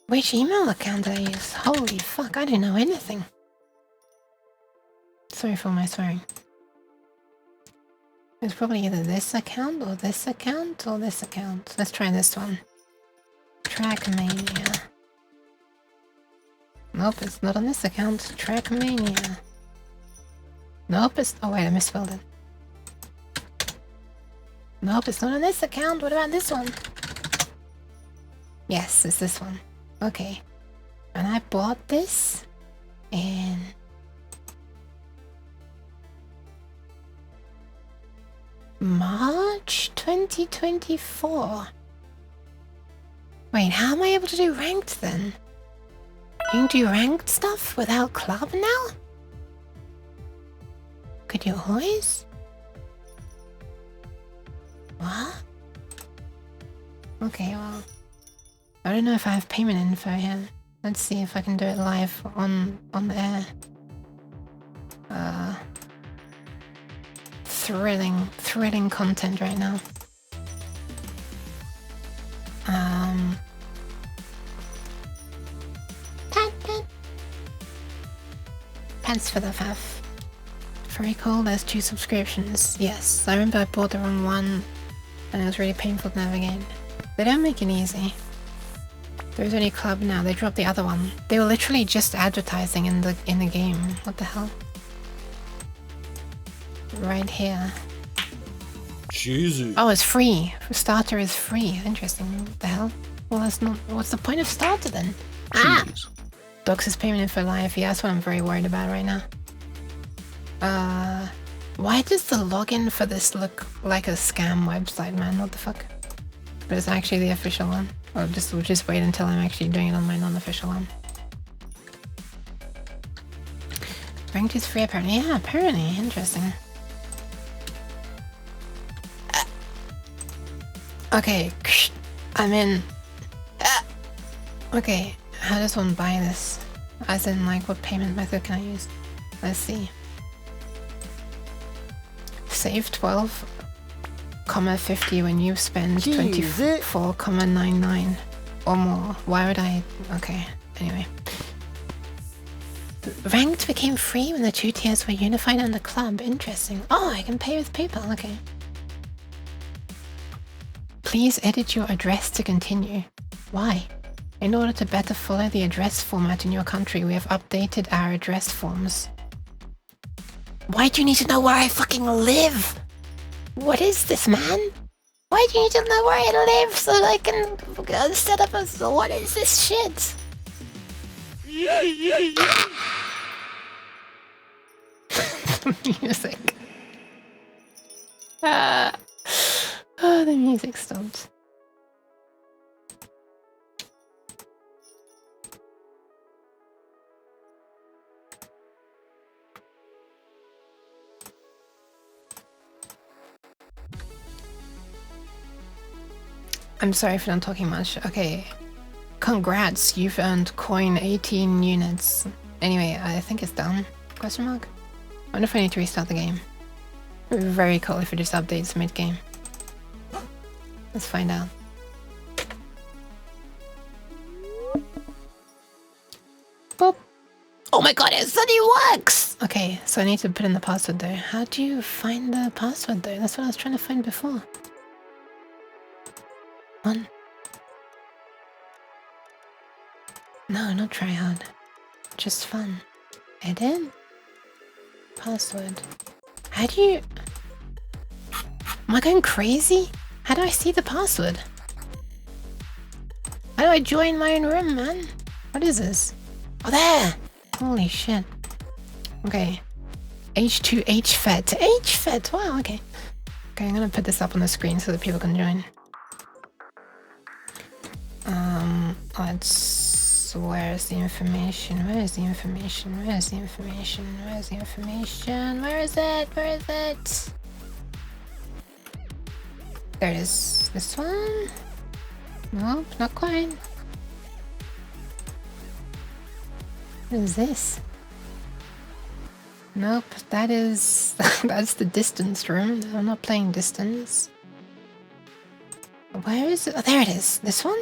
Which email account did I use? Holy fuck, I don't know anything. Sorry for my swearing. It's probably either this account or this account or this account. Let's try this one. Trackmania. Nope, it's not on this account. Trackmania. Nope, it's... Oh wait, I misspelled it. Nope, it's not on this account. What about this one? Yes, it's this one. Okay. And I bought this in... March 2024. Wait, how am I able to do ranked then? You can do ranked stuff without club now? Could you always? What? Okay, well, I don't know if I have payment info here. Let's see if I can do it live on the air. Thrilling content right now. Pants for the faff. Very cool, there's 2 subscriptions. Yes, I remember I bought the wrong one and it was really painful to navigate. They don't make it easy. There's only club now, they dropped the other one. They were literally just advertising in the game. What the hell? Right here. Jesus. Oh, it's free. Starter is free. Interesting. What the hell? Well, that's not... What's the point of starter then? Ah! Docs is payment info live. Yeah, that's what I'm very worried about right now. Why does the login for this look like a scam website, man? What the fuck? But it's actually the official one. Or we'll just wait until I'm actually doing it on my non-official one. Ranked is free apparently. Yeah, apparently. Interesting. Okay, I'm in. Okay, how does one buy this? As in, like, what payment method can I use? Let's see. Save 12,50 when you spend 24,99 or more. Why would I? Okay, anyway. Ranked became free when the 2 tiers were unified under club. Interesting. Oh, I can pay with PayPal. Okay. Please edit your address to continue. Why? In order to better follow the address format in your country, we have updated our address forms. Why do you need to know where I fucking live? What is this, man? Why do you need to know where I live so I can set up a... What is this shit? Music. Oh, the music stopped. I'm sorry for not talking much. Okay. Congrats, you've earned coin 18 units. Anyway, I think it's done. Question mark? I wonder if I need to restart the game. It would be very cool if it just updates mid-game. Let's find out. Boop. Oh my god, it suddenly works! Okay, so I need to put in the password though. How do you find the password though? That's what I was trying to find before. One. No, not try hard. Just fun. Edit? Password. How do you... Am I going crazy? How do I see the password? How do I join my own room, man? What is this? Oh, there! Holy shit. Okay. H2HFET. HFET! Wow, okay. Okay, I'm gonna put this up on the screen so that people can join. Where's the information? Where's the information? Where's the information? Where's the information? Where is it? Where is it? There it is. This one? Nope, not quite. What is this? Nope, that is... that's the distance room. I'm not playing distance. Where is it? Oh, there it is. This one?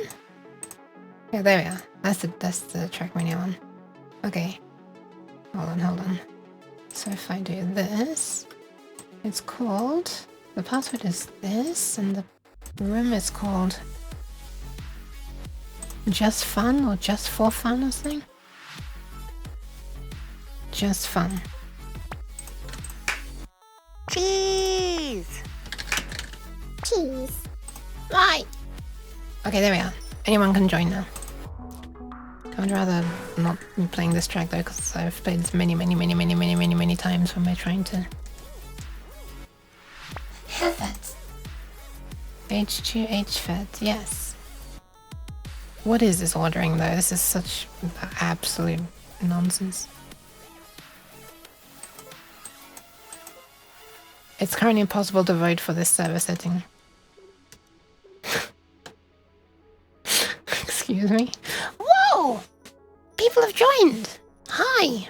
Yeah, there we are. That's the Trackmania one. Okay. Hold on. So if I do this, it's called... the password is this, and the room is called... Just Fun or Just For Fun or something? Just Fun. Cheese! Cheese. Right! Okay, there we are. Anyone can join now. I would rather not be playing this track though, because I've played this many times when we're trying to... Herbert. H2 HFED, yes. What is this ordering though? This is such absolute nonsense. It's currently impossible to vote for this server setting. Excuse me. Whoa! People have joined! Hi!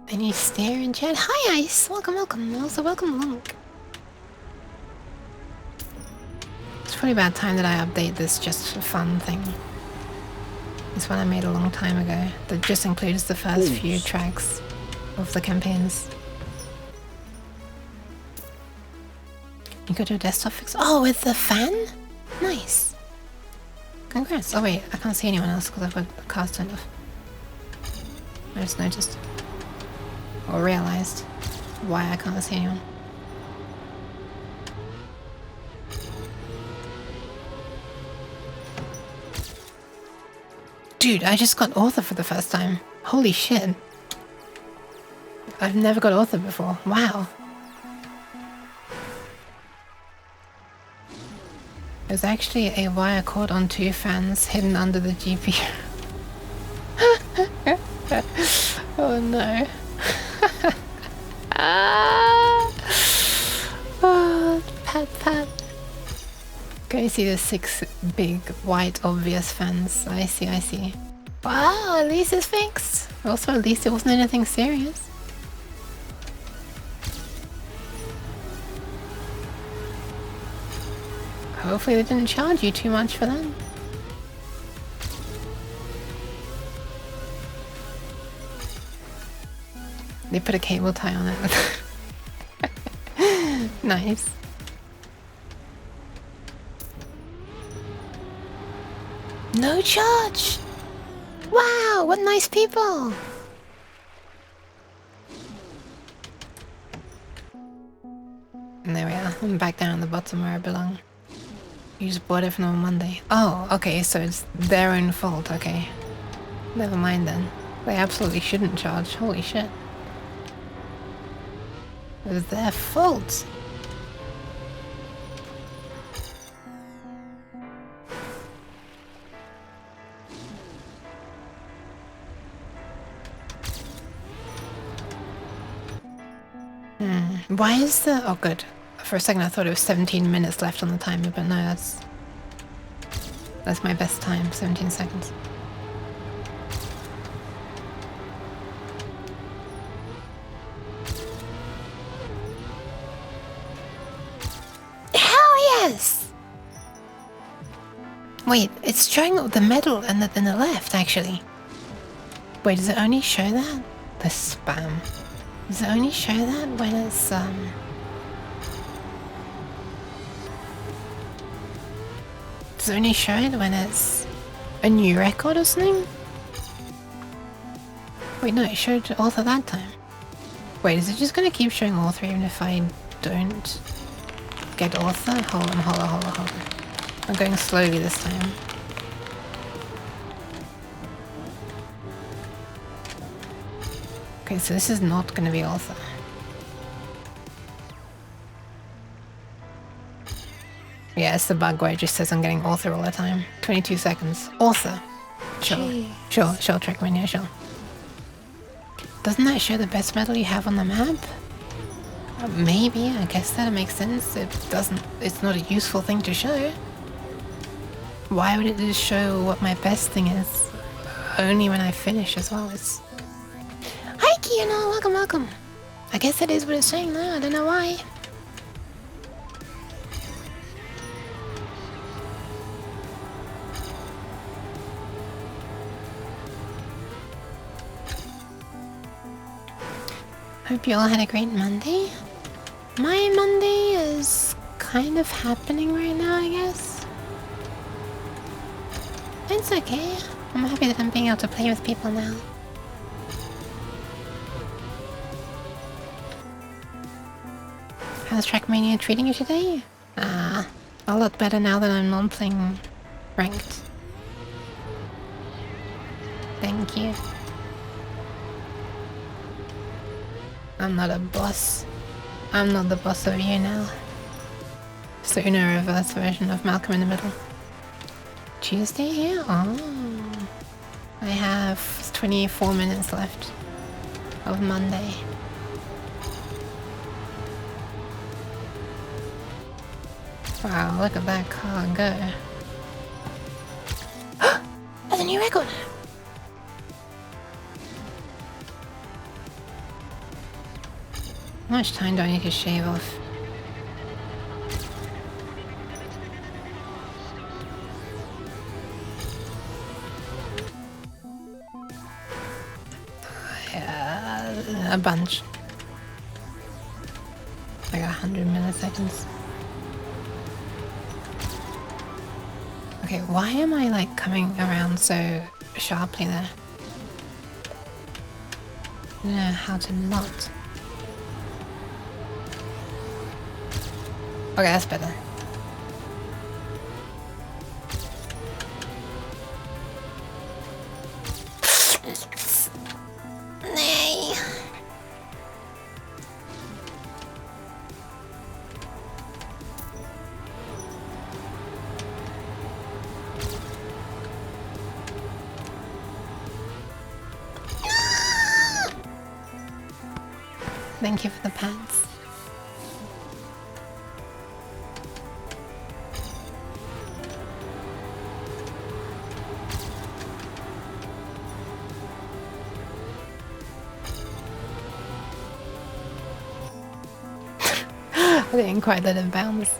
Any stare in chat? Hi Ice! Welcome. Also welcome along. It's probably about time that I update this Just For Fun thing. This one I made a long time ago that just includes the first few tracks of the campaigns. You got your desktop fixed? Oh, with the fan? Nice. Congrats. Oh wait, I can't see anyone else because I've got the cast turned off. I just noticed. Or realized why I can't see anyone. Dude, I just got author for the first time. Holy shit. I've never got author before. Wow. There's actually a wire cord on 2 fans hidden under the GPU. Oh no. Oh, pat. Can you see the 6 big, white, obvious fans? I see. Wow, at least it's fixed. Also, at least it wasn't anything serious. Hopefully they didn't charge you too much for that. They put a cable tie on it. Nice. No charge! Wow, what nice people! And there we are. I'm back down at the bottom where I belong. You just bought it from on Monday. Oh, okay, so it's their own fault, okay. Never mind then. They absolutely shouldn't charge, holy shit. It was their fault. Why is the... oh good. For a second I thought it was 17 minutes left on the timer, but no, that's my best time, 17 seconds. Hell yes! Wait, it's showing the medal in the left, actually. Wait, does it only show that? The spam. Does it only show that when it's, does it only show it when it's a new record or something? Wait, no, it showed author that time. Wait, is it just gonna keep showing author even if I don't get author? Hold on. I'm going slowly this time. Okay, so this is not gonna be author. Yeah, it's the bug where it just says I'm getting author all the time. 22 seconds. Author. Sure, Trackmania, sure. Doesn't that show the best medal you have on the map? Maybe, I guess that makes sense. It doesn't, it's not a useful thing to show. Why would it just show what my best thing is? only when I finish as well. It's... Hi, Kiana! Welcome, welcome! I guess it is what it's saying now, I don't know why. Hope you all had a great Monday. My Monday is kind of happening right now, I guess. It's okay. I'm happy that I'm being able to play with people now. How's Trackmania treating you today? A lot better now that I'm not playing ranked. Thank you. I'm not a boss. I'm not the boss of you now. So in a reverse version of Malcolm in the Middle. Tuesday here? Oh. I have 24 minutes left of Monday. Wow, look at that car go. That's a new record! How much time do I need to shave off? A bunch. Like 100 milliseconds. Okay, why am I like coming around so sharply there? I don't know how to not. Okay, that's better. Nay. Thank you for the pants. I didn't quite let it bounce.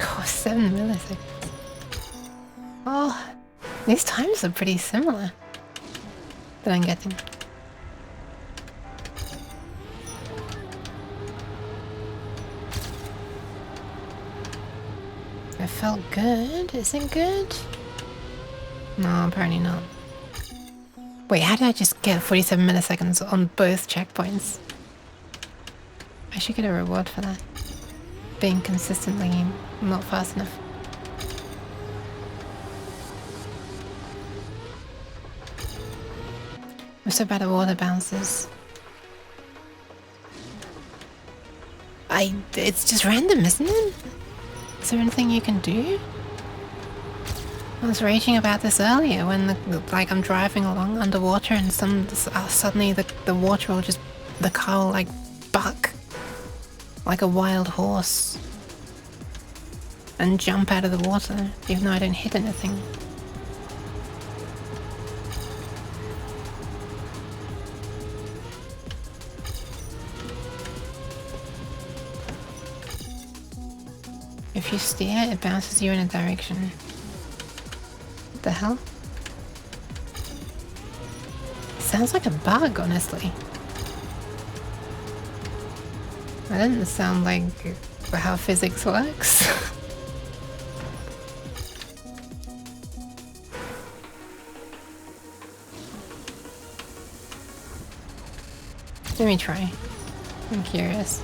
Oh, 7 milliseconds. Oh, these times are pretty similar that I'm getting. It felt good. Is it good? No, apparently not. Wait, how did I just get 47 milliseconds on both checkpoints? I should get a reward for that. Being consistently not fast enough. I'm so bad at water bounces. It's just random, isn't it? Is there anything you can do? I was raging about this earlier when like I'm driving along underwater and suddenly the water will just, the car will like buck like a wild horse and jump out of the water even though I don't hit anything. If you steer, it bounces you in a direction. What the hell? Sounds like a bug, honestly. That doesn't sound like how physics works. Let me try. I'm curious.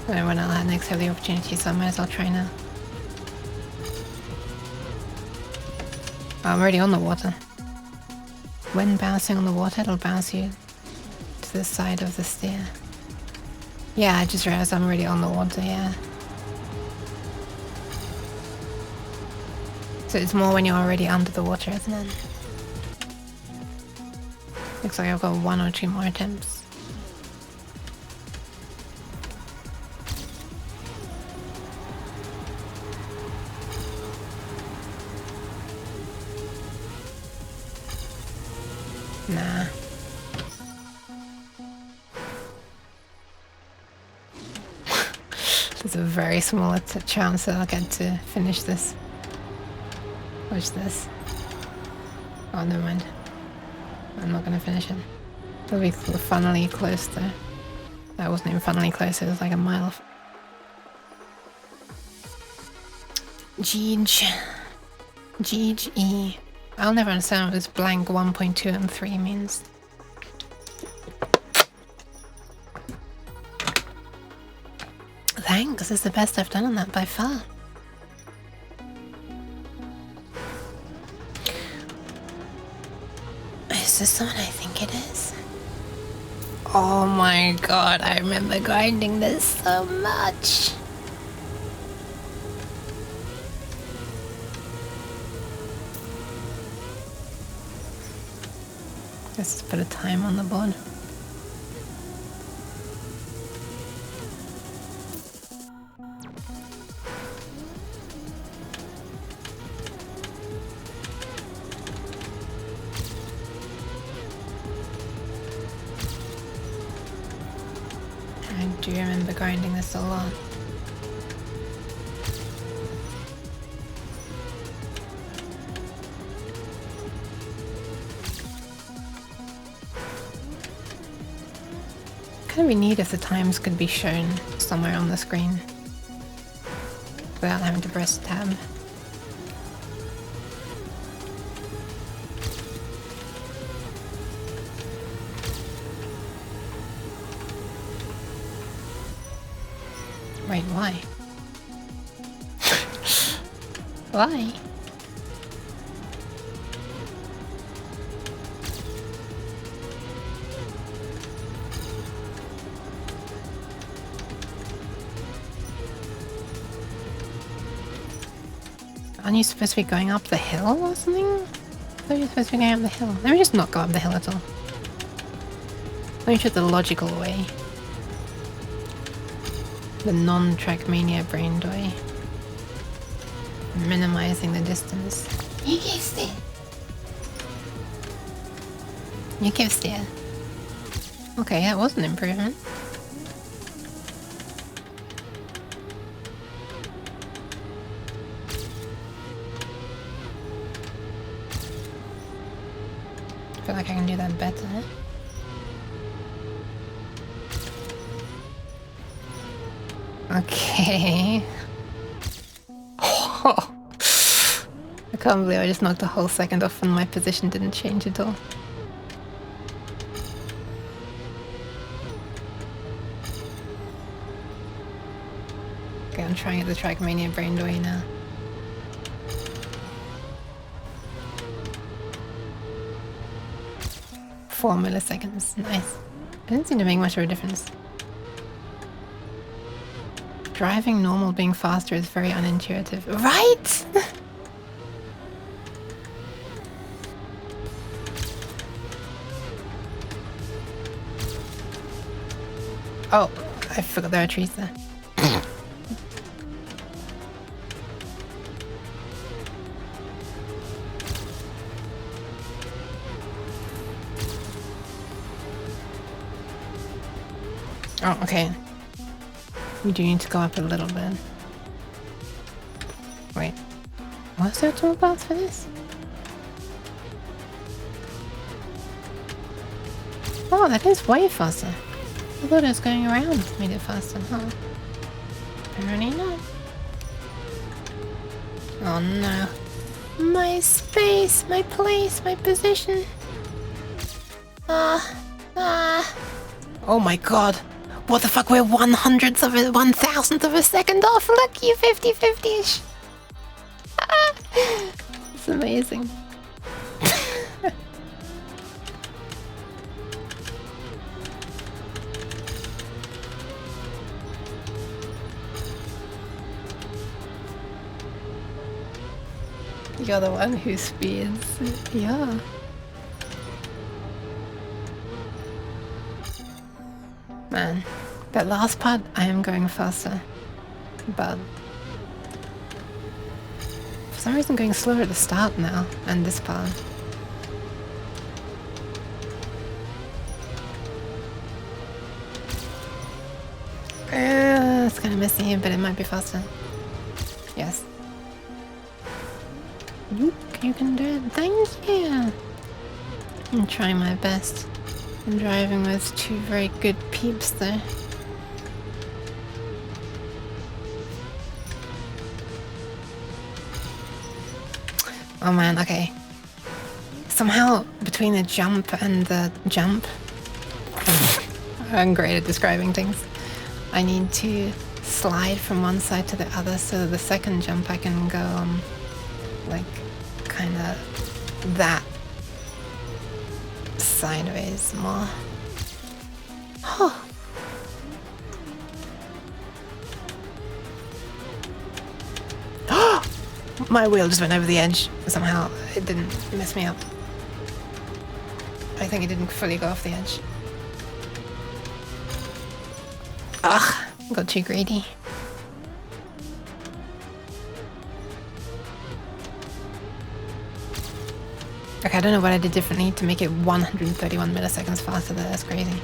I don't know when I'll next have the opportunity, so I might as well try now. Oh, I'm already on the water. When bouncing on the water, it'll bounce you to the side of the steer. Yeah, I just realized I'm already on the water, yeah. So it's more when you're already under the water, isn't it? Looks like I've got 1 or 2 more attempts. Nah. There's a very small chance that I'll get to finish this. Watch this. Oh, never mind. I'm not gonna finish it. It'll be funnily close though. That wasn't even funnily close, it was like a mile off. Geej. Geej. I'll never understand what this blank 1.2 and 3 means. Thanks, it's the best I've done on that by far. Is this the one I think it is? Oh my god, I remember grinding this so much. Let's just put a time on the board. I do remember grinding this a lot. Kind of be neat if the times could be shown somewhere on the screen without having to press tab. Wait, why? Why? Aren't you supposed to be going up the hill or something? I thought you were supposed to be going up the hill. Let me just not go up the hill at all. Let me try the logical way. The non-Trackmania brain way. Minimizing the distance. You guessed it. You guessed it. Okay, that was an improvement. I feel like I can do that better. Okay. I can't believe I just knocked a whole second off and my position didn't change at all. Okay, I'm trying at the Trackmania brain doy now. Four milliseconds, nice. Didn't seem to make much of a difference. Driving normal being faster is very unintuitive. Right? Oh, I forgot there are trees there. Oh, okay. We do need to go up a little bit. Wait. Was there a toolpath for this? Oh, that is way faster. I thought it was going around made it faster, huh? Apparently not. Oh no. My space, my place, my position. Oh my god. What the fuck, we're 1/100th of a 1,000th of a second off. Look, you 50-50-ish. It's amazing. You're the one who speeds. Yeah. Man, that last part, I am going faster. But for some reason going slower at the start now, and this part. It's kind of messy, but it might be faster. Yes. You can do it. Thank you. I'm trying my best. I'm driving with two very good peeps though. Oh man, okay. Somehow between the jump and the jump, I'm great at describing things. I need to slide from one side to the other so that the second jump I can go on, like, kind of that sideways more. Oh. My wheel just went over the edge. Somehow it didn't mess me up. I think it didn't fully go off the edge. Ugh, got too greedy. Okay, I don't know what I did differently to make it 131 milliseconds faster though, that's crazy.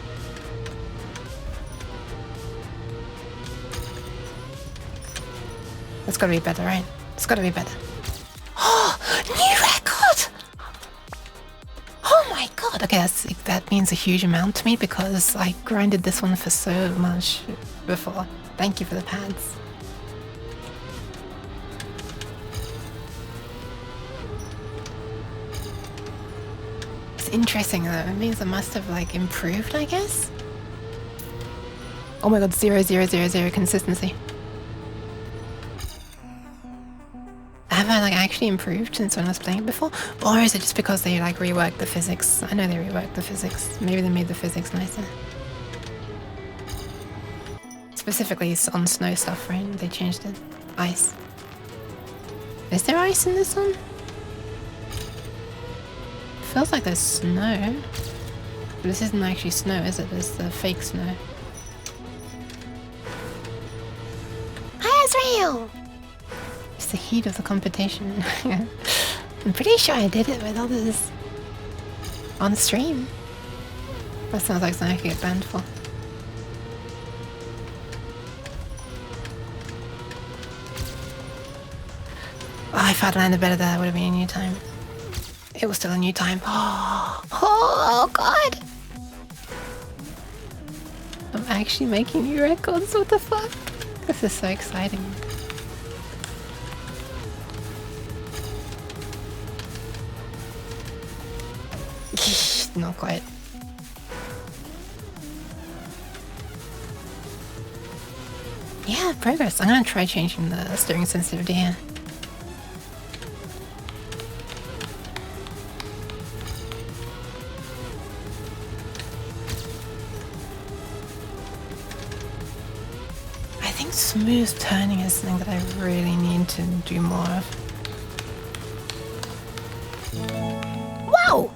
It's gotta be better, right? It's gotta be better. Oh, new record! Oh my god! Okay, that means a huge amount to me because I grinded this one for so much before. Thank you for the pads. It's interesting though, it means I must have like improved, I guess? Oh my god, 0, 0, 0, 0 consistency. Have I like actually improved since when I was playing it before? Or is it just because they like reworked the physics? I know they reworked the physics. Maybe they made the physics nicer. Specifically on snow stuff, right? They changed it. Ice. Is there ice in this one? Feels like there's snow. But this isn't actually snow, is it? It's the fake snow. Hi, Israel! It's the heat of the competition. I'm pretty sure I did it with others on stream. That sounds like something I could get banned for. Oh, if I'd landed better there, that would have been a new time. It was still a new time. Oh god! I'm actually making new records, what the fuck? This is so exciting. Not quite. Yeah, progress. I'm gonna try changing the steering sensitivity here. I think smooth turning is something that I really need to do more of. Wow!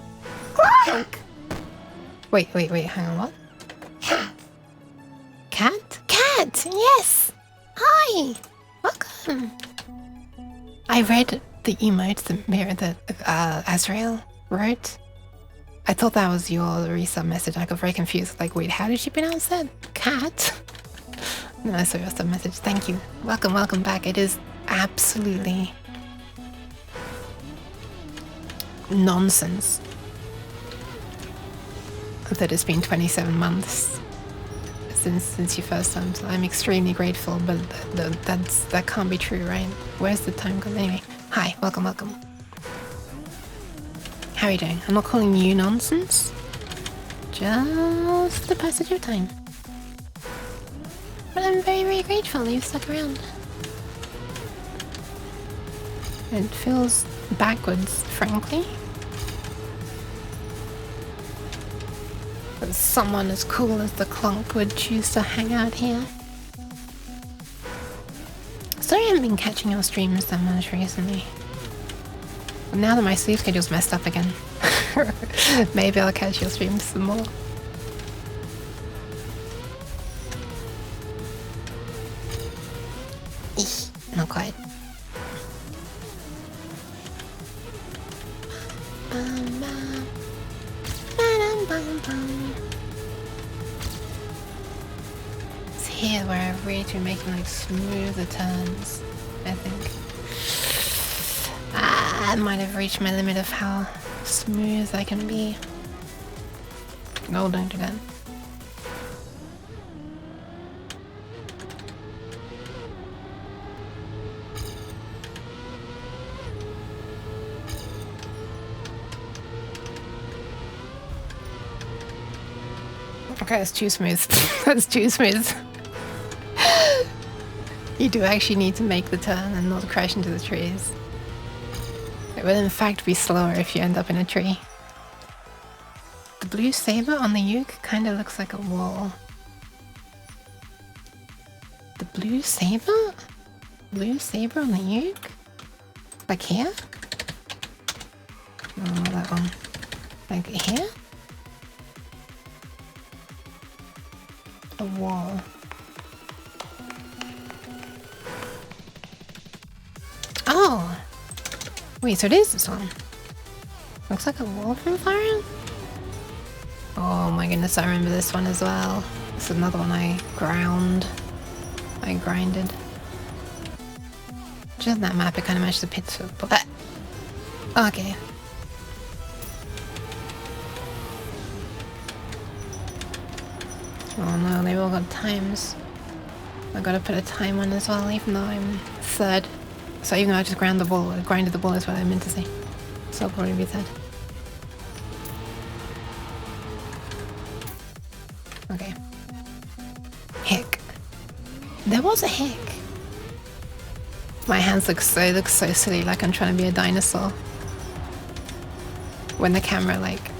Wait, hang on, what? Cat? Cat! Yes! Hi! Welcome! I read the emote that Azrael wrote. I thought that was your resub message. I got very confused. Like, wait, how did she pronounce that? Cat? No, I saw your sub message. Thank you. Welcome back. It is absolutely nonsense that it's been 27 months since you first time. So I'm extremely grateful, but that can't be true, right? Where's the time gone? Anyway, hi, welcome. How are you doing? I'm not calling you nonsense, just the passage of time. But I'm very, very grateful you've stuck around. It feels backwards, frankly. That someone as cool as the Clunk would choose to hang out here. Sorry I haven't been catching your streams that much recently. But now that my sleep schedule's messed up again, maybe I'll catch your streams some more. here where I've really been making like smoother turns, I think. I might have reached my limit of how smooth I can be. No, don't do that. Okay, that's too smooth. That's too smooth. You do actually need to make the turn and not crash into the trees. It will in fact be slower if you end up in a tree. The blue saber on the uke kind of looks like a wall. The blue saber? Blue saber on the uke? Like here? No, not that one. Like here? A wall. Oh! Wait, so it is this one. Looks like a wall from Fire. Oh my goodness, I remember this one as well. This is another one I grinded. Just on that map, it kind of matched the pits. Okay. Oh no, they've all got times. I gotta put a time on as well, even though I'm third. So even though I just grinded the ball is what I meant to say. So I'll probably be third. Okay. Heck. There was a heck. My hands look so silly, like I'm trying to be a dinosaur. When the camera, like...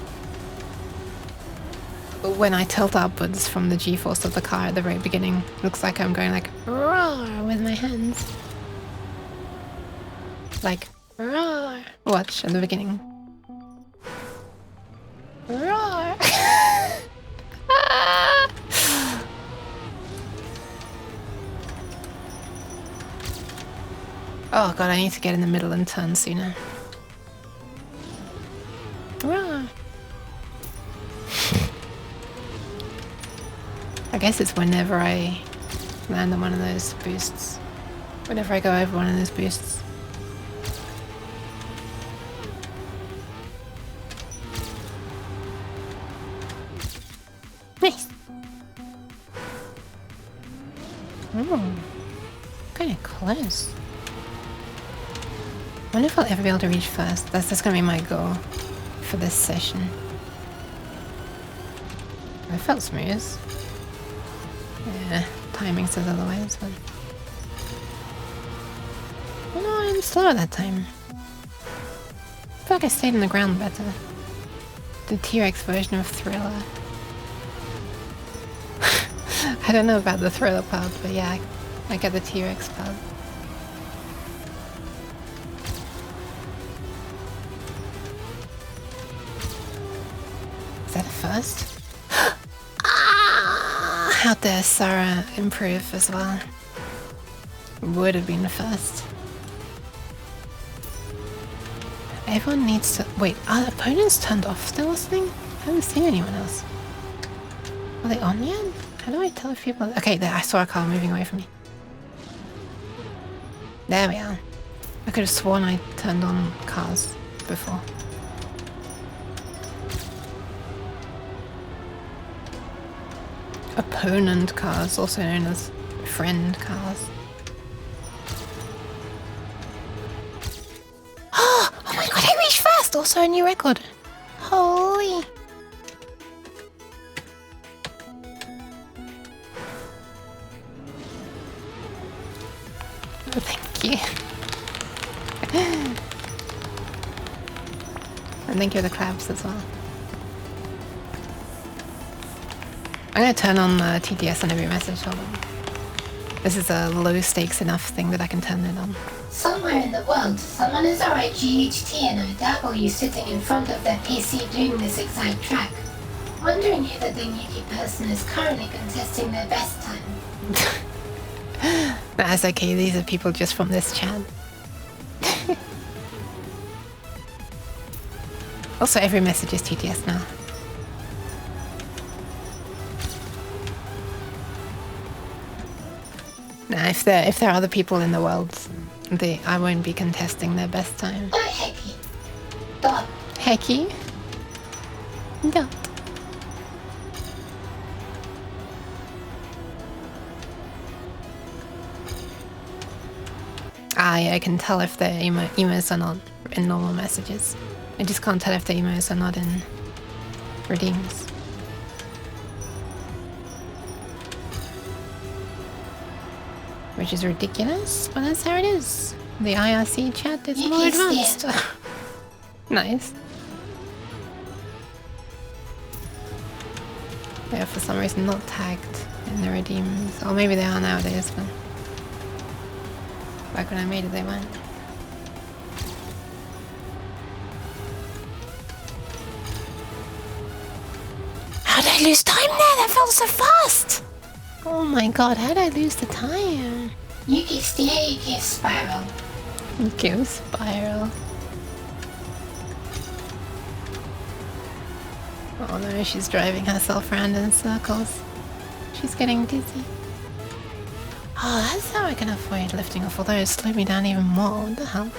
When I tilt upwards from the G-force of the car at the very beginning, looks like I'm going like roar with my hands. Like roar. Watch at the beginning. Roar. Oh god, I need to get in the middle and turn sooner. Roar. I guess it's whenever I land on one of those boosts. Whenever I go over one of those boosts. Nice! Oh, kind of close. I wonder if I'll ever be able to reach first. That's gonna be my goal for this session. It felt smooth. Yeah, timing says otherwise, but... Oh no, I'm slower that time. I feel like I stayed on the ground better. The T-Rex version of Thriller. I don't know about the Thriller part, but yeah, I get the T-Rex part. Is that a first? How dare Sarah improve as well? Would have been the first. Everyone needs to... Wait, are the opponents turned off still listening? I haven't seen anyone else. Are they on yet? How do I tell if people... Okay, there, I saw a car moving away from me. There we are. I could have sworn I turned on cars before. Opponent cars, also known as friend cars. Oh my god, I reached first! Also a new record. Holy. Oh, thank you. And thank you for the claps as well. I'm gonna turn on TTS on every message, hold on. This is a low stakes enough thing that I can turn it on. Somewhere in the world, someone is alright GHT and IW sitting in front of their PC doing this exact track, wondering who the dingy person is currently contesting their best time. That's okay, these are people just from this chat. Also, every message is TTS now. if there are other people in the world, I won't be contesting their best time. Oh, hecky. Dot. Hecky. Dot. Yeah, I can tell if the emos are not in normal messages. I just can't tell if the emos are not in redeems. Which is ridiculous, but that's how it is. The IRC chat is more advanced. Nice. They are for some reason not tagged in the redeems. Or maybe they are nowadays, but back when I made it they weren't. How did I lose time there? That felt so fast! Oh my god, how did I lose the time? Yuki steer, Yuki spiral. Go spiral. Oh no, she's driving herself around in circles. She's getting dizzy. Oh, that's how I can avoid lifting off, although it slowed me down even more. What the hell?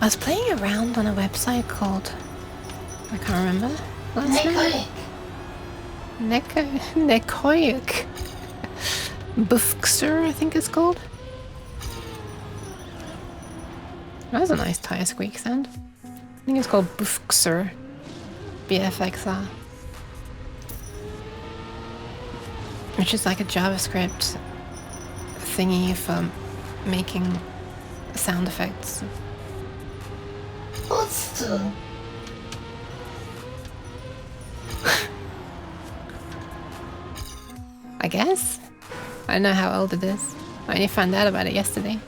I was playing around on a website called... I can't remember. What's Nekoic. Nekoic. Bufxer, I think it's called. That was a nice tire squeak sound. I think it's called Bufxer. BFXR. Which is like a JavaScript thingy for making sound effects. What's the... I guess? I don't know how old it is. I only found out about it yesterday.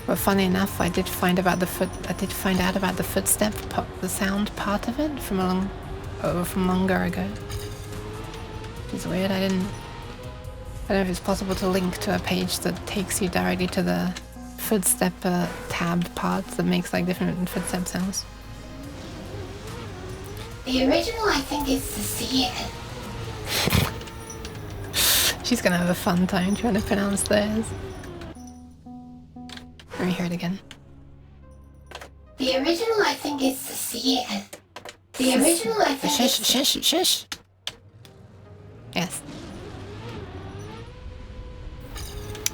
But funny enough, I did find out about the footstep, the sound part of it from longer ago. Which is weird. I don't know if it's possible to link to a page that takes you directly to the footstep tab part that makes like different footstep sounds. The original, I think, is the sea. She's gonna have a fun time trying to pronounce theirs. Let me hear it again. The original, I think, is the sea. The original, I think, Shush. Yes.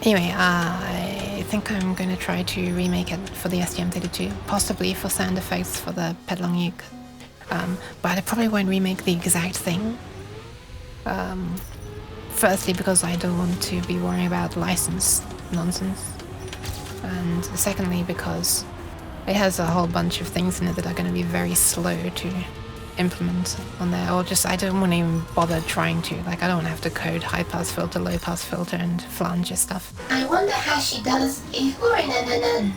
Anyway, I think I'm going to try to remake it for the STM32, possibly for sound effects for the Pedlong Uke. But I probably won't remake the exact thing. Firstly, because I don't want to be worrying about license nonsense. And secondly, because it has a whole bunch of things in it that are going to be very slow to implement on there, or just I don't want to even bother trying to. Like, I don't want to have to code high pass filter, low pass filter, and flange stuff. I wonder how she does if we're in an.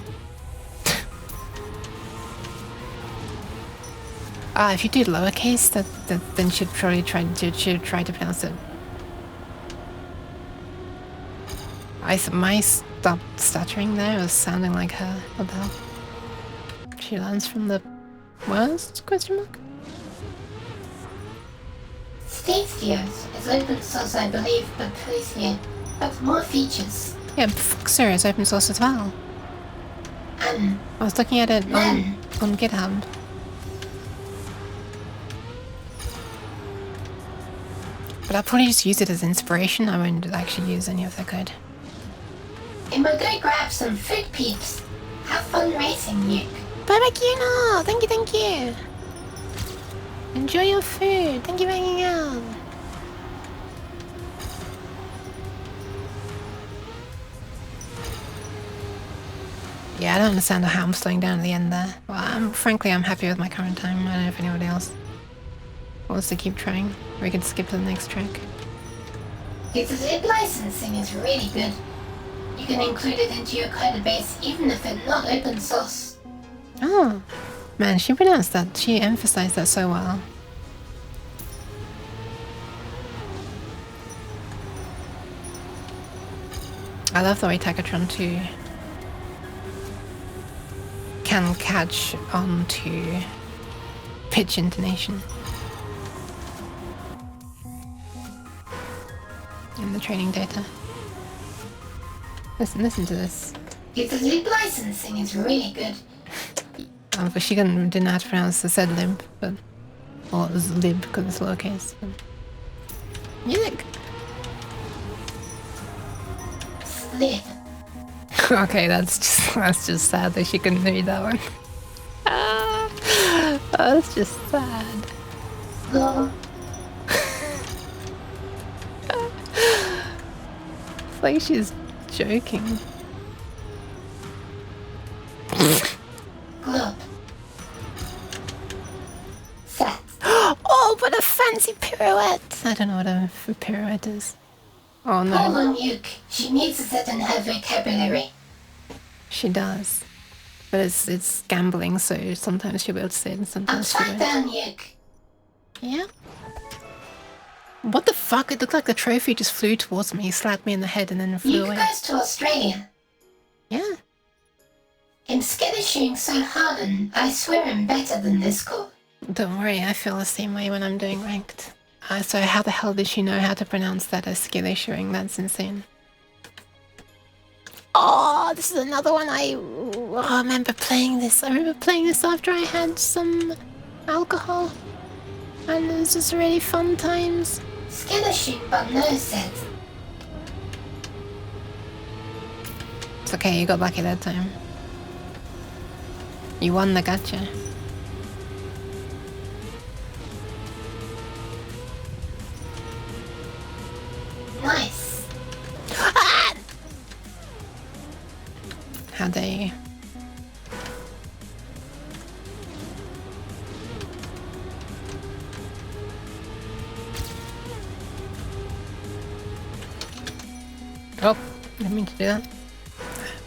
If you do lowercase, then should probably try to pronounce it. My stopped stuttering there. It was sounding like her. What the hell? She learns from the worst? Question mark. Stacios is open source, I believe, but Policia has more features. Yeah, Fuxer is open source as well. I was looking at it on GitHub. But I'll probably just use it as inspiration. I won't actually use any of the code. And we'll go grab some food peeps. Have fun racing, Nuke. Barbecue, no! Thank you! Enjoy your food. Thank you for hanging out. Yeah, I don't understand how I'm slowing down at the end there. Well, frankly, I'm happy with my current time. I don't know if anybody else wants to keep trying. Or we could skip to the next track. Its zip licensing is really good. You can include it into your code base even if it's not open source. Oh, man, she pronounced that. She emphasized that so well. I love the way Takatron 2 can catch on to pitch intonation. In the training data. Listen to this. Its lib licensing is really good. But she didn't know how to pronounce the said lib, but well, it was lib because it's lowercase. But... Music. Lib. Okay, that's just sad that she couldn't read that one. That's just sad. Lol. It's like she's joking. Glob. Set. Oh, but a fancy pirouette! I don't know what a pirouette is. Oh no. Call on Yuke. She needs to set in her vocabulary. She does. But it's gambling, so sometimes she'll be able to say it and I'll sometimes she track won't. down Yuke. Yeah? What the fuck? It looked like the trophy just flew towards me, slapped me in the head and then flew Yuke away. goes to Australia. Yeah. In skitishing so hard, and I swear I'm better than this score. Don't worry, I feel the same way when I'm doing ranked. So how the hell did she know how to pronounce that as skill issuing? That's insane. Oh, this is another one I remember playing this. I remember playing this after I had some alcohol. And it was just really fun times. Skitishing but no set. It's okay, you got lucky that time. You won the gacha. Nice. How dare you? Oh, didn't mean to do that.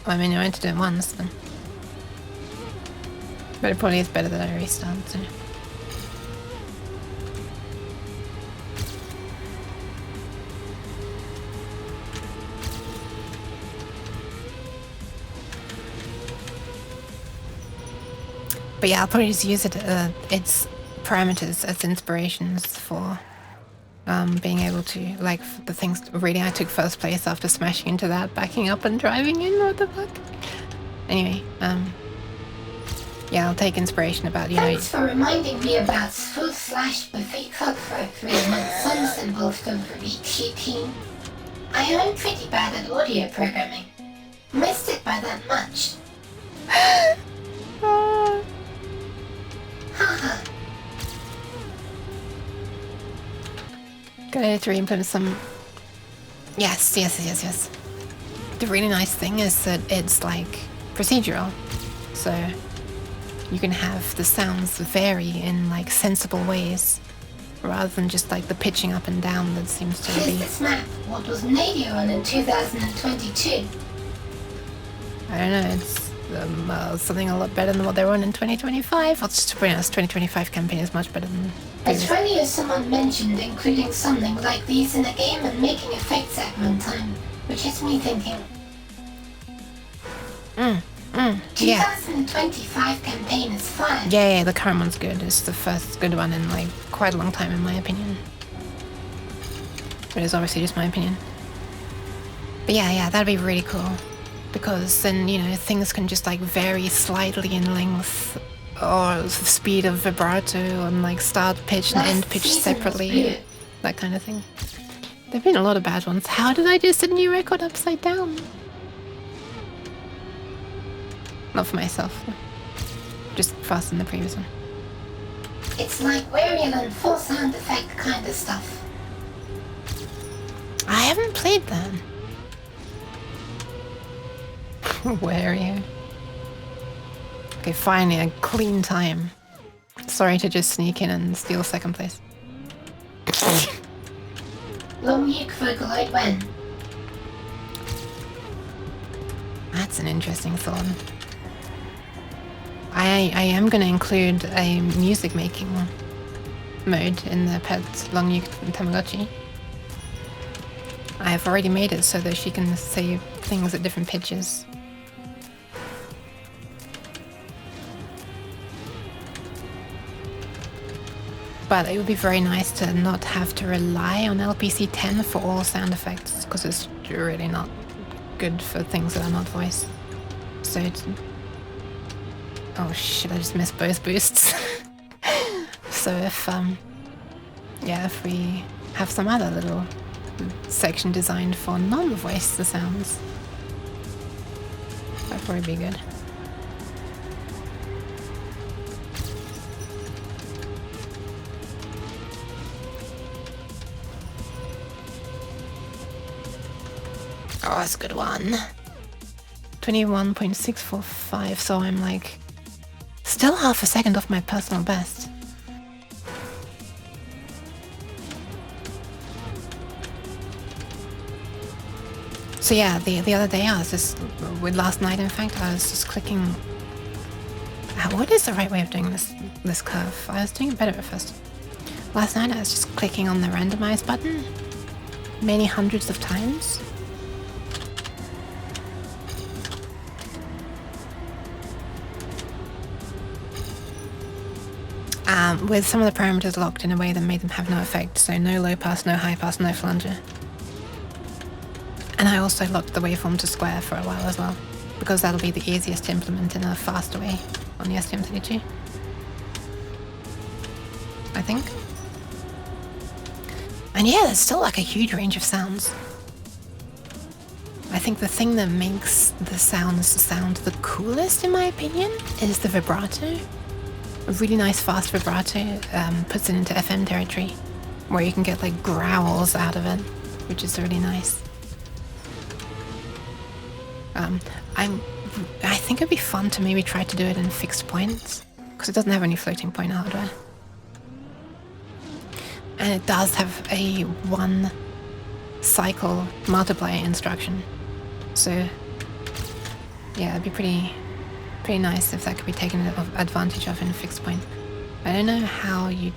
Well, I mean, I meant to do it once, then. But it probably is better that I restart, so... But yeah, I'll probably just use it, its parameters as inspirations for being able to, like, the things. Really, I took first place after smashing into that, backing up and driving in. What the fuck? Anyway, yeah, I'll take inspiration about, you know. Thanks for reminding me about /buffet cutthroat and some symbol for each team. I am pretty bad at audio programming. Missed it by that much. Haha. Gonna need to re-implement some... Yes. The really nice thing is that it's like procedural. So you can have the sounds vary in like sensible ways rather than just like the pitching up and down that seems to Here's be... this map. What was Nadio on in 2022? I don't know, it's something a lot better than what they were on in 2025. Well, just to be honest, 2025 campaign is much better than... It's funny as someone mentioned including something like these in a game and making effects at runtime, which has me thinking. Yeah. 2025 campaign is fine. Yeah, the current one's good. It's the first good one in like quite a long time in my opinion. But it's obviously just my opinion. But yeah, that'd be really cool. Because then, you know, things can just like vary slightly in length or speed of vibrato and like start pitch and end pitch separately. That kind of thing. There've been a lot of bad ones. How did I just set a new record upside down? Not for myself. Just faster than the previous one. It's like virulent full sound effect kind of stuff. I haven't played that. Where are you? Okay, finally, a clean time. Sorry to just sneak in and steal second place. Long Yuk Vocaloid when? That's an interesting thought. I am going to include a music making mode in the pet Long Yuk Tamagotchi. I have already made it so that she can say things at different pitches. But it would be very nice to not have to rely on LPC 10 for all sound effects, because it's really not good for things that are not voice. So it's... Oh shit, I just missed both boosts. So if, yeah, if we have some other little section designed for non-voice sounds, that'd probably be good. Oh, that's a good one. 21.645, so I'm like still half a second off my personal best. So yeah, the other day I was just, last night in fact, I was just clicking. What is the right way of doing this curve? I was doing it better at first. Last night I was just clicking on the randomize button many hundreds of times. With some of the parameters locked in a way that made them have no effect, so no low pass, no high pass, no flanger. And I also locked the waveform to square for a while as well, because that'll be the easiest to implement in a faster way on the STM32. I think. And yeah, there's still like a huge range of sounds. I think the thing that makes the sounds sound the coolest, in my opinion, is the vibrato. A really nice fast vibrato puts it into FM territory, where you can get like growls out of it, which is really nice. I think it'd be fun to maybe try to do it in fixed points, because it doesn't have any floating point hardware. And it does have a 1 cycle multiplier instruction. So yeah, it'd be pretty nice if that could be taken advantage of in fixed point. I don't know how you...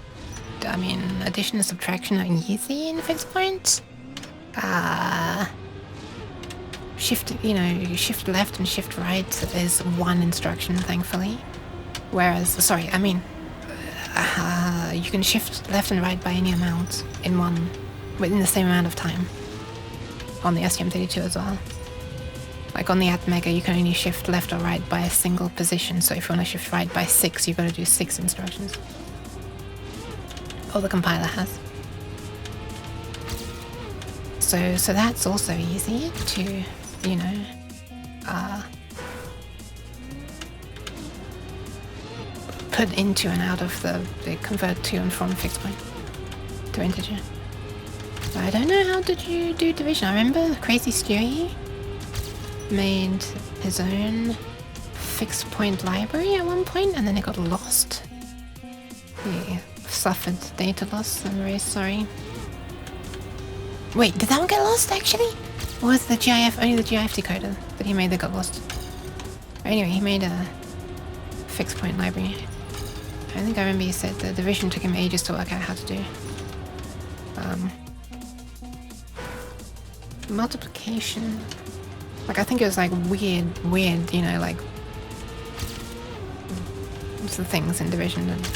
I mean, addition and subtraction are easy in fixed point. Shift, you know, shift left and shift right is 1 instruction, thankfully. Whereas, sorry, I mean, you can shift left and right by any amount within the same amount of time on the STM32 as well. Like on the Atmega, you can only shift left or right by a single position, so if you want to shift right by 6, you've got to do 6 instructions. Or the compiler has. So that's also easy to, you know, put into and out of the convert to and from fixed point to integer. I don't know, how did you do division? I remember Crazy Stewie made his own fixed point library at one point, and then it got lost. He suffered data loss. I'm very sorry. Wait, did that one get lost actually? Or was the GIF only the GIF decoder that he made that got lost? Anyway, he made a fixed point library. I think I remember he said the division took him ages to work out how to do. Multiplication. Like, I think it was like weird, you know, like some things in division that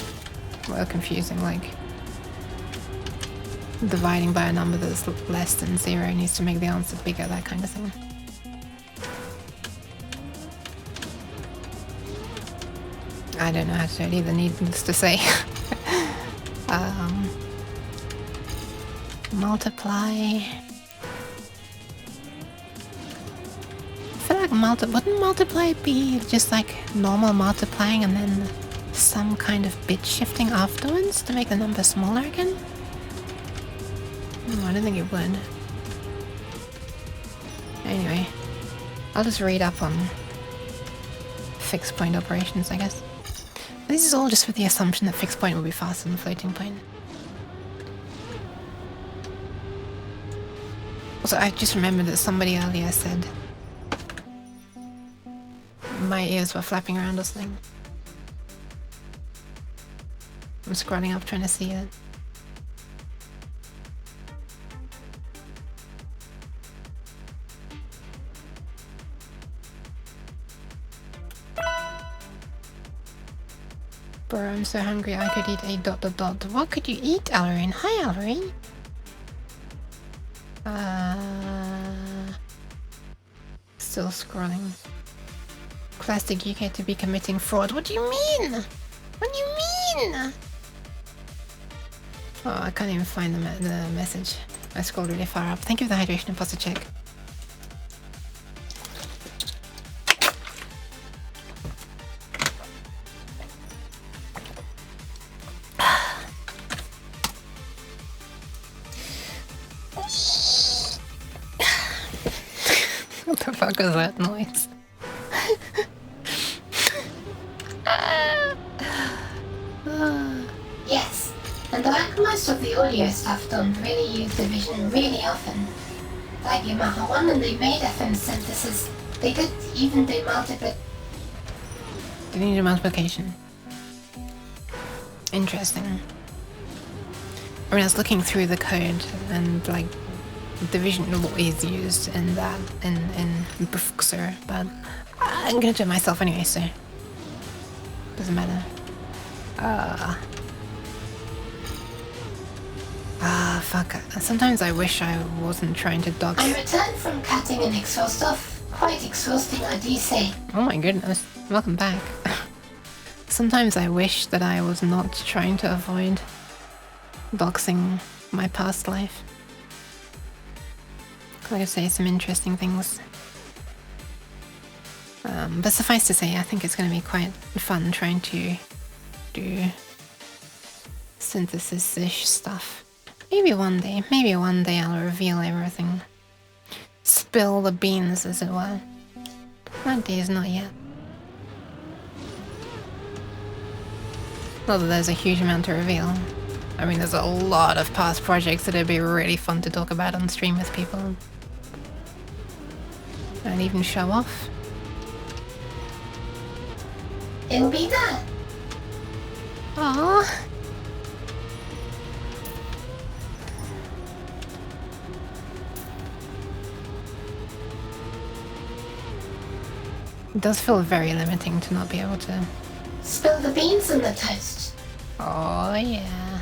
were confusing, like dividing by a number that's less than 0 needs to make the answer bigger, that kind of thing. I don't know how to do it either, needless to say. Multiply. I feel like wouldn't multiply be just like normal multiplying and then some kind of bit shifting afterwards to make the number smaller again? I don't think it would. Anyway, I'll just read up on fixed point operations, I guess. This is all just with the assumption that fixed point will be faster than floating point. Also, I just remembered that somebody earlier said my ears were flapping around or something. I'm scrolling up trying to see it. Bro, I'm so hungry I could eat a ... What could you eat, Alorine? Hi, Alorine. Still scrolling. Classic UK to be committing fraud. What do you mean? What do you mean? Oh, I can't even find the message. I scrolled really far up. Thank you for the hydration and pasta check. What the fuck was that noise? Yes, and like most of the audio stuff don't really use division really often. Like Yamaha 1 and they made FM synthesis, they did even do They need a multiplication. Interesting. I mean, I was looking through the code and like division is used in that in Bufxer, but I'm gonna do it myself anyway, so doesn't matter. Fuck. Sometimes I wish I wasn't trying to dox. I returned from cutting an exhaust off. Quite exhausting, I do say. Oh my goodness, welcome back. Sometimes I wish that I was not trying to avoid doxing my past life. I could say some interesting things. But suffice to say, I think it's going to be quite fun trying to do synthesis-ish stuff. Maybe one day I'll reveal everything. Spill the beans, as it were. That day is not yet. Not that there's a huge amount to reveal. I mean, there's a lot of past projects that would be really fun to talk about on stream with people. And even show off. It'll be that. Aww. It does feel very limiting to not be able to... Spill the beans in the toast. Oh yeah.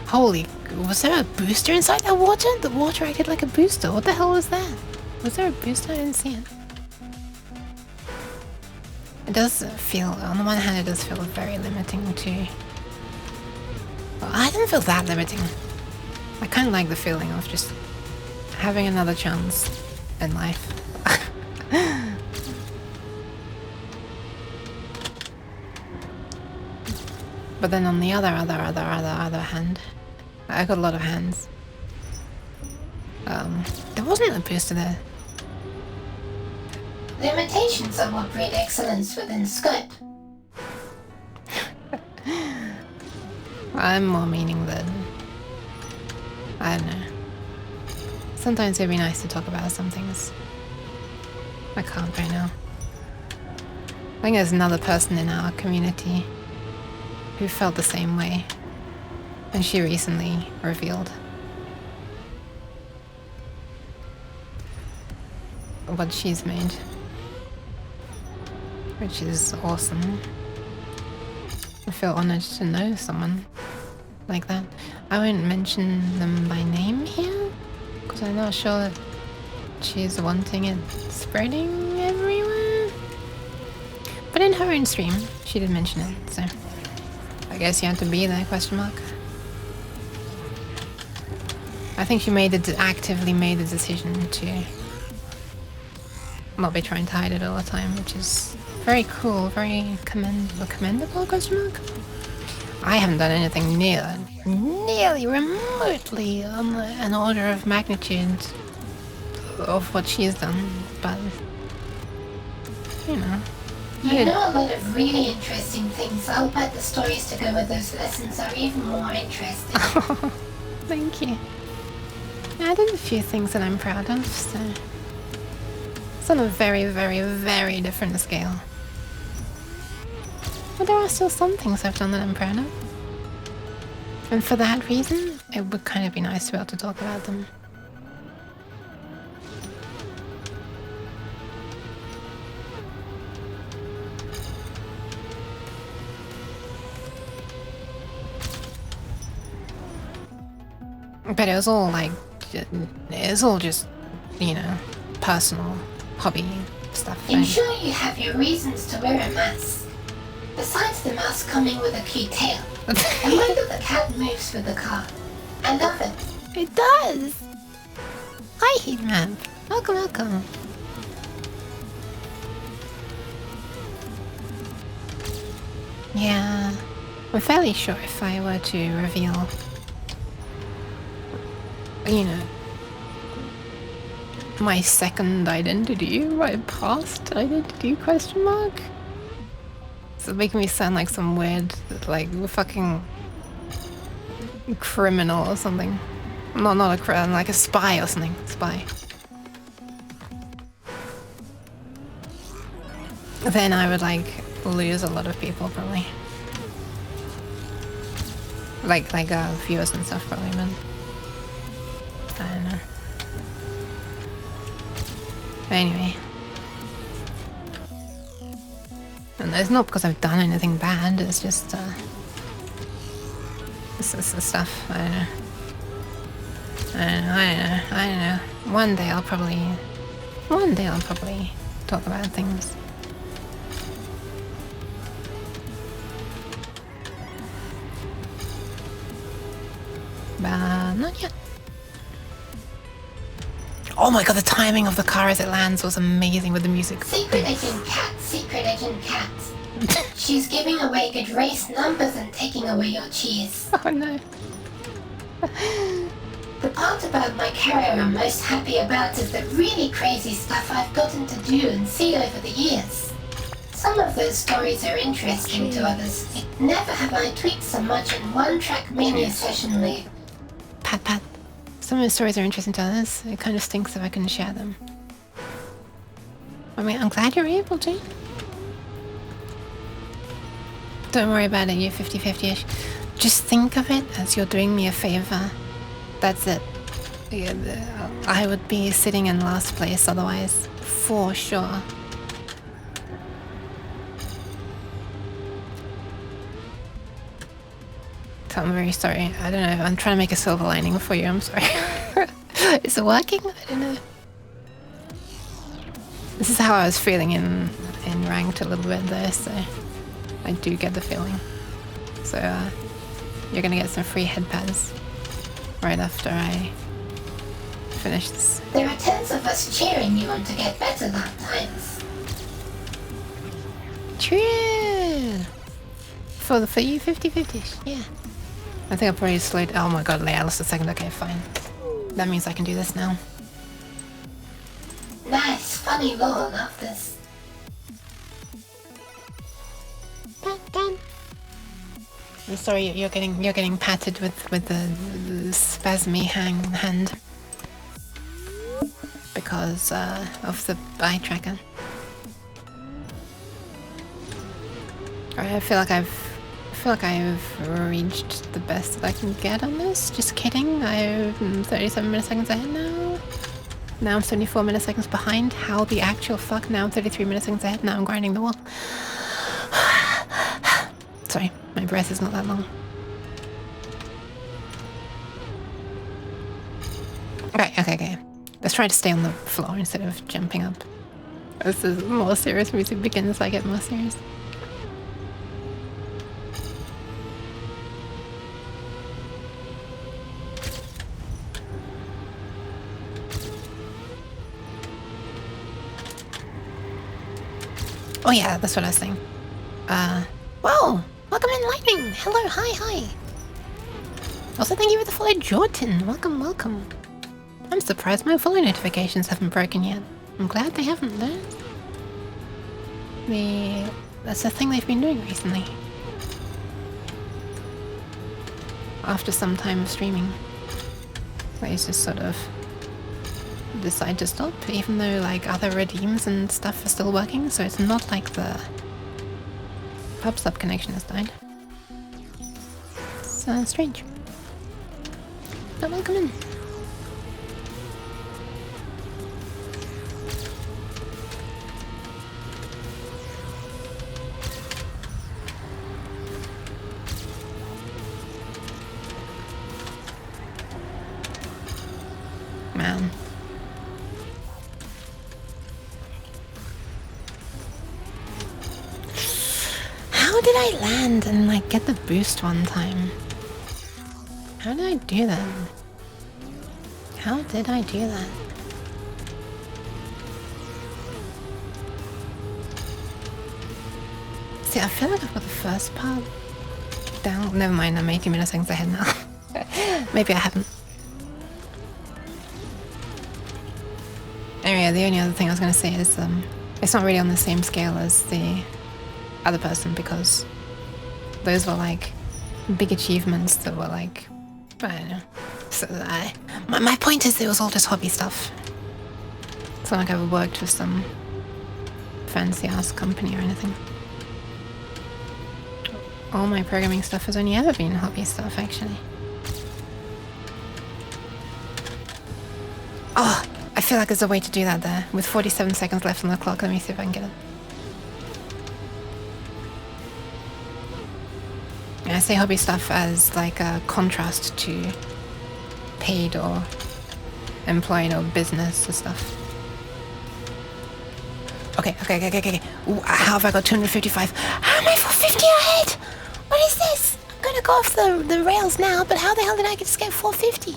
Holy... Was there a booster inside that water? The water acted like a booster. What the hell was that? Was there a booster? I didn't see it. It does feel... On the one hand, it does feel very limiting to... Well, I didn't feel that limiting. I kind of like the feeling of just having another chance in life. But then on the other hand, I got a lot of hands. There wasn't a booster there. Limitations are what breed excellence within scope. I'm more meaning that... I don't know. Sometimes it'd be nice to talk about some things. I can't right now. I think there's another person in our community who felt the same way, and she recently revealed what she's made, which is awesome. I feel honored to know someone like that. I won't mention them by name here, because I'm not sure that she's wanting it spreading everywhere. But in her own stream, she did mention it, so I guess you have to be there, question mark. I think she actively made the decision to not be trying to hide it all the time, which is very cool, very commendable, question mark. I haven't done anything nearly remotely on an order of magnitude of what she's done, but you know. You know a lot of really interesting things. I'll bet the stories to go with those lessons are even more interesting. Thank you. I did a few things that I'm proud of, so it's on a very, very, very different scale. But there are still some things I've done that I'm proud of. And for that reason, it would kind of be nice to be able to talk about them. But it was all like, it's all just, you know, personal hobby stuff. Ensure you have your reasons to wear a mask. Besides the mask coming with a cute tail. I like that the cat moves with the car. I love it. It does! Hi, Heatmap. Welcome, welcome. Yeah, I'm fairly sure if I were to reveal, you know, my second identity, my past identity, question mark? It's making me sound like some weird, like, fucking criminal or something. Not a criminal, like a spy or something. Spy. Then I would, like, lose a lot of people, probably. Like viewers and stuff, probably, man. I don't know. But anyway. And it's not because I've done anything bad, it's just, it's the stuff, I don't know. I don't know. One day I'll probably talk about things. But not yet. Oh my god, the timing of the car as it lands was amazing with the music. Secret Agent Cat, Secret Agent Cat. She's giving away good race numbers and taking away your cheese. Oh no. The part about my career I'm most happy about is the really crazy stuff I've gotten to do and see over the years. Some of those stories are interesting to others. Never have I tweaked so much in one Trackmania session lead. Pat. Some of the stories are interesting to others. It kind of stinks if I couldn't share them. I mean, I'm glad you're able to. Don't worry about it, you're 50-50-ish. Just think of it as you're doing me a favor. That's it. Yeah, I would be sitting in last place otherwise, for sure. So I'm very sorry. I don't know. I'm trying to make a silver lining for you. I'm sorry. Is it working? I don't know. This is how I was feeling in ranked a little bit there, so I do get the feeling. So you're gonna get some free head pads right after I finish this. There are tens of us cheering you on to get better that times. True. For you, 50-50-ish. Yeah. I think I probably slowed. Oh my god, I lost a second. Okay, fine. That means I can do this now. Nice, funny lore, love this. I'm sorry, you're getting patted with the spasmy hand because of the eye tracker. I feel like I've reached the best that I can get on this. Just kidding. I'm 37 milliseconds ahead now. Now I'm 74 milliseconds behind. How the actual fuck? Now I'm 33 milliseconds ahead. Now I'm grinding the wall. Sorry, my breath is not that long. Okay. Let's try to stay on the floor instead of jumping up. As the more serious music begins, I get more serious. Oh yeah, that's what I was saying. Whoa! Welcome in, Lightning! Hello, hi. Also, thank you for the follow, Jordan. Welcome. I'm surprised my follow notifications haven't broken yet. I'm glad they haven't, though. That's the thing they've been doing recently. After some time of streaming. They just sort of decide to stop, even though like other redeems and stuff are still working, so it's not like the pub sub connection has died. It's strange. But welcome in. on. How did I land and like get the boost one time? How did I do that? How did I do that? See, I feel like I've got the first part down. Never mind, I'm 80 milliseconds ahead now. Maybe I haven't. Anyway, the only other thing I was going to say is it's not really on the same scale as the other person because those were like big achievements that were like, I don't know. So my point is it was all just hobby stuff. It's not like I ever worked with some fancy ass company or anything. All my programming stuff has only ever been hobby stuff, actually. Oh, I feel like there's a way to do that there. With 47 seconds left on the clock, let me see if I can get it. I say hobby stuff as like a contrast to paid or employed or business or stuff. Okay. Ooh, how have I got 255? How am I 450 ahead? What is this? I'm gonna go off the rails now, but how the hell did I just get 450?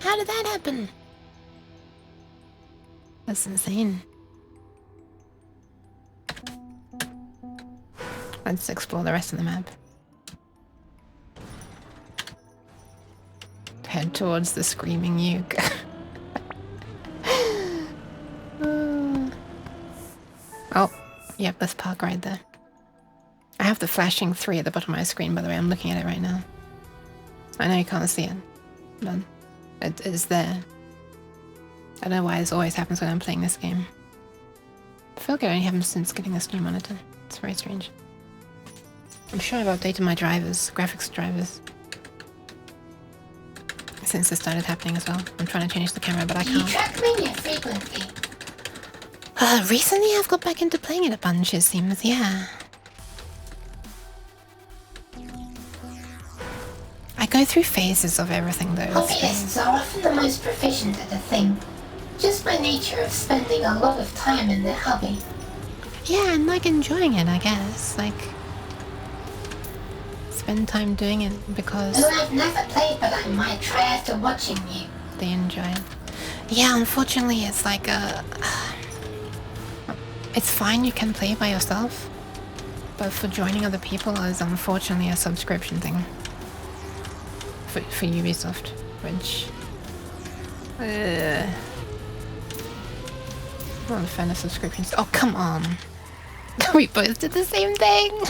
How did that happen? That's insane. Let's explore the rest of the map. Head towards the screaming uke. Oh, yep, let's park right there. I have the flashing 3 at the bottom of my screen, by the way. I'm looking at it right now. I know you can't see it, but it is there. I don't know why this always happens when I'm playing this game. I feel like it only happens since getting this new monitor. It's very strange. I'm sure I've updated my drivers, graphics drivers, since this started happening as well. I'm trying to change the camera, but I can't. Do you Trackmania frequently? Recently I've got back into playing it a bunch, it seems, yeah. I go through phases of everything though. Hobbyists are often the most proficient at a thing, just by nature of spending a lot of time in their hobby. Yeah, and like enjoying it, I guess. Like, spend time doing it because Though I've never played, but I might try after watching you. they enjoy it. Yeah, unfortunately it's like it's fine you can play by yourself, but for joining other people is unfortunately a subscription thing. For Ubisoft, which I'm not a fan of subscriptions. Oh, come on. We both did the same thing.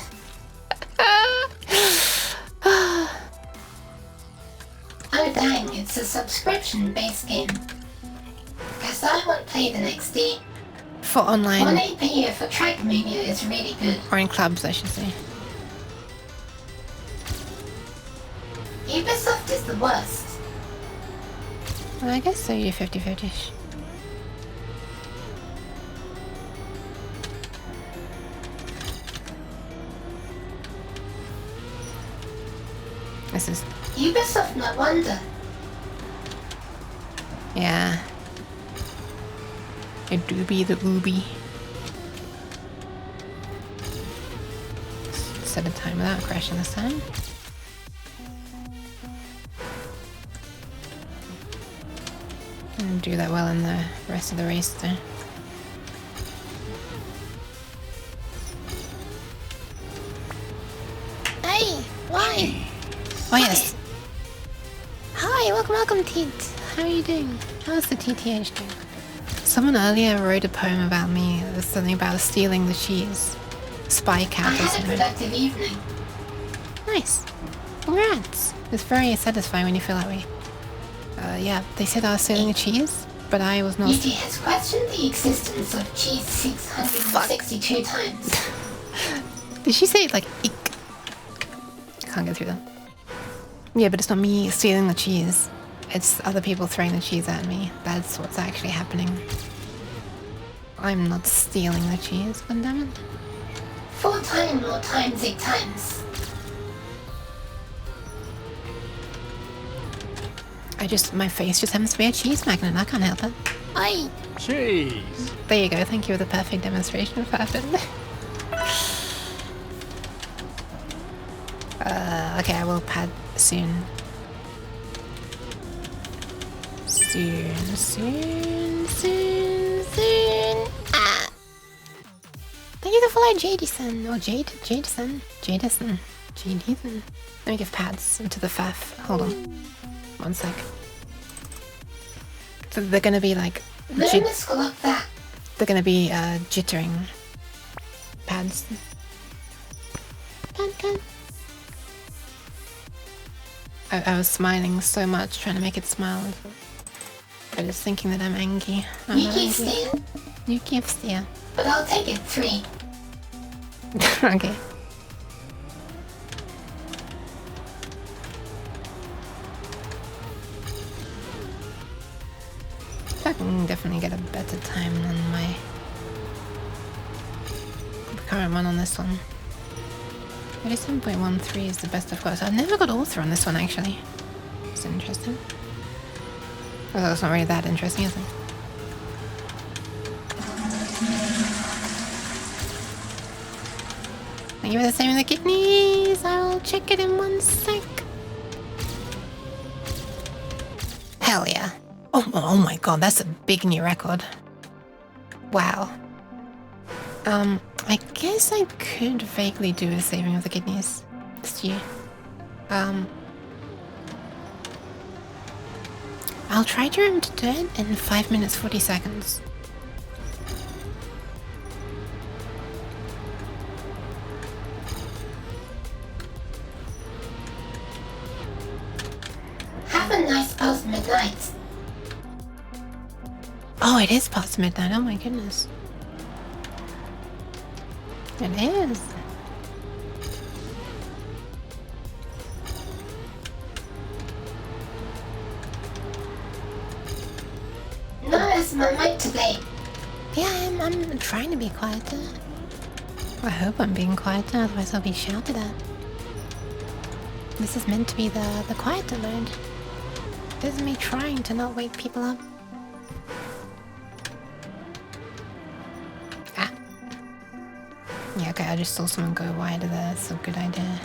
Oh dang, it's a subscription-based game. Guess I won't play the next day. For online 1 per year for Trackmania is really good. or in clubs, I should say. Ubisoft is the worst. Well, I guess so, you're 50-50-ish. This is... Ubisoft, no wonder. yeah. A doobie the ooby. Set a time without crashing this time. And do that well in the rest of the race there. Hey! Why? Oh yes. Hi, welcome Teet. How are you doing? How's the TTH doing? Someone earlier wrote a poem about me. It was something about stealing the cheese. Spy I cat or had a something. productive evening. Nice. Congrats. It's very satisfying when you feel that way. Yeah, they said I was stealing the cheese, but I was not. UT has questioned the existence of cheese 662 times. Did she say like eek? Can't get through that. Yeah, but it's not me stealing the cheese. It's other people throwing the cheese at me. That's what's actually happening. I'm not stealing the cheese, goddammit. 4 times more times 8 times. my face just happens to be a cheese magnet. I can't help it. Aye. Cheese. There you go. Thank you for the perfect demonstration of what happened. Okay, I will pad soon. Soon. Ah! Thank you for follow Jadison. Or Jadison. Let me give pads into the faff. Hold on. 1 sec. So they're gonna be like... They're gonna be jittering pads. Pad. I was smiling so much, trying to make it smile. But it's thinking that I'm angry. You give steer. But I'll take it 3. Okay. I can definitely get a better time than my current one on this one. 37.13 is the best of course. I've never got author on this one actually. It's interesting. Although it's not really that interesting, is it? Thank you for the saving the kidneys. I will check it in 1 sec. Hell yeah. Oh my god, that's a big new record. Wow. I guess I could vaguely do a saving of the kidneys this year. I'll try to remember to do it in 5 minutes 40 seconds. Have a nice past midnight. Oh, it is past midnight. Oh my goodness. It is. No, it's my mic today. Yeah, I'm trying to be quieter. I hope I'm being quieter, otherwise I'll be shouted at. This is meant to be the quieter mode. This is me trying to not wake people up. Ah. Yeah, okay, I just saw someone go wider there. That's a good idea.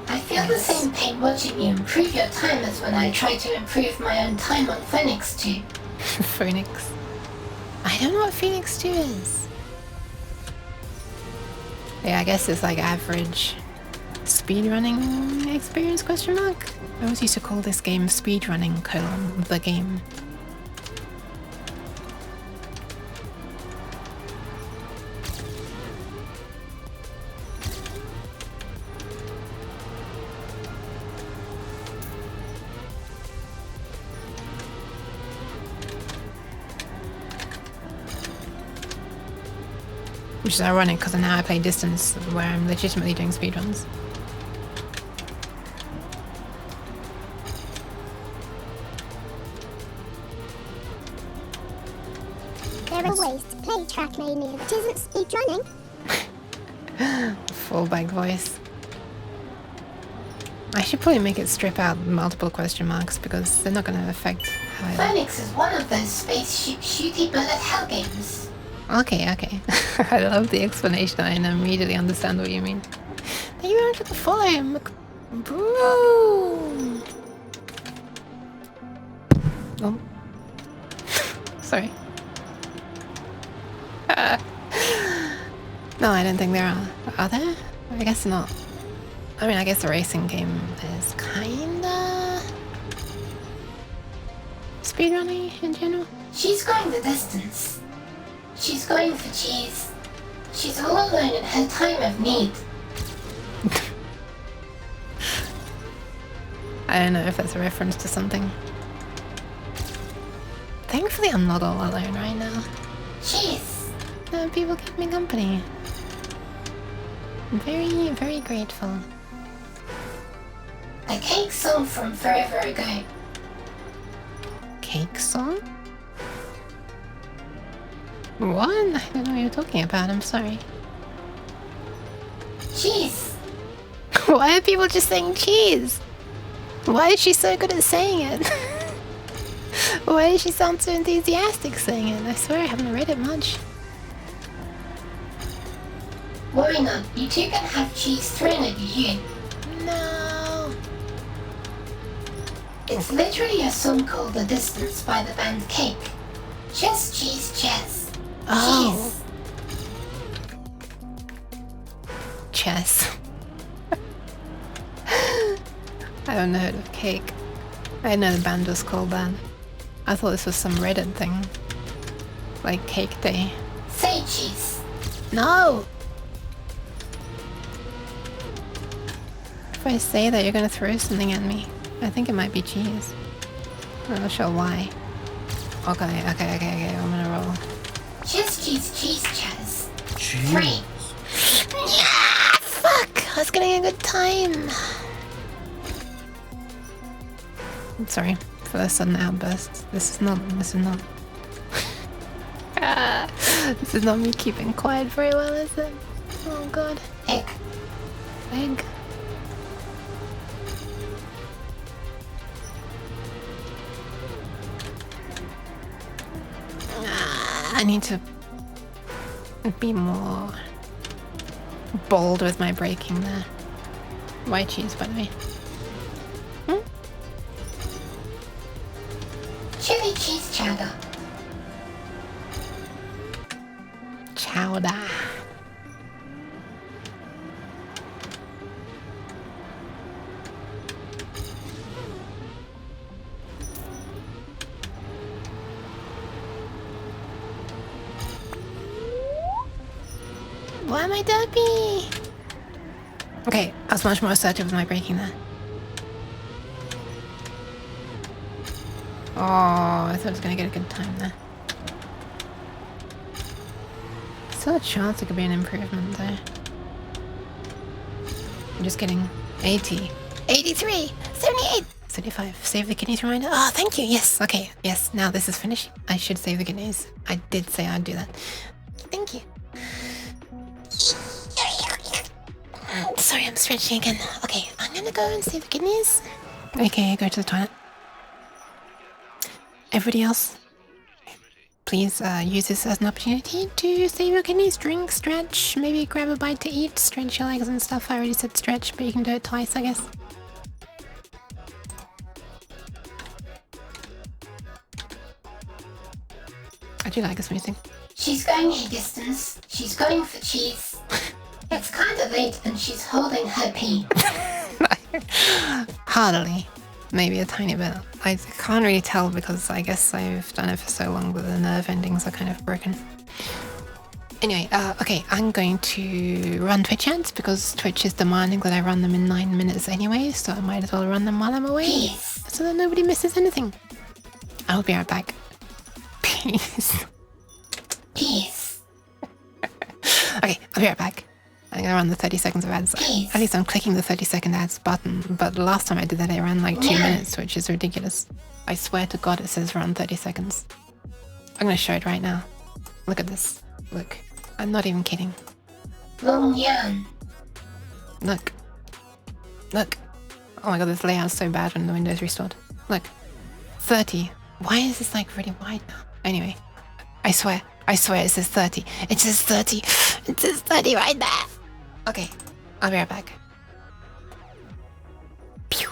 I feel the same pain watching you improve your time as when I try to improve my own time on Phoenix 2. Phoenix. I don't know what Phoenix 2 is. Yeah, I guess it's like average speedrunning experience question mark? I always used to call this game speedrunning : the game. Which is ironic because now I play distance where I'm legitimately doing speedruns. There are ways to play Trackmania that isn't speedrunning. Full bag voice. I should probably make it strip out multiple question marks because they're not going to affect how I... Phoenix is one of those spaceship shooty bullet hell games. Okay. I love the explanation. I immediately understand what you mean. Thank you very much for the follow, Bro. Oh. Sorry. No, I don't think there are. Are there? I guess not. I mean, I guess the racing game is kinda speedrunning in general. She's going the distance. She's going for cheese. She's all alone in her time of need. I don't know if that's a reference to something. Thankfully, I'm not all alone right now. Cheese. No, people keep me company. I'm very, very grateful. A cake song from forever ago. Cake song? What? I don't know what you're talking about, I'm sorry. Cheese. Why are people just saying cheese? Why is she so good at saying it? Why does she sound so enthusiastic saying it? I swear I haven't read it much. Worry not, you two can have cheese thrown at you. No. It's literally a song called The Distance by the band Cake. Chess, cheese, chess. Oh. Cheese. Chess. I haven't heard of Cake. I know the band was called that. I thought this was some Reddit thing. Like Cake Day. Say cheese. No! If I say that, you're gonna throw something at me. I think it might be cheese. I'm not sure why. Okay, I'm gonna roll. Chess, cheese, cheese, chess. Jeez. 3. Yeah! Fuck! I was getting a good time! I'm sorry for the sudden outburst. This is not this is not me keeping quiet very well, is it? Oh god. Egg. Egg. I need to be more bold with my breaking there. White cheese, by the way. Chili cheese chowder. Chowder. Why am I derpy? Okay, I was much more assertive with my breaking there. Oh, I thought I was gonna get a good time there. Still a chance it could be an improvement though. I'm just getting 80. 83! 78! 75. Save the kidneys reminder. Oh, thank you. Yes, okay. Yes, now this is finished. I should save the kidneys. I did say I'd do that. Thank you. Sorry, I'm stretching again. Okay, I'm gonna go and save the kidneys. Okay, go to the toilet. Everybody else, please use this as an opportunity to save your kidneys, drink, stretch, maybe grab a bite to eat, stretch your legs and stuff. I already said stretch, but you can do it twice, I guess. I do like this music. She's going a distance. She's going for cheese. It's kind of late and she's holding her pee. Hardly. Maybe a tiny bit. I can't really tell because I guess I've done it for so long that the nerve endings are kind of broken. Anyway, okay, I'm going to run Twitch ads because Twitch is demanding that I run them in 9 minutes anyway, so I might as well run them while I'm away. Peace. So that nobody misses anything. I'll be right back. Peace. Peace. Okay, I'll be right back. I'm gonna run the 30 seconds of ads. Peace. At least I'm clicking the 30-second ads button, but the last time I did that, it ran like 2 Yeah. minutes, which is ridiculous. I swear to God, it says run 30 seconds. I'm gonna show it right now. Look at this. Look. I'm not even kidding. Long Yan. Look. Look. Oh my God, this layout's so bad when the window's restored. Look. 30. Why is this like really wide now? Anyway. I swear it says 30. It says 30. It says 30 right there. Okay, I'll be right back. Pew.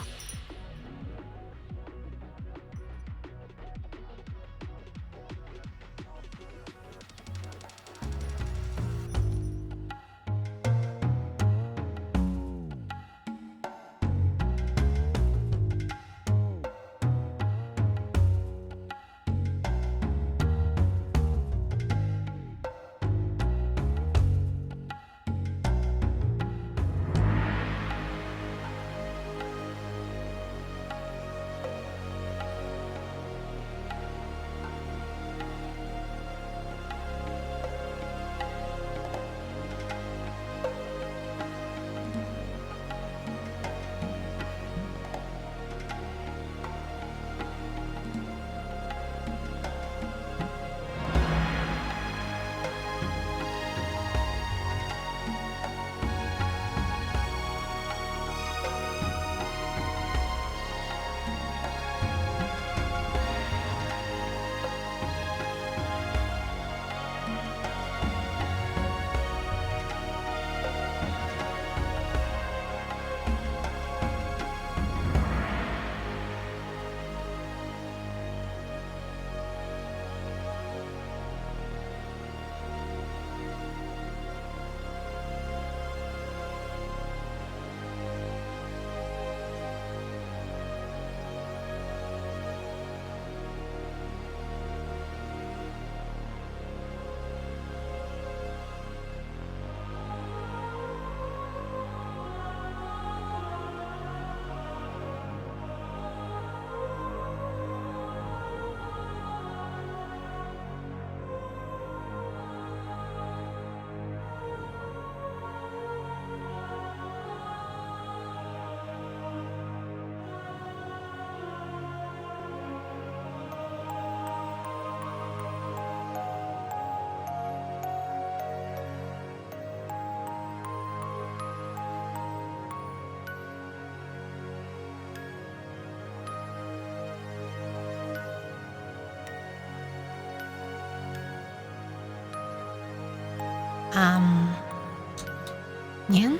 Nyan?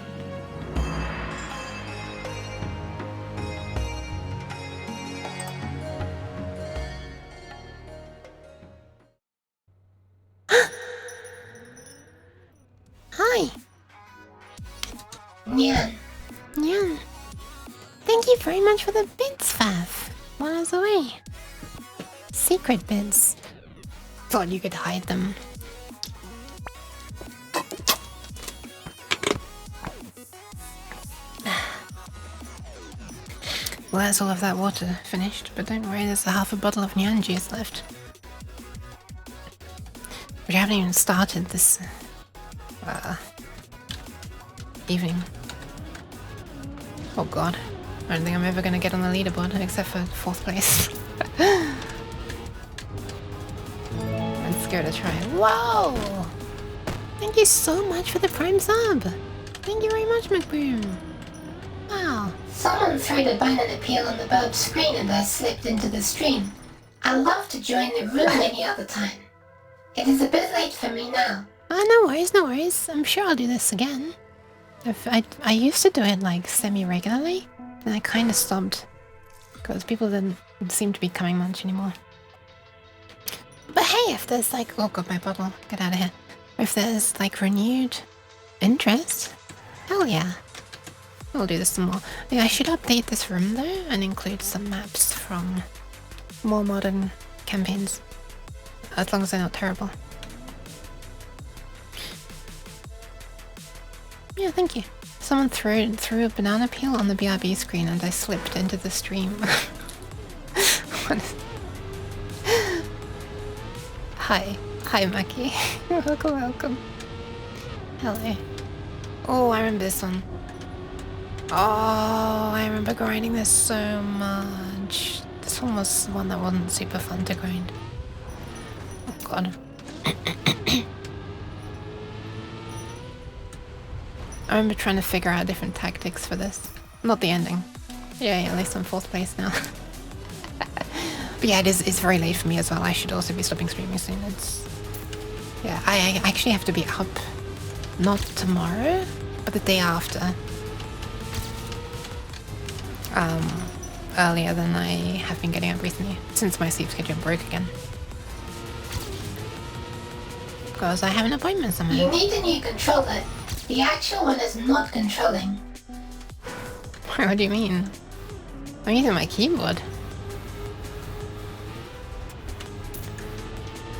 Hi, Nyan. Nyan. Thank you very much for the bits, Fav. While I was away. Secret bits. Thought you could hide them. Well, that's all of that water finished, but don't worry, there's a half a bottle of Nyan juice left. We haven't even started this evening. Oh god, I don't think I'm ever gonna get on the leaderboard except for 4th place. Let's give it a try. Whoa! Thank you so much for the prime sub! Thank you very much, McBroom! Wow. Someone threw the banner appeal on the bulb screen and I slipped into the stream. I'd love to join the room any other time. It is a bit late for me now. No worries, no worries. I'm sure I'll do this again. I used to do it like semi-regularly, and I kind of stopped because people didn't seem to be coming much anymore. But hey, if there's like, oh god, my bottle, get out of here. If there's like renewed interest, hell yeah, we'll do this some more. Yeah, I should update this room though and include some maps from more modern campaigns, as long as they're not terrible. Yeah, thank you. Someone threw a banana peel on the BRB screen and I slipped into the stream. What is... Hi. Hi, Maki. Welcome, welcome. Hello. Oh, I remember this one. Oh, I remember grinding this so much. This one was one that wasn't super fun to grind. Oh god. I remember trying to figure out different tactics for this. Not the ending. Yeah, at least I'm 4th place now. But yeah, it's very late for me as well. I should also be stopping streaming soon. Yeah, I actually have to be up, not tomorrow, but the day after. Earlier than I have been getting up recently, since my sleep schedule broke again. Because I have an appointment somewhere. You need a new controller. The actual one is not controlling. What do you mean? I'm using my keyboard.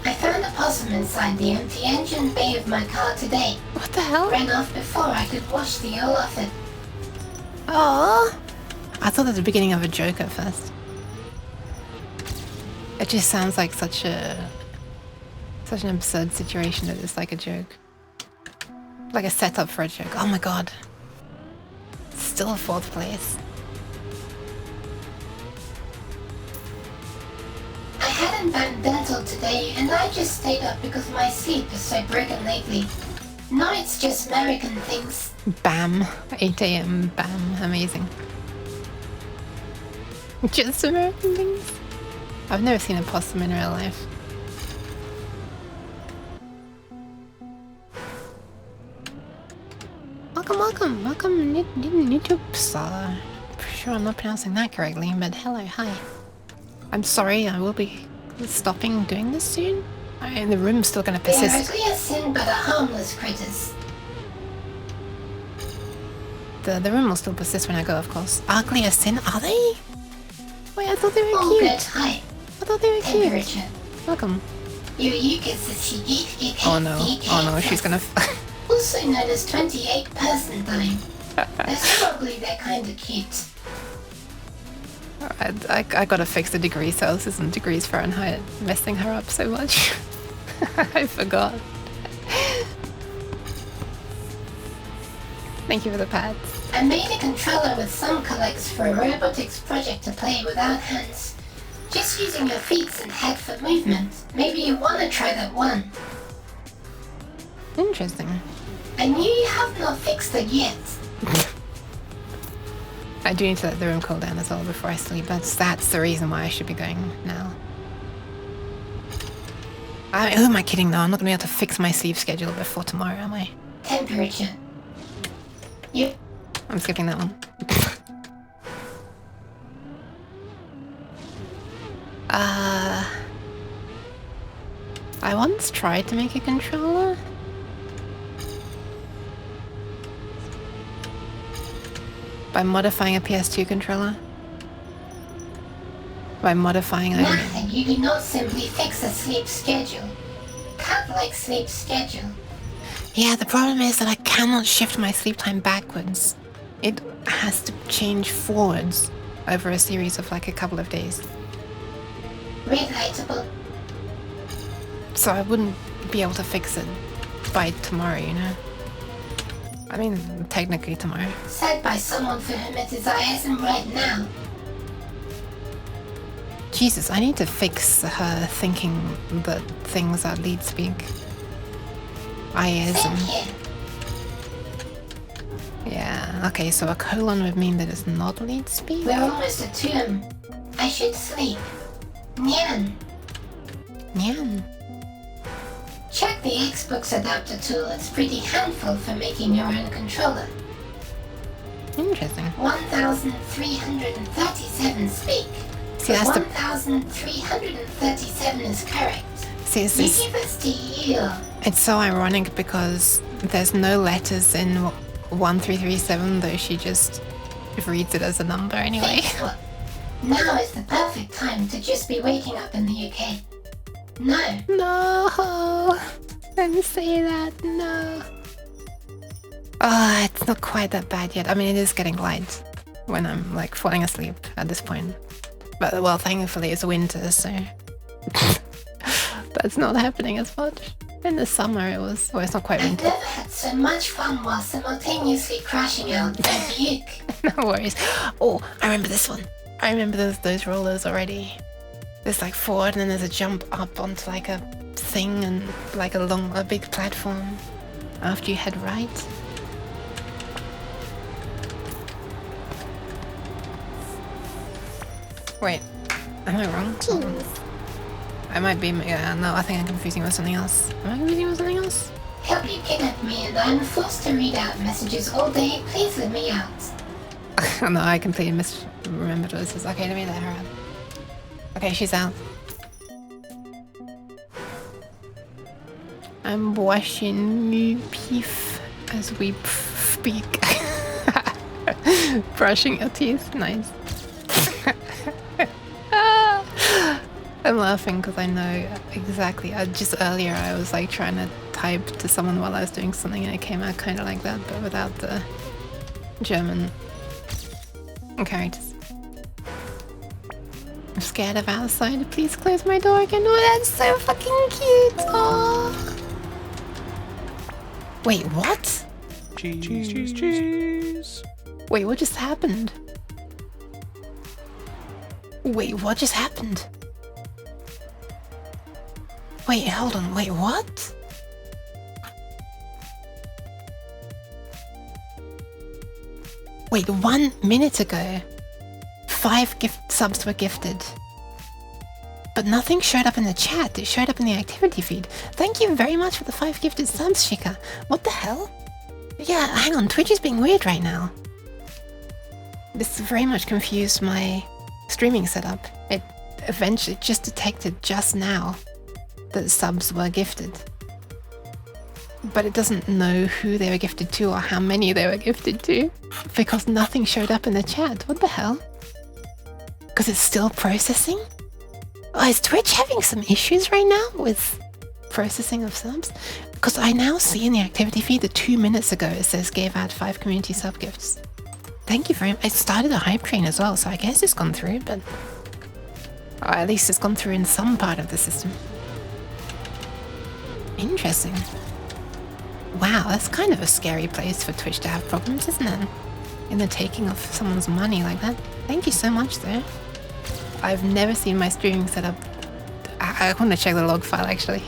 I found a possum inside the empty engine bay of my car today. What the hell? Ran off before I could wash the oil off it. Oh, I thought it was the beginning of a joke at first. It just sounds like such an absurd situation that it's like a joke. Like a setup for a joke. Oh my god. Still 4th place. I hadn't been dental today and I just stayed up because my sleep is so broken lately. No, it's just American things. Bam. 8 AM. Bam. Amazing. Just American things? I've never seen a possum in real life. Welcome, YouTube star. Pretty sure I'm not pronouncing that correctly, but hello, hi. I'm sorry, I will be stopping doing this soon. The room's still gonna They are persist. ugly as sin but are harmless critters. The room will still persist when I go, of course. Ugly as sin, are they? Wait, I thought they were Oh, cute. good. Hi. I thought they were cute. Temperature. Welcome. Oh no, she's gonna... Also known as 28 percentile. That's probably their kind of cute. I gotta fix the degrees Celsius and degrees Fahrenheit, messing her up so much. I forgot. Thank you for the pads. I made a controller with some collects for a robotics project to play without hands. Just using your feet and head for movement. Maybe you want to try that one. Interesting. I knew you have not fixed it yet. I do need to let the room cool down as well before I sleep. That's the reason why I should be going now. Who am I kidding though? I'm not gonna be able to fix my sleep schedule before tomorrow, am I? Temperature. You I'm skipping that one. I once tried to make a controller. By modifying a PS2 controller. By modifying I mean, nothing. You do not simply fix a sleep schedule. Cat like sleep schedule. yeah, the problem is that I cannot shift my sleep time backwards. It has to change forwards over a series of like a couple of days. Relatable. So I wouldn't be able to fix it by tomorrow, you know? I mean, technically tomorrow. Said by someone for whom it is ISM right now. Jesus, I need to fix her thinking that things are lead speak. ISM. Thank you. Yeah, okay, so a colon would mean that it's not lead speak? We're almost at 2 I should sleep. Nyan. Nyan. Check the Xbox adapter tool. It's pretty handful for making your own controller. Interesting. 1337 speak. See, that's the... 1337 is correct. See, it's You this... give us to you. It's so ironic because there's no letters in 1337, though she just reads it as a number anyway. Guess what? Now is the perfect time to just be waking up in the UK. No. No, don't say that, no. It's not quite that bad yet. I mean, it is getting light when I'm like falling asleep at this point. But well, thankfully it's winter, so that's not happening as much. In the summer it was, well, it's not quite I've winter. never had so much fun while simultaneously crashing out in Buke. No worries. Oh, I remember this one. I remember those rollers already. There's like forward and then there's a jump up onto like a thing and like a big platform after you head right. Wait, am I wrong? Hold on. I might be, no, I think I'm confusing with something else. Am I confusing with something else? Help you kidnap me and I'm forced to read out messages all day. Please let me out. No, I completely misremembered what this is. Okay, let me let her out. Okay, she's out. I'm washing my teeth as we speak. Brushing your teeth, nice. I'm laughing because I know exactly. Just earlier I was like trying to type to someone while I was doing something and it came out kind of like that, but without the German characters. I'm scared of outside. Please close my door again. Oh, that's so fucking cute. Oh. Wait, what? Cheese. Wait, what just happened? Wait, what just happened? Wait, hold on. Wait, what? Wait, 1 minute ago, 5 gift subs were gifted. But nothing showed up in the chat. It showed up in the activity feed. Thank you very much for the 5 gifted subs, Shika. What the hell? Yeah, hang on. Twitch is being weird right now. This very much confused my streaming setup. It eventually just detected just now that subs were gifted. But it doesn't know who they were gifted to or how many they were gifted to. Because nothing showed up in the chat. What the hell? Because it's still processing? Oh, is Twitch having some issues right now with processing of subs? Because I now see in the activity feed that 2 minutes ago it says gave out 5 community sub gifts. Thank you very much. It started a hype train as well, so I guess it's gone through, but... or at least it's gone through in some part of the system. Interesting. Wow, that's kind of a scary place for Twitch to have problems, isn't it? In the taking of someone's money like that. Thank you so much, though. I've never seen my streaming setup. I want to check the log file, actually.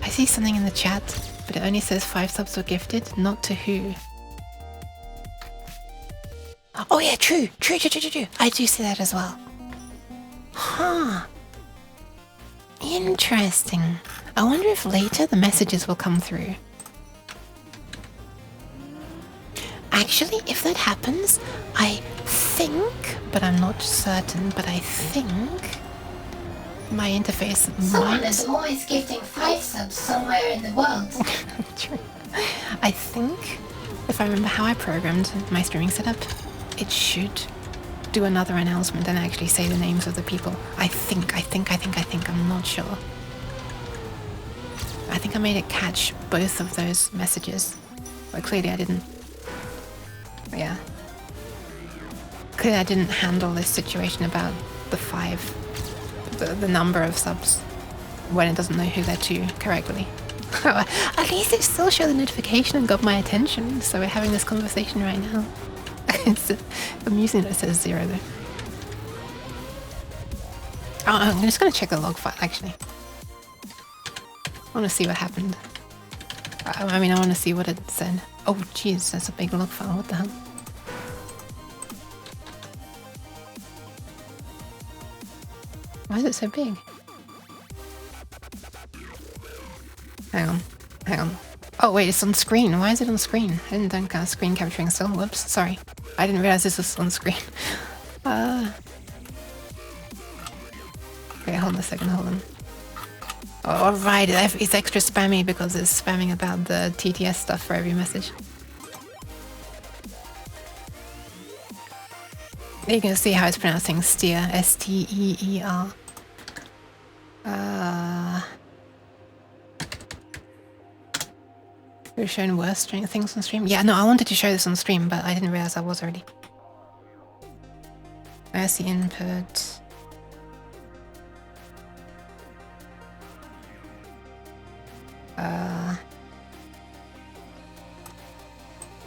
I see something in the chat, but it only says 5 subs were gifted, not to who. Oh yeah, true. I do see that as well. Huh. Interesting. I wonder if later the messages will come through. Actually, if that happens, I think, but I'm not certain, but I think my interface Someone might... is always gifting 5 subs somewhere in the world. True. I think, if I remember how I programmed my streaming setup, it should do another announcement and actually say the names of the people. I think, I'm not sure. I think I made it catch both of those messages. But clearly I didn't. But yeah. Clearly I didn't handle this situation about the 5, the number of subs, when it doesn't know who they're to correctly. At least it still showed the notification and got my attention, so we're having this conversation right now. It's amusing that it says 0 though. Oh, I'm just gonna check the log file actually. I want to see what happened. I mean, I want to see what it said. Oh jeez, that's a big log file, what the hell? Why is it so big? Hang on. Oh wait, it's on screen. Why is it on screen? I didn't think screen capturing still. Whoops, sorry. I didn't realize this was on screen. Okay, hold on a second, hold on. Oh, right, it's extra spammy because it's spamming about the TTS stuff for every message. You can see how it's pronouncing steer, S-T-E-E-R. You're showing worse things on stream? Yeah, no, I wanted to show this on stream, but I didn't realize I was already. Where's the input?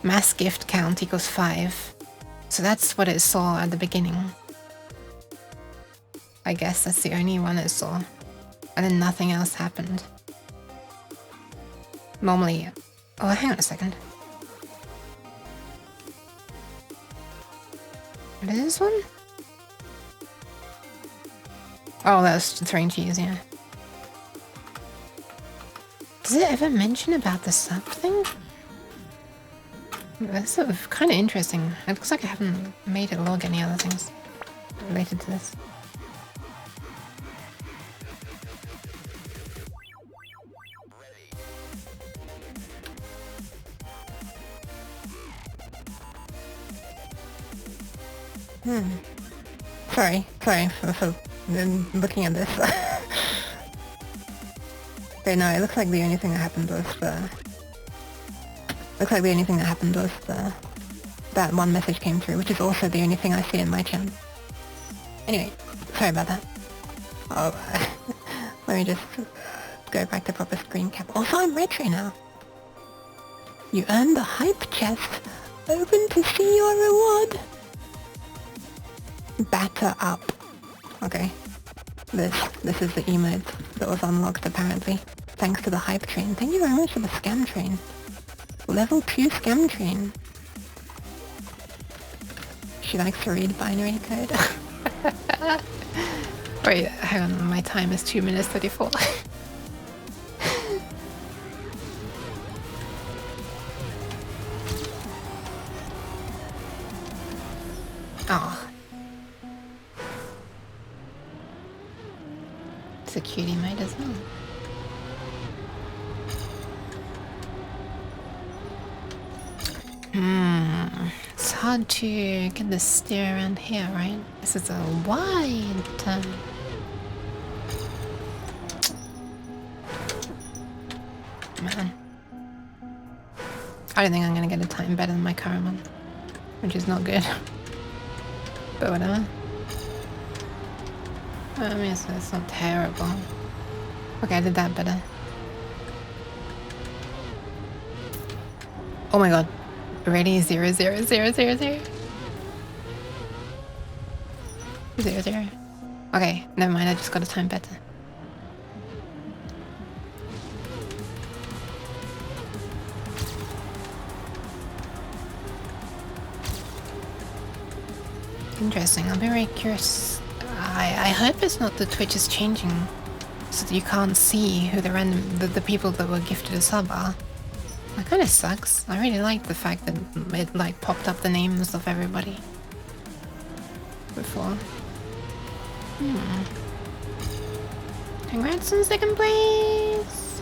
Mass gift count equals 5. So that's what it saw at the beginning. I guess that's the only one it saw. And then nothing else happened. Normally... Oh, hang on a second. What is this one? Oh, that's throwing cheese, yeah. Does it ever mention about the sub thing? That's sort of kind of interesting. It looks like I haven't made it log any other things related to this. Sorry for looking at this. Okay, no, it looks like the only thing that happened was that one message came through, which is also the only thing I see in my chat. Anyway, sorry about that. Oh, let me just go back to proper screen cap. Also, I'm retro now. You earned the hype chest. Open to see your reward. Batter up. Okay. This is the emote that was unlocked apparently. Thanks to the hype train. Thank you very much for the scam train. Level 2 scam train. She likes to read binary code. Wait, hang on, my time is 2 minutes 34. Oh. It's a cutie mode as well. It's hard to get the steer around here, right? This is a wide turn. Man. I don't think I'm gonna get a time better than my current one, which is not good. But whatever. I mean, it's not terrible. Okay, I did that better. Oh my god. Already 0, 0, 0, 0, 0. 0, 0. Okay, never mind, I just got a time better. Interesting, I'll be very curious. I hope it's not the Twitch is changing so that you can't see who the people that were gifted a sub are. That kind of sucks. I really liked the fact that it like popped up the names of everybody before. Congrats on second place.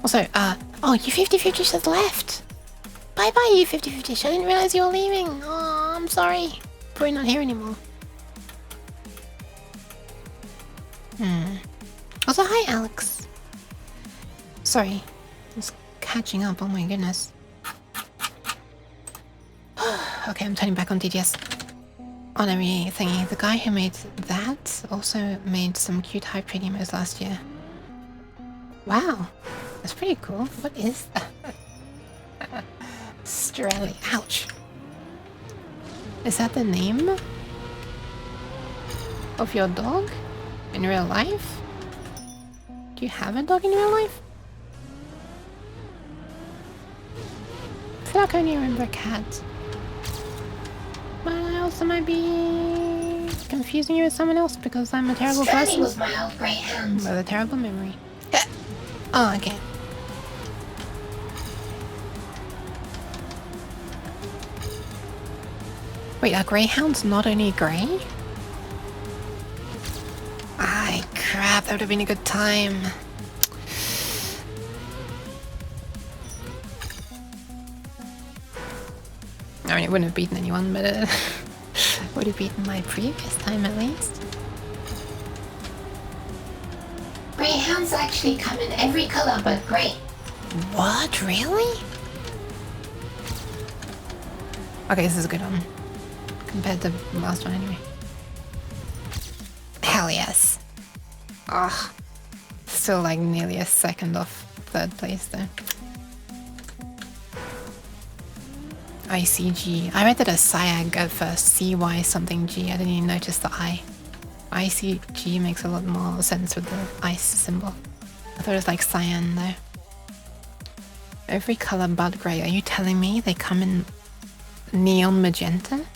Also, oh, you 50-50 just left. Bye bye, you 50-50. I didn't realize you were leaving. Oh, I'm sorry. Probably not here anymore. Also, hi, Alex. Sorry. I was catching up. Oh my goodness. Okay, I'm turning back on DDS. On every thingy. The guy who made that also made some cute hype trade emos last year. Wow. That's pretty cool. What is that? Strelly. Ouch. Is that the name of your dog in real life? Do you have a dog in real life? I feel like I only remember a cat. But I also might be confusing you with someone else because I'm a terrible person was my old greyhound. with a terrible memory. Oh, okay. Wait, are greyhounds not only grey? Ay, crap, that would have been a good time. I mean, it wouldn't have beaten anyone, but it would have beaten my previous time at least. Greyhounds actually come in every colour but grey. What? Really? Okay, this is a good one. Compared to the last one anyway. Hell yes. Ugh. Still like nearly a second off third place though. ICG. I read it as SIAG at first. CY something G. I didn't even notice the I. ICG makes a lot more sense with the ice symbol. I thought it was like cyan though. Every color but grey. Are you telling me they come in neon magenta?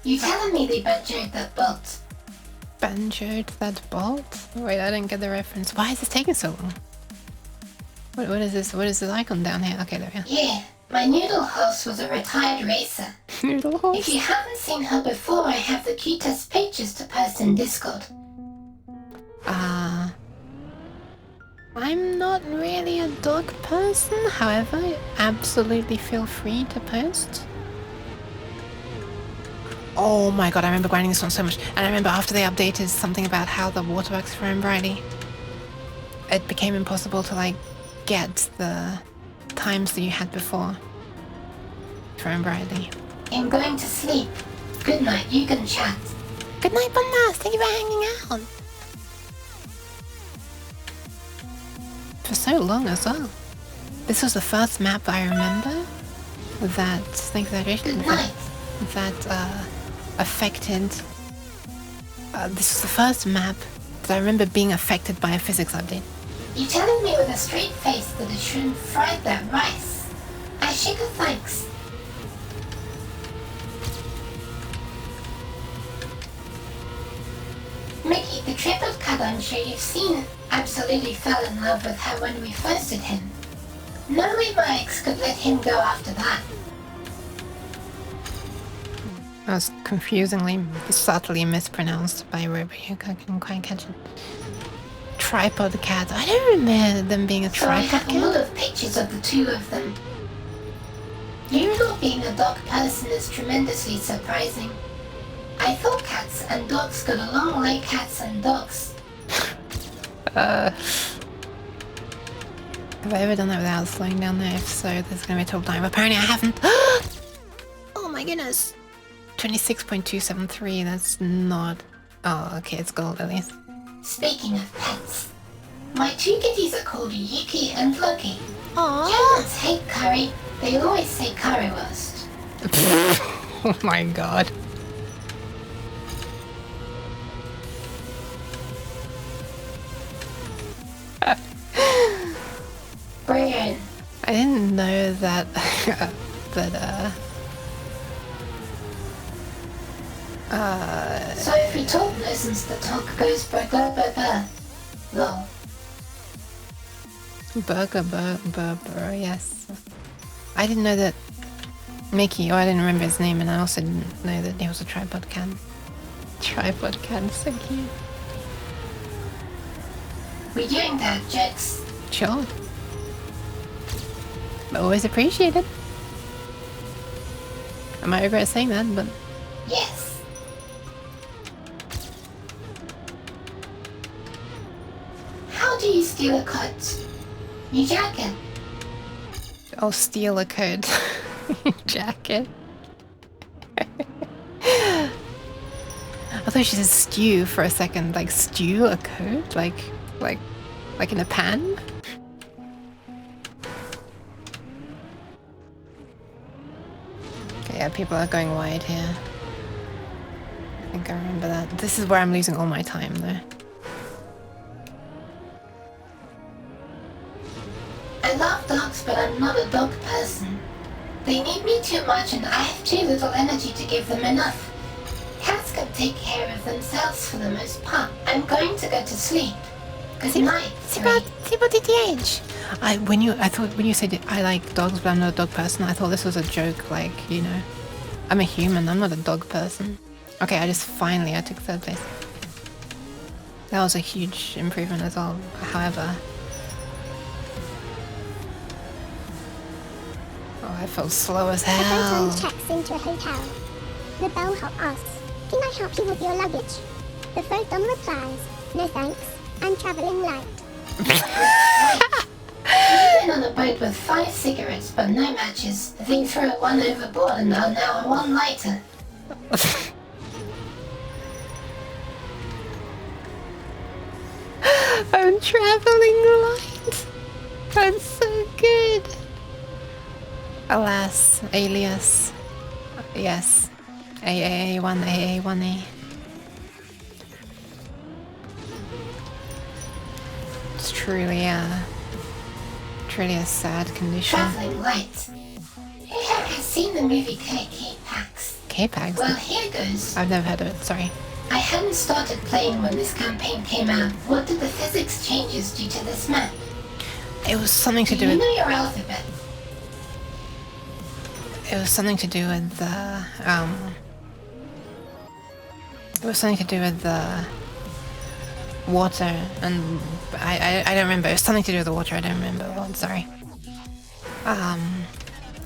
You telling me they banjoed that bolt? Banjoed that bolt? Wait, I didn't get the reference. Why is this taking so long? What is this? What is this icon down here? Okay, there we are. Yeah, my noodle horse was a retired racer. Noodle horse? If you haven't seen her before, I have the cutest pictures to post in Discord. I'm not really a dog person. However, absolutely feel free to post. Oh my god, I remember grinding this one so much. And I remember after they updated something about how the waterworks for Embride, it became impossible to like get the times that you had before for Embride. I'm going to sleep. Good night, you can chat. Good night, Bonas. Thank you for hanging out. For so long as well. This was the first map I remember that, thank you for that, Jason, Good night. that affected. This was the first map that I remember being affected by a physics update. You telling me with a straight face that the shrimp fried that rice? I shake a thanks. Mickey, the triple cut I'm sure you've seen, absolutely fell in love with her when we first did him. No way my ex could let him go after that. That was confusingly, subtly mispronounced by Ruby. I couldn't quite catch it. Tripod cat. I don't remember them being a So I tripod have a lot cat. of pictures of the two of them. You not being a dog person is tremendously surprising. I thought cats and dogs got along like cats and dogs. Have I ever done that without slowing down there? If so, there's gonna be a total time. Apparently I haven't. Oh my goodness. 26.273, that's not... Oh, okay, it's gold at least. Speaking of pets, my two kitties are called Yuki and Loki. Aww. Germans hate curry, they always say currywurst. Oh my god. I didn't know that that So if we talk lessons, the talk goes burger. Lol. burger, yes. I didn't know that Mickey, I didn't remember his name, and I also didn't know that he was a tripod can. Tripod can, so cute. We doing that, jokes? Sure. Always appreciated. I might regret saying that, but Yes. How do you steal a coat? You jacket. I'll steal a coat. Jacket. I thought she said stew for a second. Like stew a coat? Like in a pan? Okay, yeah, people are going wide here. I think I remember that. This is where I'm losing all my time though. I love dogs, but I'm not a dog person. They need me too much and I have too little energy to give them enough. Cats can take care of themselves for the most part. I'm going to go to sleep. Good night, It's about DTH. When you said I like dogs but I'm not a dog person, I thought this was a joke, like, you know. I'm a human, I'm not a dog person. Okay, I took third place. That was a huge improvement as well, however. Oh, I felt slow as A boat hell. checks into a hotel. The bellhop asks, "Can I help you with your luggage?" The photon replies, "No thanks, I'm travelling light." I've been on a boat with 5 cigarettes but no matches. They throw one overboard and are now one lighter. I'm traveling light. That's so good. Alas, alias. Yes. AA1, AA1A. It's truly a sad condition. Traveling light. Who has seen the movie K-Pax? K-Pags? Well, here goes. I've never heard of it, sorry. I hadn't started playing when this campaign came out. What did the physics changes due to this map? It was something to Do do you with... know your alphabet? It was something to do with the... It was something to do with the... water, and I don't remember. It was something to do with the water, I don't remember. Oh, I'm sorry.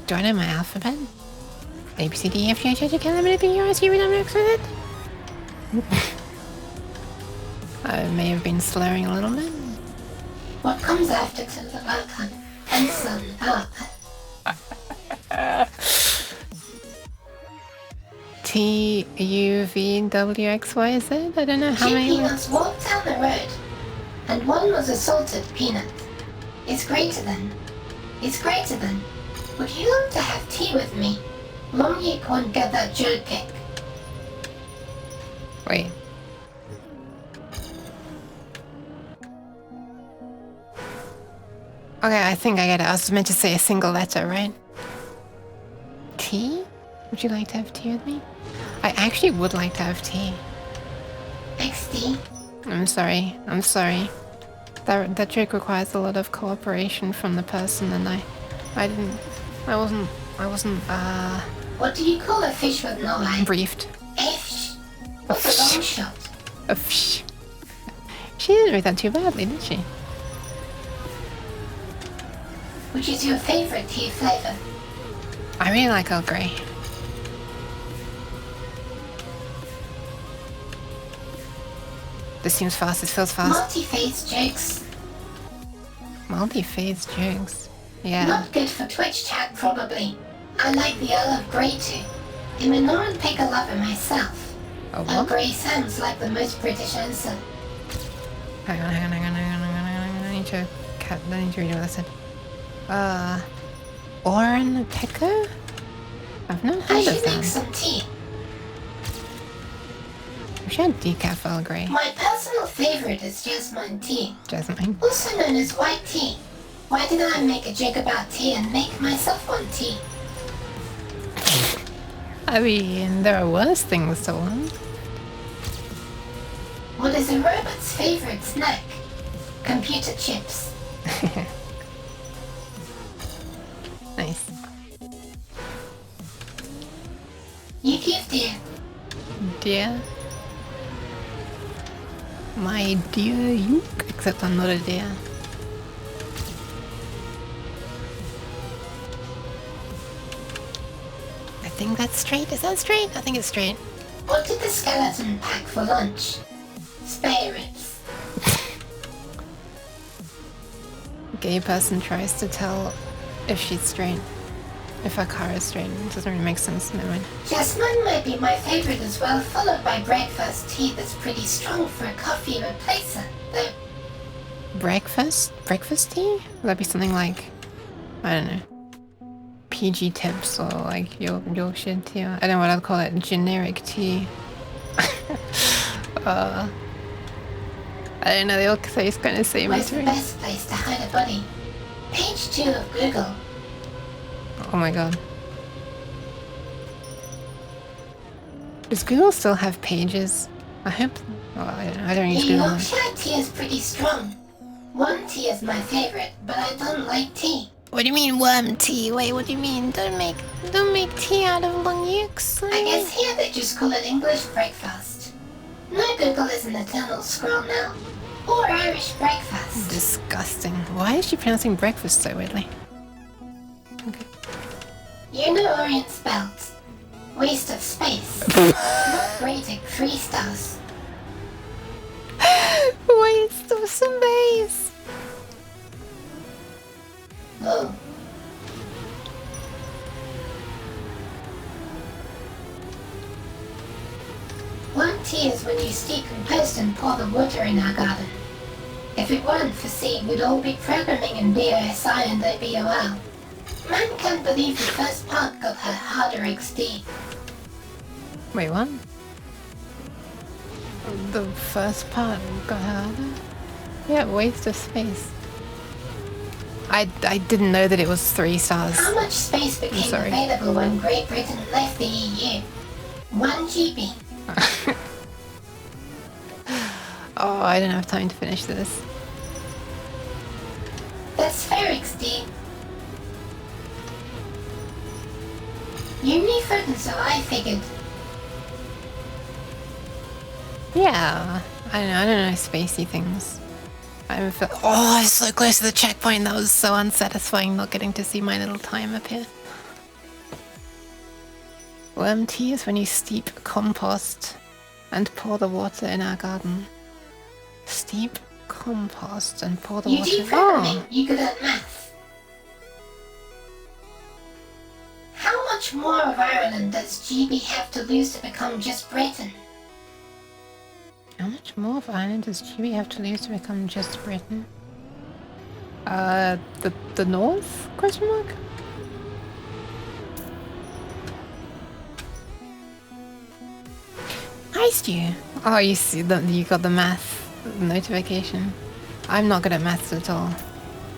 Do I know my alphabet? A, B, C, D, E, F, G, H, I, J, K, L, M, N, O, P, Q, R, S, T, U, V, W, X, Y, Z. I may have been slurring a little bit. What comes after Tulakan and Sun T, U, V, W, X, Y, Z? I don't know how Two many... peanuts walked down the road, and one was a salted peanut. It's greater than. It's greater than. Would you like to have tea with me? Long you can't get that jerk kick. Wait. Okay, I think I get it. I was meant to say a single letter, right? Tea? Would you like to have tea with me? I actually would like to have tea. XD. I'm sorry. I'm sorry. That joke requires a lot of cooperation from the person, and I wasn't What do you call a fish with no eye? briefed. Fish. What's a long shot? She didn't read that too badly, did she? Which is your favorite tea flavor? I really like Earl Grey. This seems fast, it feels fast. Multi-phase jokes. Multi-phase jokes. Yeah. Not good for Twitch chat, probably. I like the Earl of Grey too. I'm a Norman Picker lover myself. Oh, Earl what? Grey sounds like the most British answer. Hang on. I need to read what I said. Oran Pecco? I've not I heard should of make them. some tea. We should have decaf Earl Grey. My personal favorite is jasmine tea, Jasmine. also known as white tea. Why did I make a joke about tea and make myself want tea? I mean, there are worse things to want. What is a robot's favorite snack? Computer chips. Nice. You give dear. Dear. My dear you. Except I'm not a deer. I think that's straight. Is that straight? I think it's straight. What did the skeleton pack for lunch? Spare ribs. Gay person tries to tell if she's straight. If her car is straight. It doesn't really make sense. Never mind. Jasmine might be my favorite as well, followed by breakfast tea that's pretty strong for a coffee replacer, though. Breakfast? Breakfast tea? Would that be something like, I don't know, PG tips or like Yorkshire tea? I don't know what I'd call it. Generic tea. I don't know, they all taste kind of same Where's to the me. best place to hide a body? Page 2 of Google. Oh my god. Does Google still have pages? I hope. Well, I don't use The Google. Yorkshire tea is pretty strong. One tea is my favorite, but I don't like tea. What do you mean worm tea? Wait, what do you mean? Don't make tea out of long yolks. I guess here they just call it English breakfast. No Google is an eternal scroll now. Or Irish breakfast. Disgusting. Why is she pronouncing breakfast so weirdly? Okay. You know Orient spelt. Waste of space. Not rating 3 stars. Waste of space. Oh. One tea is when you steep, compost and pour the water in our garden. If it weren't for C, we'd all be programming in BOSI and OBOL. Man can't believe the first part got her harder XD. Wait, what? The first part got harder? Yeah, waste of space. I didn't know that it was 3 stars. How much space became sorry. available when Great Britain left the EU? 1 GB. Oh, I don't have time to finish this. That's fair XD. You knew Foden, so I figured. Yeah, I don't know spacey things. I was so close to the checkpoint. That was so unsatisfying not getting to see my little time appear. Worm tea is when you steep compost and pour the water in our garden. Steep compost and pour the You water. do programming, you good at math. How much more of Ireland does GB have to lose to become just Britain? How much more of Ireland does GB have to lose to become just Britain? The North? Question mark? Hi, Stu. Oh, you see that you got the math notification. I'm not good at maths at all,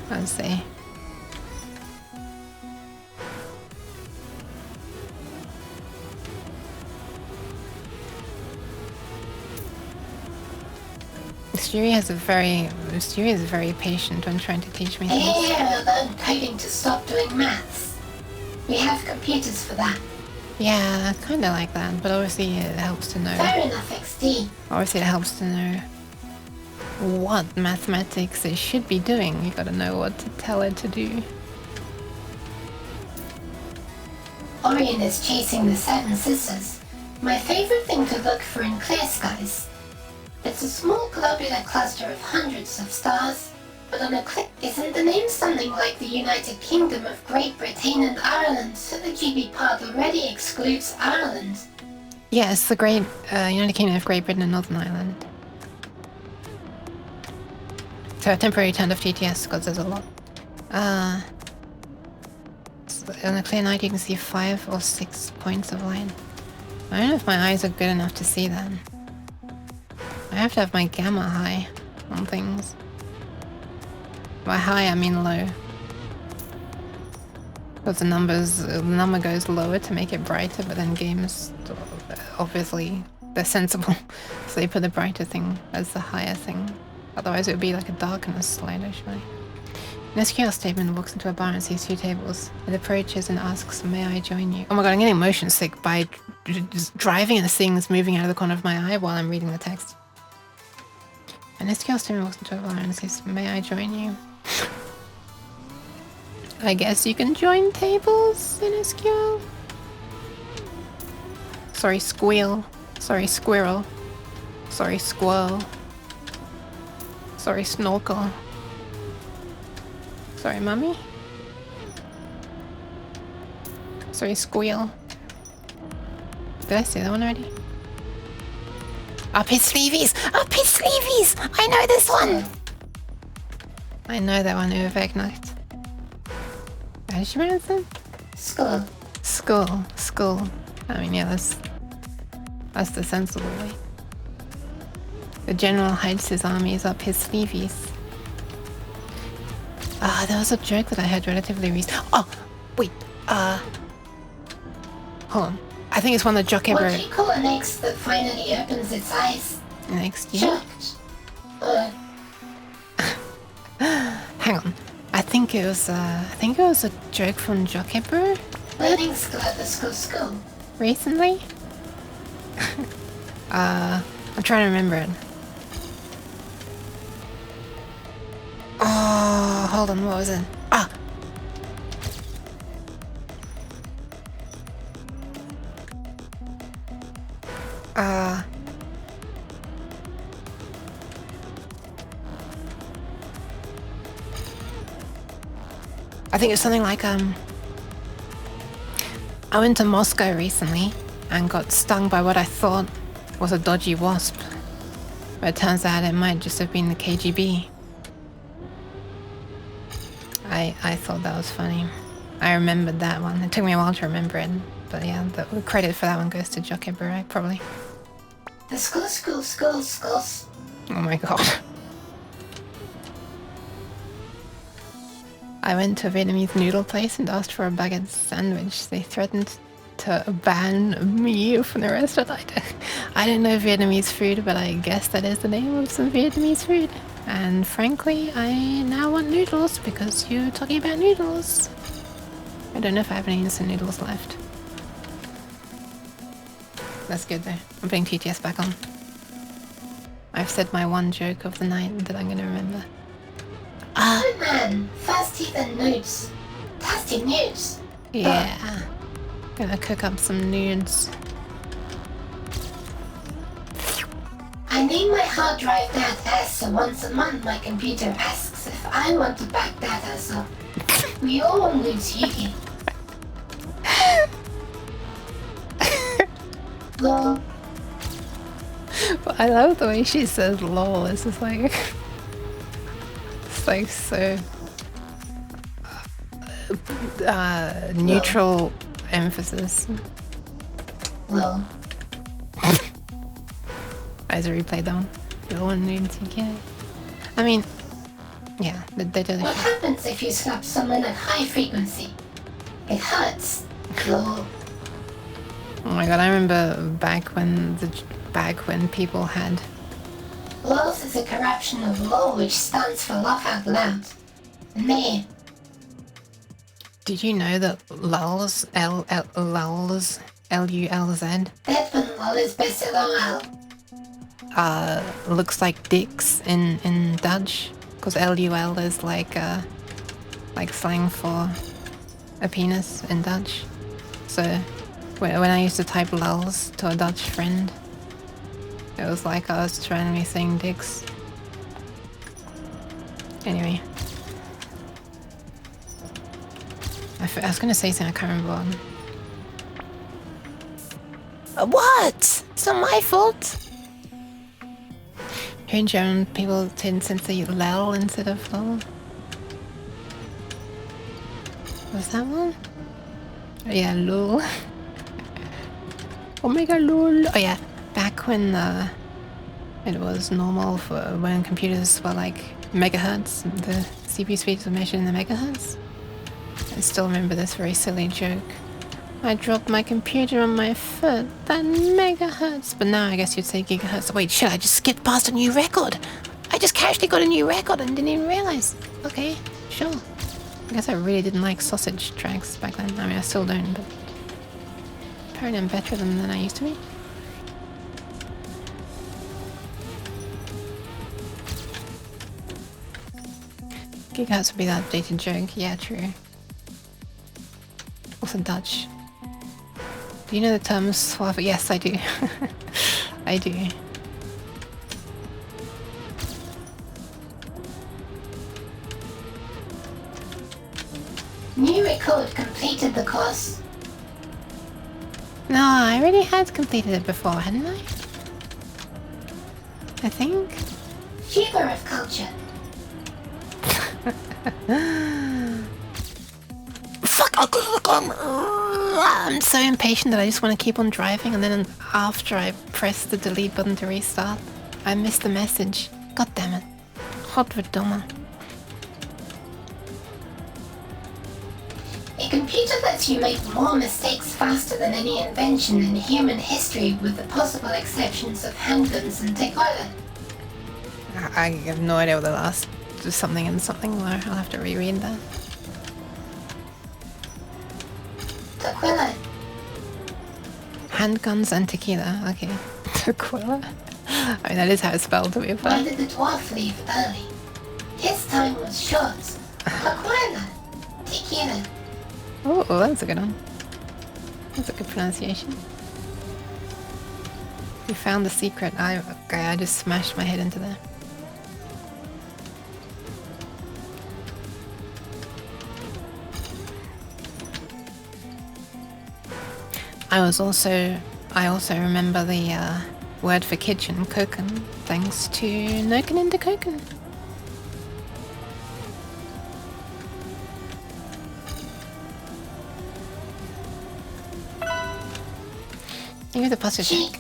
I'd say. Stewie is very patient when trying to teach me things. Yeah, learn coding to stop doing maths. We have computers for that. Yeah, kind of like that, but obviously it helps to know. Fair enough, XD. Obviously it helps to know what mathematics it should be doing. You gotta know what to tell it to do. Orion is chasing the Seven Sisters. My favorite thing to look for in clear skies. It's a small globular cluster of hundreds of stars, but on a click, isn't the name something like the United Kingdom of Great Britain and Ireland, so the GB part already excludes Ireland. Yeah, it's the Great United Kingdom of Great Britain and Northern Ireland. So a temporary turn off GTS because there's a lot. So on a clear night you can see 5 or 6 points of light. I don't know if my eyes are good enough to see that. I have to have my gamma high on things. By high, I mean low. Because the number goes lower to make it brighter, but then games, obviously, they're sensible. So they put the brighter thing as the higher thing. Otherwise it would be like a darkness slide, actually. An SQL statement walks into a bar and sees 2 tables. It approaches and asks, may I join you? Oh my god, I'm getting motion sick by just driving and seeing this moving out of the corner of my eye while I'm reading the text. An SQL statement walks into a bar and says, may I join you? I guess you can join tables in SQL. Sorry, squeal. Sorry, squirrel. Sorry, squirrel. Sorry, snorkel. Sorry, mummy. Sorry, squeal. Did I say that one already? Up his sleeveys! Up his sleeveys! I know this one! I know that one, Urvegnacht. How did she pronounce that? Skull. Skull. Skull. I mean, yeah, that's the sensible way. The general hides his armies up his sleeveys. Ah, there was a joke that I heard relatively recently. Oh, wait. Hold on. I think it's one that Jock What ever... do you call an egg that finally opens its eyes? Next year? Hang on. I think it was a joke from Jock ever Learning skill at the school. recently. I'm trying to remember it. Oh, hold on, what was it? Ah! I think it's something like, I went to Moscow recently and got stung by what I thought was a dodgy wasp. But it turns out it might just have been the KGB. I thought that was funny. I remembered that one. It took me a while to remember it. But yeah, the credit for that one goes to Jock Eberreich, probably. The schools. Oh my god. I went to a Vietnamese noodle place and asked for a baguette sandwich. They threatened to ban me from the restaurant. I don't know Vietnamese food, but I guess that is the name of some Vietnamese food. And frankly, I now want noodles because you're talking about noodles. I don't know if I have any instant noodles left. That's good though. I'm putting TTS back on. I've said my one joke of the night that I'm gonna remember. Good man, fast teeth and nudes. Tasty nudes. Yeah. Gonna cook up some nudes. I name my hard drive that S, so once a month my computer asks if I want to back data, so we all lose Yuki. Lol. But I love the way she says lol. It's just like... it's like so... neutral emphasis. Lol. As a replay down. The one named TK. I mean, yeah, they do What happens if you slap someone at high frequency? It hurts. Lol. Oh my god, I remember back when people had... LOLs is a corruption of LOL, which stands for laugh out loud. Man. Did you know that lulz, lulz, L-U-L-Z, That one LOL is best LOL. looks like dicks in Dutch? Because L-U-L is like slang for a penis in Dutch. So when I used to type lulz to a Dutch friend, it was like I was trying to be saying dicks. Anyway. I was gonna say something, I can't remember what. What? It's not my fault. Here in German, people tend to say lel instead of lol. What's that one? Oh, yeah, lol. Omega lol. Oh yeah, back when it was normal for when computers were like megahertz, the CPU speeds were measured in the megahertz. I still remember this very silly joke. I dropped my computer on my foot. That megahertz. But now I guess you'd say gigahertz. Wait, shit, I just skipped past a new record. I just casually got a new record and didn't even realize. Okay, sure. I guess I really didn't like sausage tracks back then. I mean, I still don't, but apparently I'm better than I used to be. Gigahertz would be that updated joke. Yeah, true. Also Dutch. Do you know the term suave? Yes, I do. I do. New record completed the course. No, I already had completed it before, hadn't I? I think. Fever of culture. Fuck! I'm so impatient that I just want to keep on driving, and then after I press the delete button to restart, I missed the message. God damn it. Godverdomme. A computer lets you make more mistakes faster than any invention in human history, with the possible exceptions of handguns and tequila. I have no idea what the last something and something were. I'll have to reread that. Tequila. Handguns and tequila. Okay. Tequila? I mean, that is how it's spelled, to be Why fair. did the dwarf leave early? His time was short. Tequila. Tequila. Oh, that's a good one. That's a good pronunciation. We found the secret. Okay, I just smashed my head into there. I also remember the word for kitchen, koken, thanks to Noken into Koken. You're the Pacific.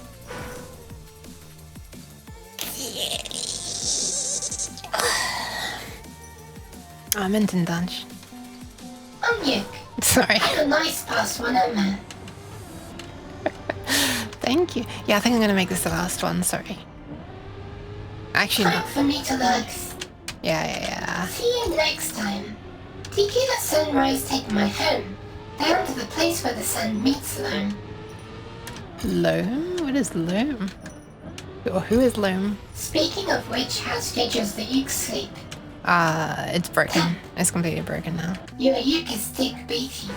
Oh, I meant in Dutch. Yuck. Sorry. Have a nice past one, man. Thank you. Yeah, I think I'm gonna make this the last one, sorry. Actually, Time not. for me to look. Yeah. See you next time. Tequila sunrise take my home. Down to the place where the sun meets Loam. Loam? What is Loam? Or who is Loam? Speaking of which, how schedules the uke sleep? It's broken. It's completely broken now. Your uke is thick beefy.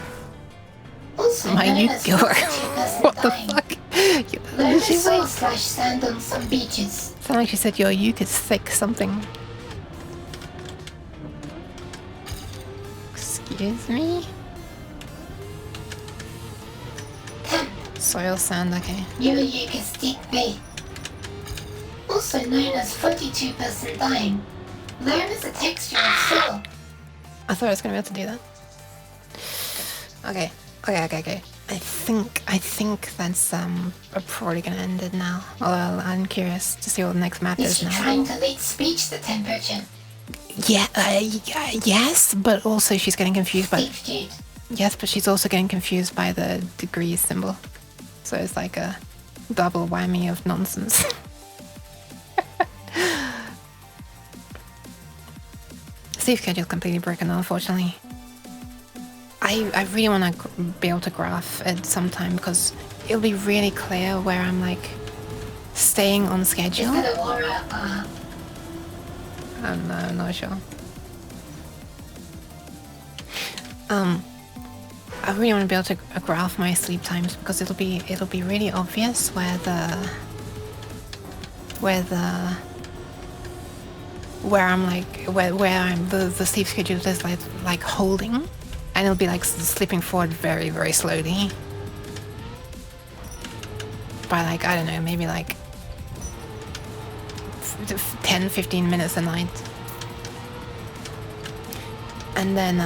Also My known uke. as person What the dying. fuck? Loam Did she is say? soul slash sand on some beaches. Sound like she said your uke is thick something. Excuse me? Soil sand, okay. Your uke is thick beef. Also known as 42% dying. Loam is a texture of soil. I thought I was gonna be able to do that. Okay. I think that's probably gonna end it now. Although I'm curious to see what the next map Is is she now. trying to lead speech the temperature? Yeah, yes, but also she's getting confused by. Steve Jude. Yes, but she's also getting confused by the degrees symbol. So it's like a double whammy of nonsense. Sleep schedule's completely broken, unfortunately. I really want to be able to graph it sometime because it'll be really clear where I'm like staying on Is schedule. that a Aura? I'm not sure. I really want to be able to graph my sleep times because it'll be really obvious where I'm the sleep schedule is like holding, and it'll be like slipping forward very, very slowly by like, I don't know, maybe like 10-15 minutes a night. And then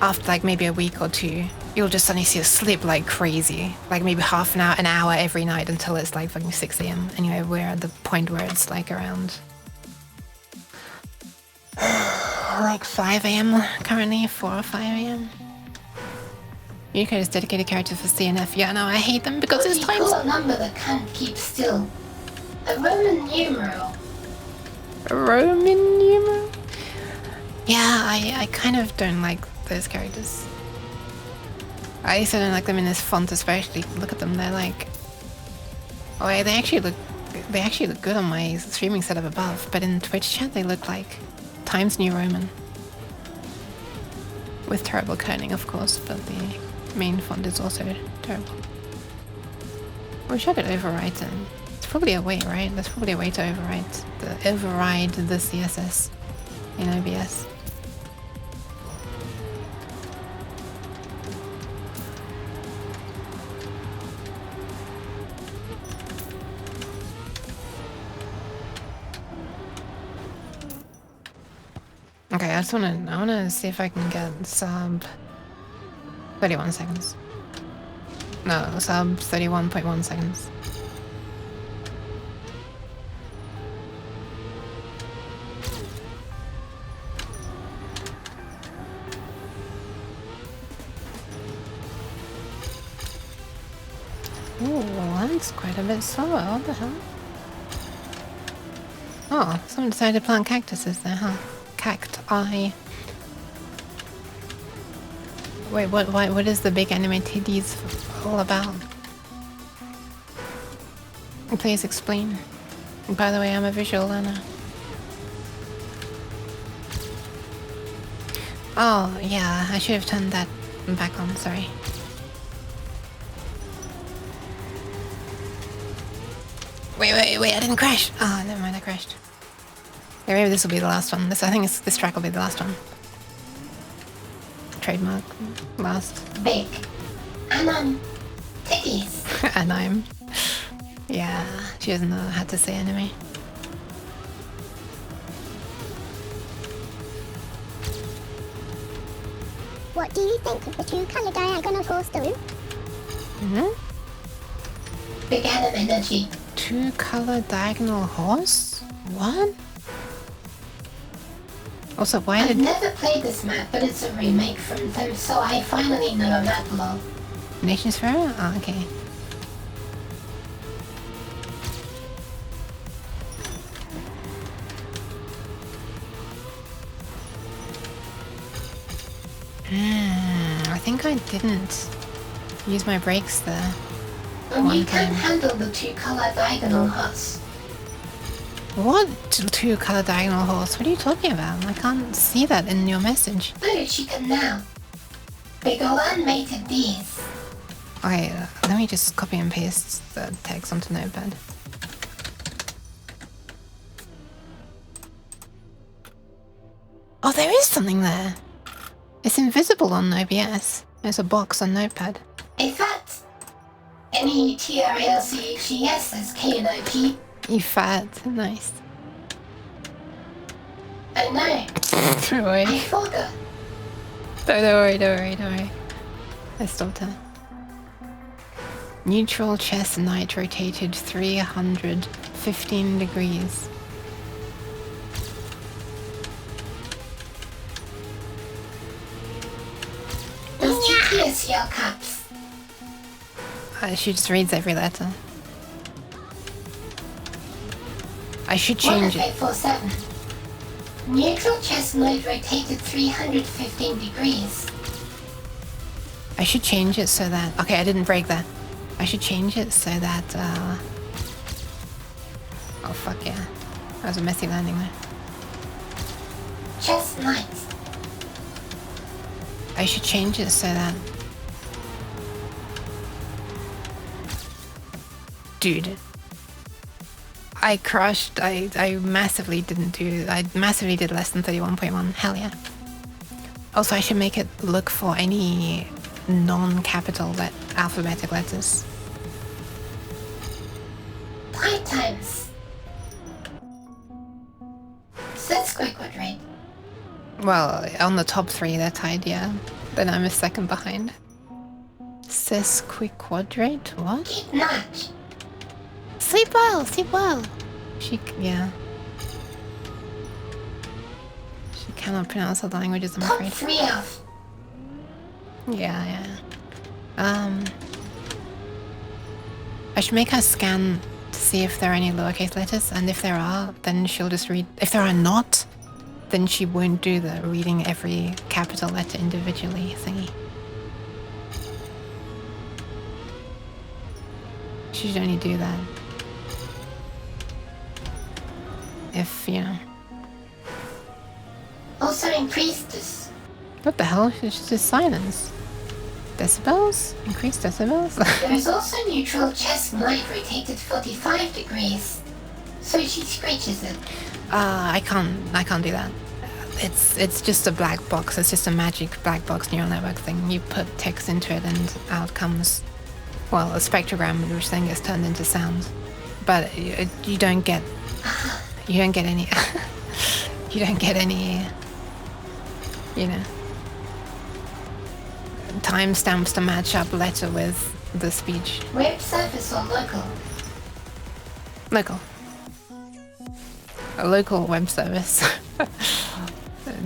after like maybe a week or two, you'll just suddenly see a slip like crazy, like maybe half an hour every night until it's like fucking 6 a.m. Anyway, we're at the point where it's like around like 5 a.m. currently, 4 or 5 a.m. Unicode is dedicated character for CNF. Yeah, no, I hate them because What do it's you times. call a number that can't keep still? A Roman numeral. A Roman numeral? Yeah, I kind of don't like those characters. I also don't like them in this font especially. Look at them, they're like... Oh, wait, they actually look good on my streaming setup above, but in Twitch chat they look like Times New Roman. With terrible kerning, of course, but the main font is also terrible. Wish I could overwrite it. It's probably a way, right? There's probably a way to override the CSS in OBS. Okay, I wanna see if I can get sub 31 seconds. No, sub 31.1 seconds. Ooh, that's quite a bit slower. What the hell? Oh, someone decided to plant cactuses there, huh? Cacti. Wait, what is the big anime titties all about? Please explain. By the way, I'm a visual learner. Oh, yeah, I should have turned that back on, sorry. Wait, I didn't crash! Oh, never mind, I crashed. Okay, maybe this will be the last one. I think this track will be the last one. Trademark. Last. Big. And titties. And I'm... Yeah, she doesn't know how to say anime. What do you think of the two-color diagonal horse stone? Big anime energy. Two-color diagonal horse? What? Also, why I've did... never played this map, but it's a remake from them, so I finally know a map lol. Nations Fair? Oh, okay. I think I didn't use my brakes there. And One you can't time. handle the two-color diagonal horse. What two-color diagonal horse? What are you talking about? I can't see that in your message. But you can now. Big ol' animated these. Okay, let me just copy and paste the text onto Notepad. Oh, there is something there. It's invisible on OBS. There's a box on Notepad. In fact, NETRALCHES You fat. Nice. I know. Don't worry. I forgot. Don't worry. I stopped her. Neutral chest night rotated 315 degrees. Does GPS yell caps? She just reads every letter. I should change it. 1847. Neutral chest node rotated 315 degrees. I should change it so that... Okay, I didn't break that. I should change it so that... Oh, fuck yeah. That was a messy landing there. Chest night. I should change it so that... Dude. I crushed. I massively didn't do... I massively did less than 31.1. Hell yeah. Also, I should make it look for any non-capital alphabetic letters. Pi times. Sesquiquadrate. Well, on the top three, they're tied, yeah. Then I'm a second behind. Sesquiquadrate? What? Keep notch. Sleep well. Yeah. She cannot pronounce other languages, I'm Top afraid. 3 of. Yeah. I should make her scan to see if there are any lowercase letters, and if there are, then she'll just read. If there are not, then she won't do the reading every capital letter individually thingy. She should only do that if, you know. Also increase this. What the hell? It's just silence. Decibels? Increase decibels? There is also neutral chest mic rotated 45 degrees. So she screeches it. I can't do that. It's just a black box. It's just a magic black box neural network thing. You put text into it and out comes, well, a spectrogram which then gets turned into sound. But you don't get any you don't get any, you know, timestamps to match up letter with the speech. Web service or local? Local. A local web service.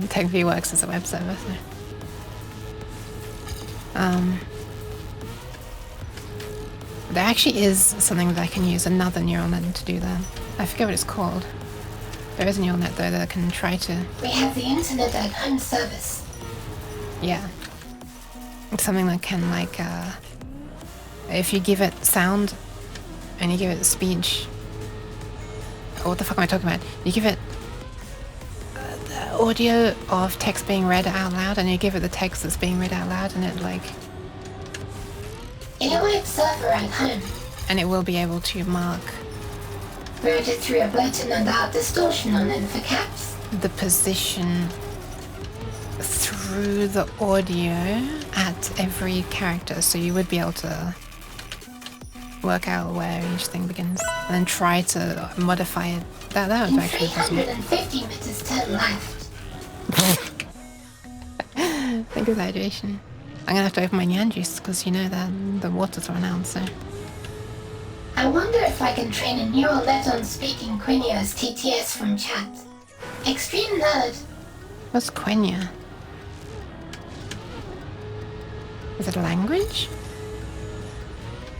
Technically works as a web service. There actually is something that I can use, another neural net to do that. I forget what it's called. There is a neural net though that can try to... We have the internet at home service. Yeah. It's something that can, like, if you give it sound and you give it speech... what the fuck am I talking about? You give it the audio of text being read out loud, and you give it the text that's being read out loud, and it, like... In a web server at home. And it will be able to mark... routed through a button and out distortion on it for caps. the position through the audio at every character, so you would be able to work out where each thing begins and then try to modify it. That would actually be possible. 350 meters turn left. Think of that, Jason. I'm gonna have to open my Nyan juice because you know that the water's run out, so. I wonder if I can train a neural net on speaking Quenya as TTS from chat. Extreme nerd. What's Quenya? Is it a language?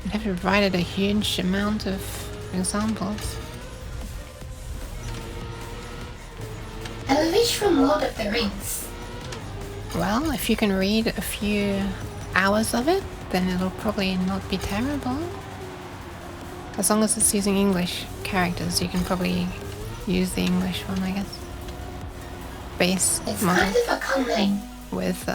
I'd have provided a huge amount of examples. A wish from Lord of the Rings. Well, if you can read a few hours of it, then it'll probably not be terrible. As long as it's using English characters, you can probably use the English one, I guess. Base It's model kind of a con name. with,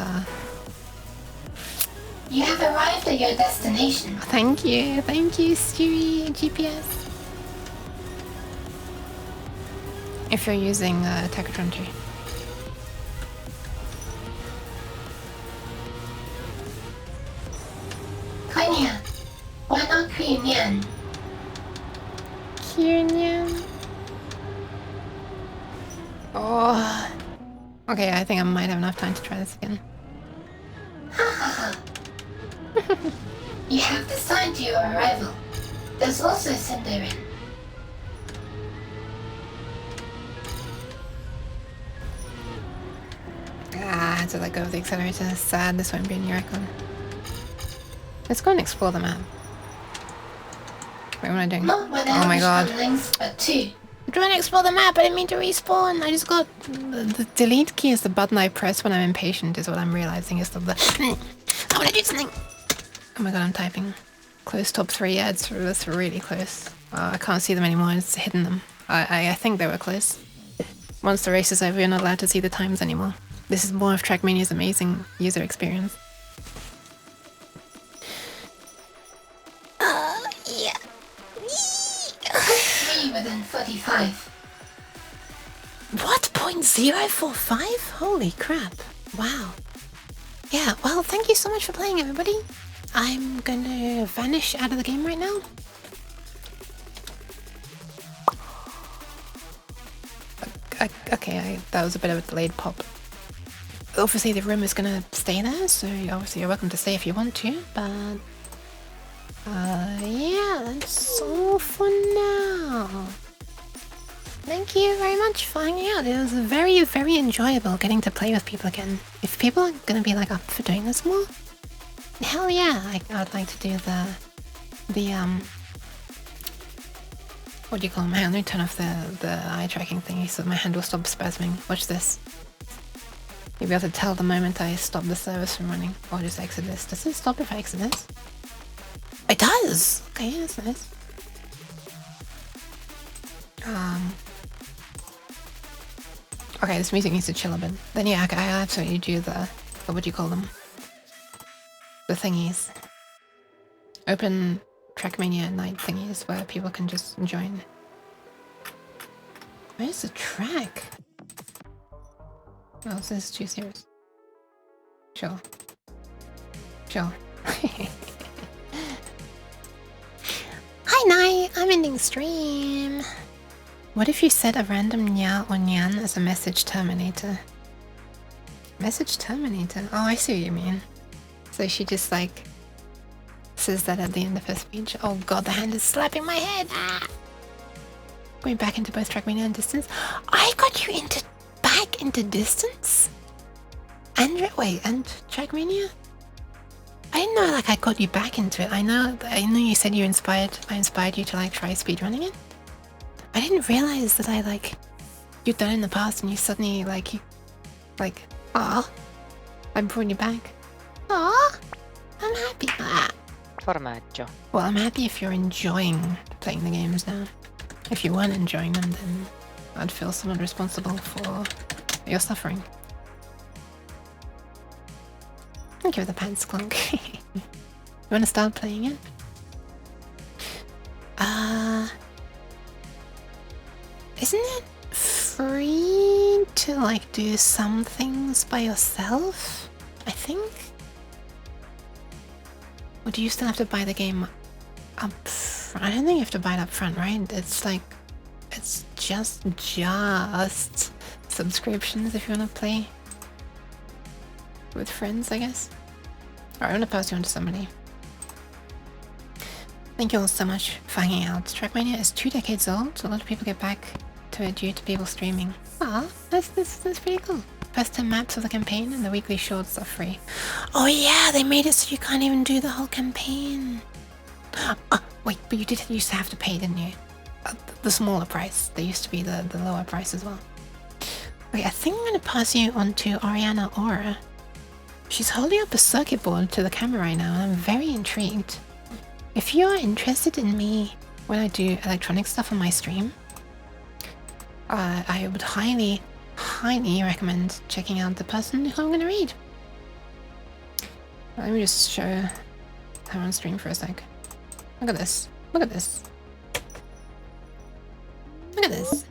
You have arrived at your destination. Thank you, Stewie GPS. If you're using Takatron 2. Quenya. Why not Quenya? Union. Oh. Okay, I think I might have enough time to try this again. You have the sign to your arrival. There's also Cinderin. I had to let go of the accelerator. Sad, this won't be in your record. Let's go and explore the map. Wait, what am I doing? Not one Oh my god. lengths, but two. I'm trying to explore the map, I didn't mean to respawn. I just got... The delete key is the button I press when I'm impatient, is what I'm realizing is the... I want to do something! Oh my god, I'm typing. Close top 3, yeah, that's really close. I can't see them anymore, it's hidden them. I think they were close. Once the race is over, you're not allowed to see the times anymore. This is more of Trackmania's amazing user experience. Yeah. 3 within 45. What? 0.045? Holy crap. Wow. Yeah, well, thank you so much for playing, everybody. I'm gonna vanish out of the game right now. Okay, that was a bit of a delayed pop. Obviously, the room is gonna stay there, so obviously you're welcome to stay if you want to, but... yeah, that's all for now. Thank you very much for hanging out. It was very, very enjoyable getting to play with people again. If people are gonna be like up for doing this more, hell yeah, I'd like to do the what do you call them? Hang on, let me turn off the eye tracking thingy so my hand will stop spasming. Watch this. You'll be able to tell the moment I stop the service from running. Or just exit this. Does it stop if I exit this? It does! Okay, that's nice. Okay, this music needs to chill a bit. Then yeah, I absolutely do the what do you call them? The thingies. Open Trackmania night thingies where people can just join. Where's the track? Oh, this is too serious. Sure. Sure. Hi Nai, I'm ending stream. What if you set a random nya or nyan as a message terminator? Message terminator? Oh, I see what you mean. So she just like says that at the end of her speech. Oh god, the hand is slapping my head. Ah! Going back into both Trackmania and distance. I got you back into distance? And Trackmania? I didn't know like I got you back into it. I know you said I inspired you to like try speedrunning it. I didn't realize that you'd done it in the past and you suddenly I brought you back. Aw, I'm happy. Formaggio. Well, I'm happy if you're enjoying playing the games now. If you weren't enjoying them, then I'd feel somewhat responsible for your suffering. Thank you for the pants clunk. You want to start playing it? Isn't it free to do some things by yourself? I think? Or do you still have to buy the game up front? I don't think you have to buy it up front, right? It's just subscriptions if you want to play with friends, I guess. Alright, I'm gonna pass you on to somebody. Thank you all so much for hanging out. Trackmania is 2 decades old, so a lot of people get back to it due to people streaming. Ah, that's pretty cool. First 10 maps of the campaign and the weekly shorts are free. Oh yeah, they made it so you can't even do the whole campaign. Wait, but you used to have to pay, didn't you? The smaller price. There used to be the lower price as well. Wait, I think I'm gonna pass you on to Ariana Aura. She's holding up a circuit board to the camera right now, and I'm very intrigued. If you are interested in me when I do electronic stuff on my stream, I would highly recommend checking out the person who I'm going to read. Let me just show her on stream for a sec. Look at this. Look at this. Look at this.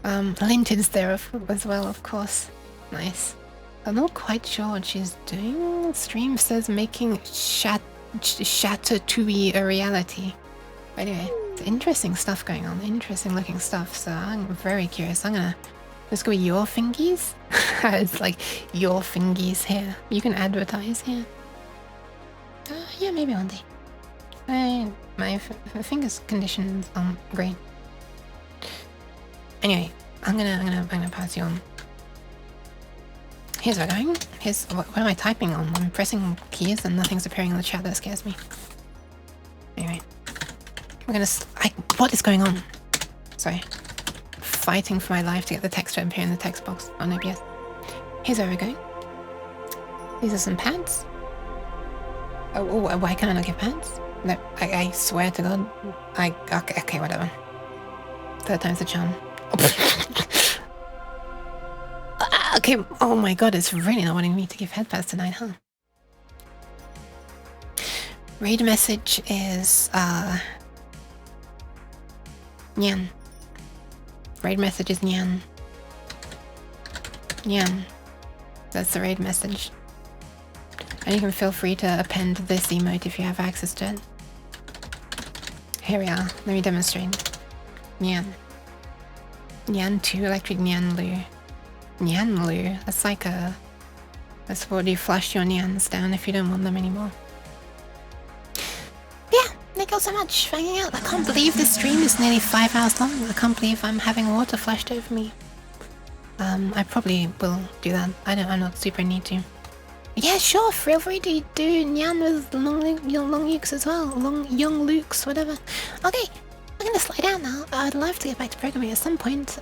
Linted's there as well, of course. Nice. I'm not quite sure what she's doing. Stream says making Shatatouille a reality. But anyway, it's interesting stuff going on. Interesting looking stuff. So I'm very curious. I'm gonna just go with your fingies. It's like your fingies here. You can advertise here. Yeah, maybe one day. My fingers conditions aren't great. Anyway, I'm gonna pass you on. Here's what I'm going. What am I typing on? I'm pressing keys and nothing's appearing in the chat. That scares me. Anyway, what is going on? Sorry. Fighting for my life to get the text to appear in the text box on OBS. Here's where we're going. These are some pads. Oh, why can I not get pads? No, I swear to God. Okay, whatever. 3rd time's the charm. Okay, oh my god, it's really not wanting me to give headpads tonight, huh? Raid message is, Nyan. Raid message is Nyan. Nyan. That's the raid message. And you can feel free to append this emote if you have access to it. Here we are, let me demonstrate. Nyan. Nyan 2, electric Nyan Lu. Nyan Lu? That's what you flush your Nyans down if you don't want them anymore. Yeah, you all so much for hanging out. I can't believe this stream is nearly 5 hours long. I can't believe I'm having water flushed over me. I probably will do that. I'm not super need to. Yeah, sure, feel free to do Nyan with long Lukes as well. Young Lukes, whatever. Okay, I'm gonna slide out now. I'd love to get back to programming at some point.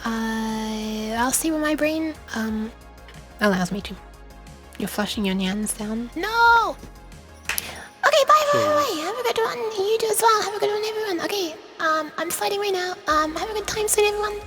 I'll see what my brain allows me to. You're flushing your Nyans down. No! Okay, bye. Have a good one. You do as well. Have a good one, everyone. Okay, I'm sliding right now. Have a good time, sweet everyone.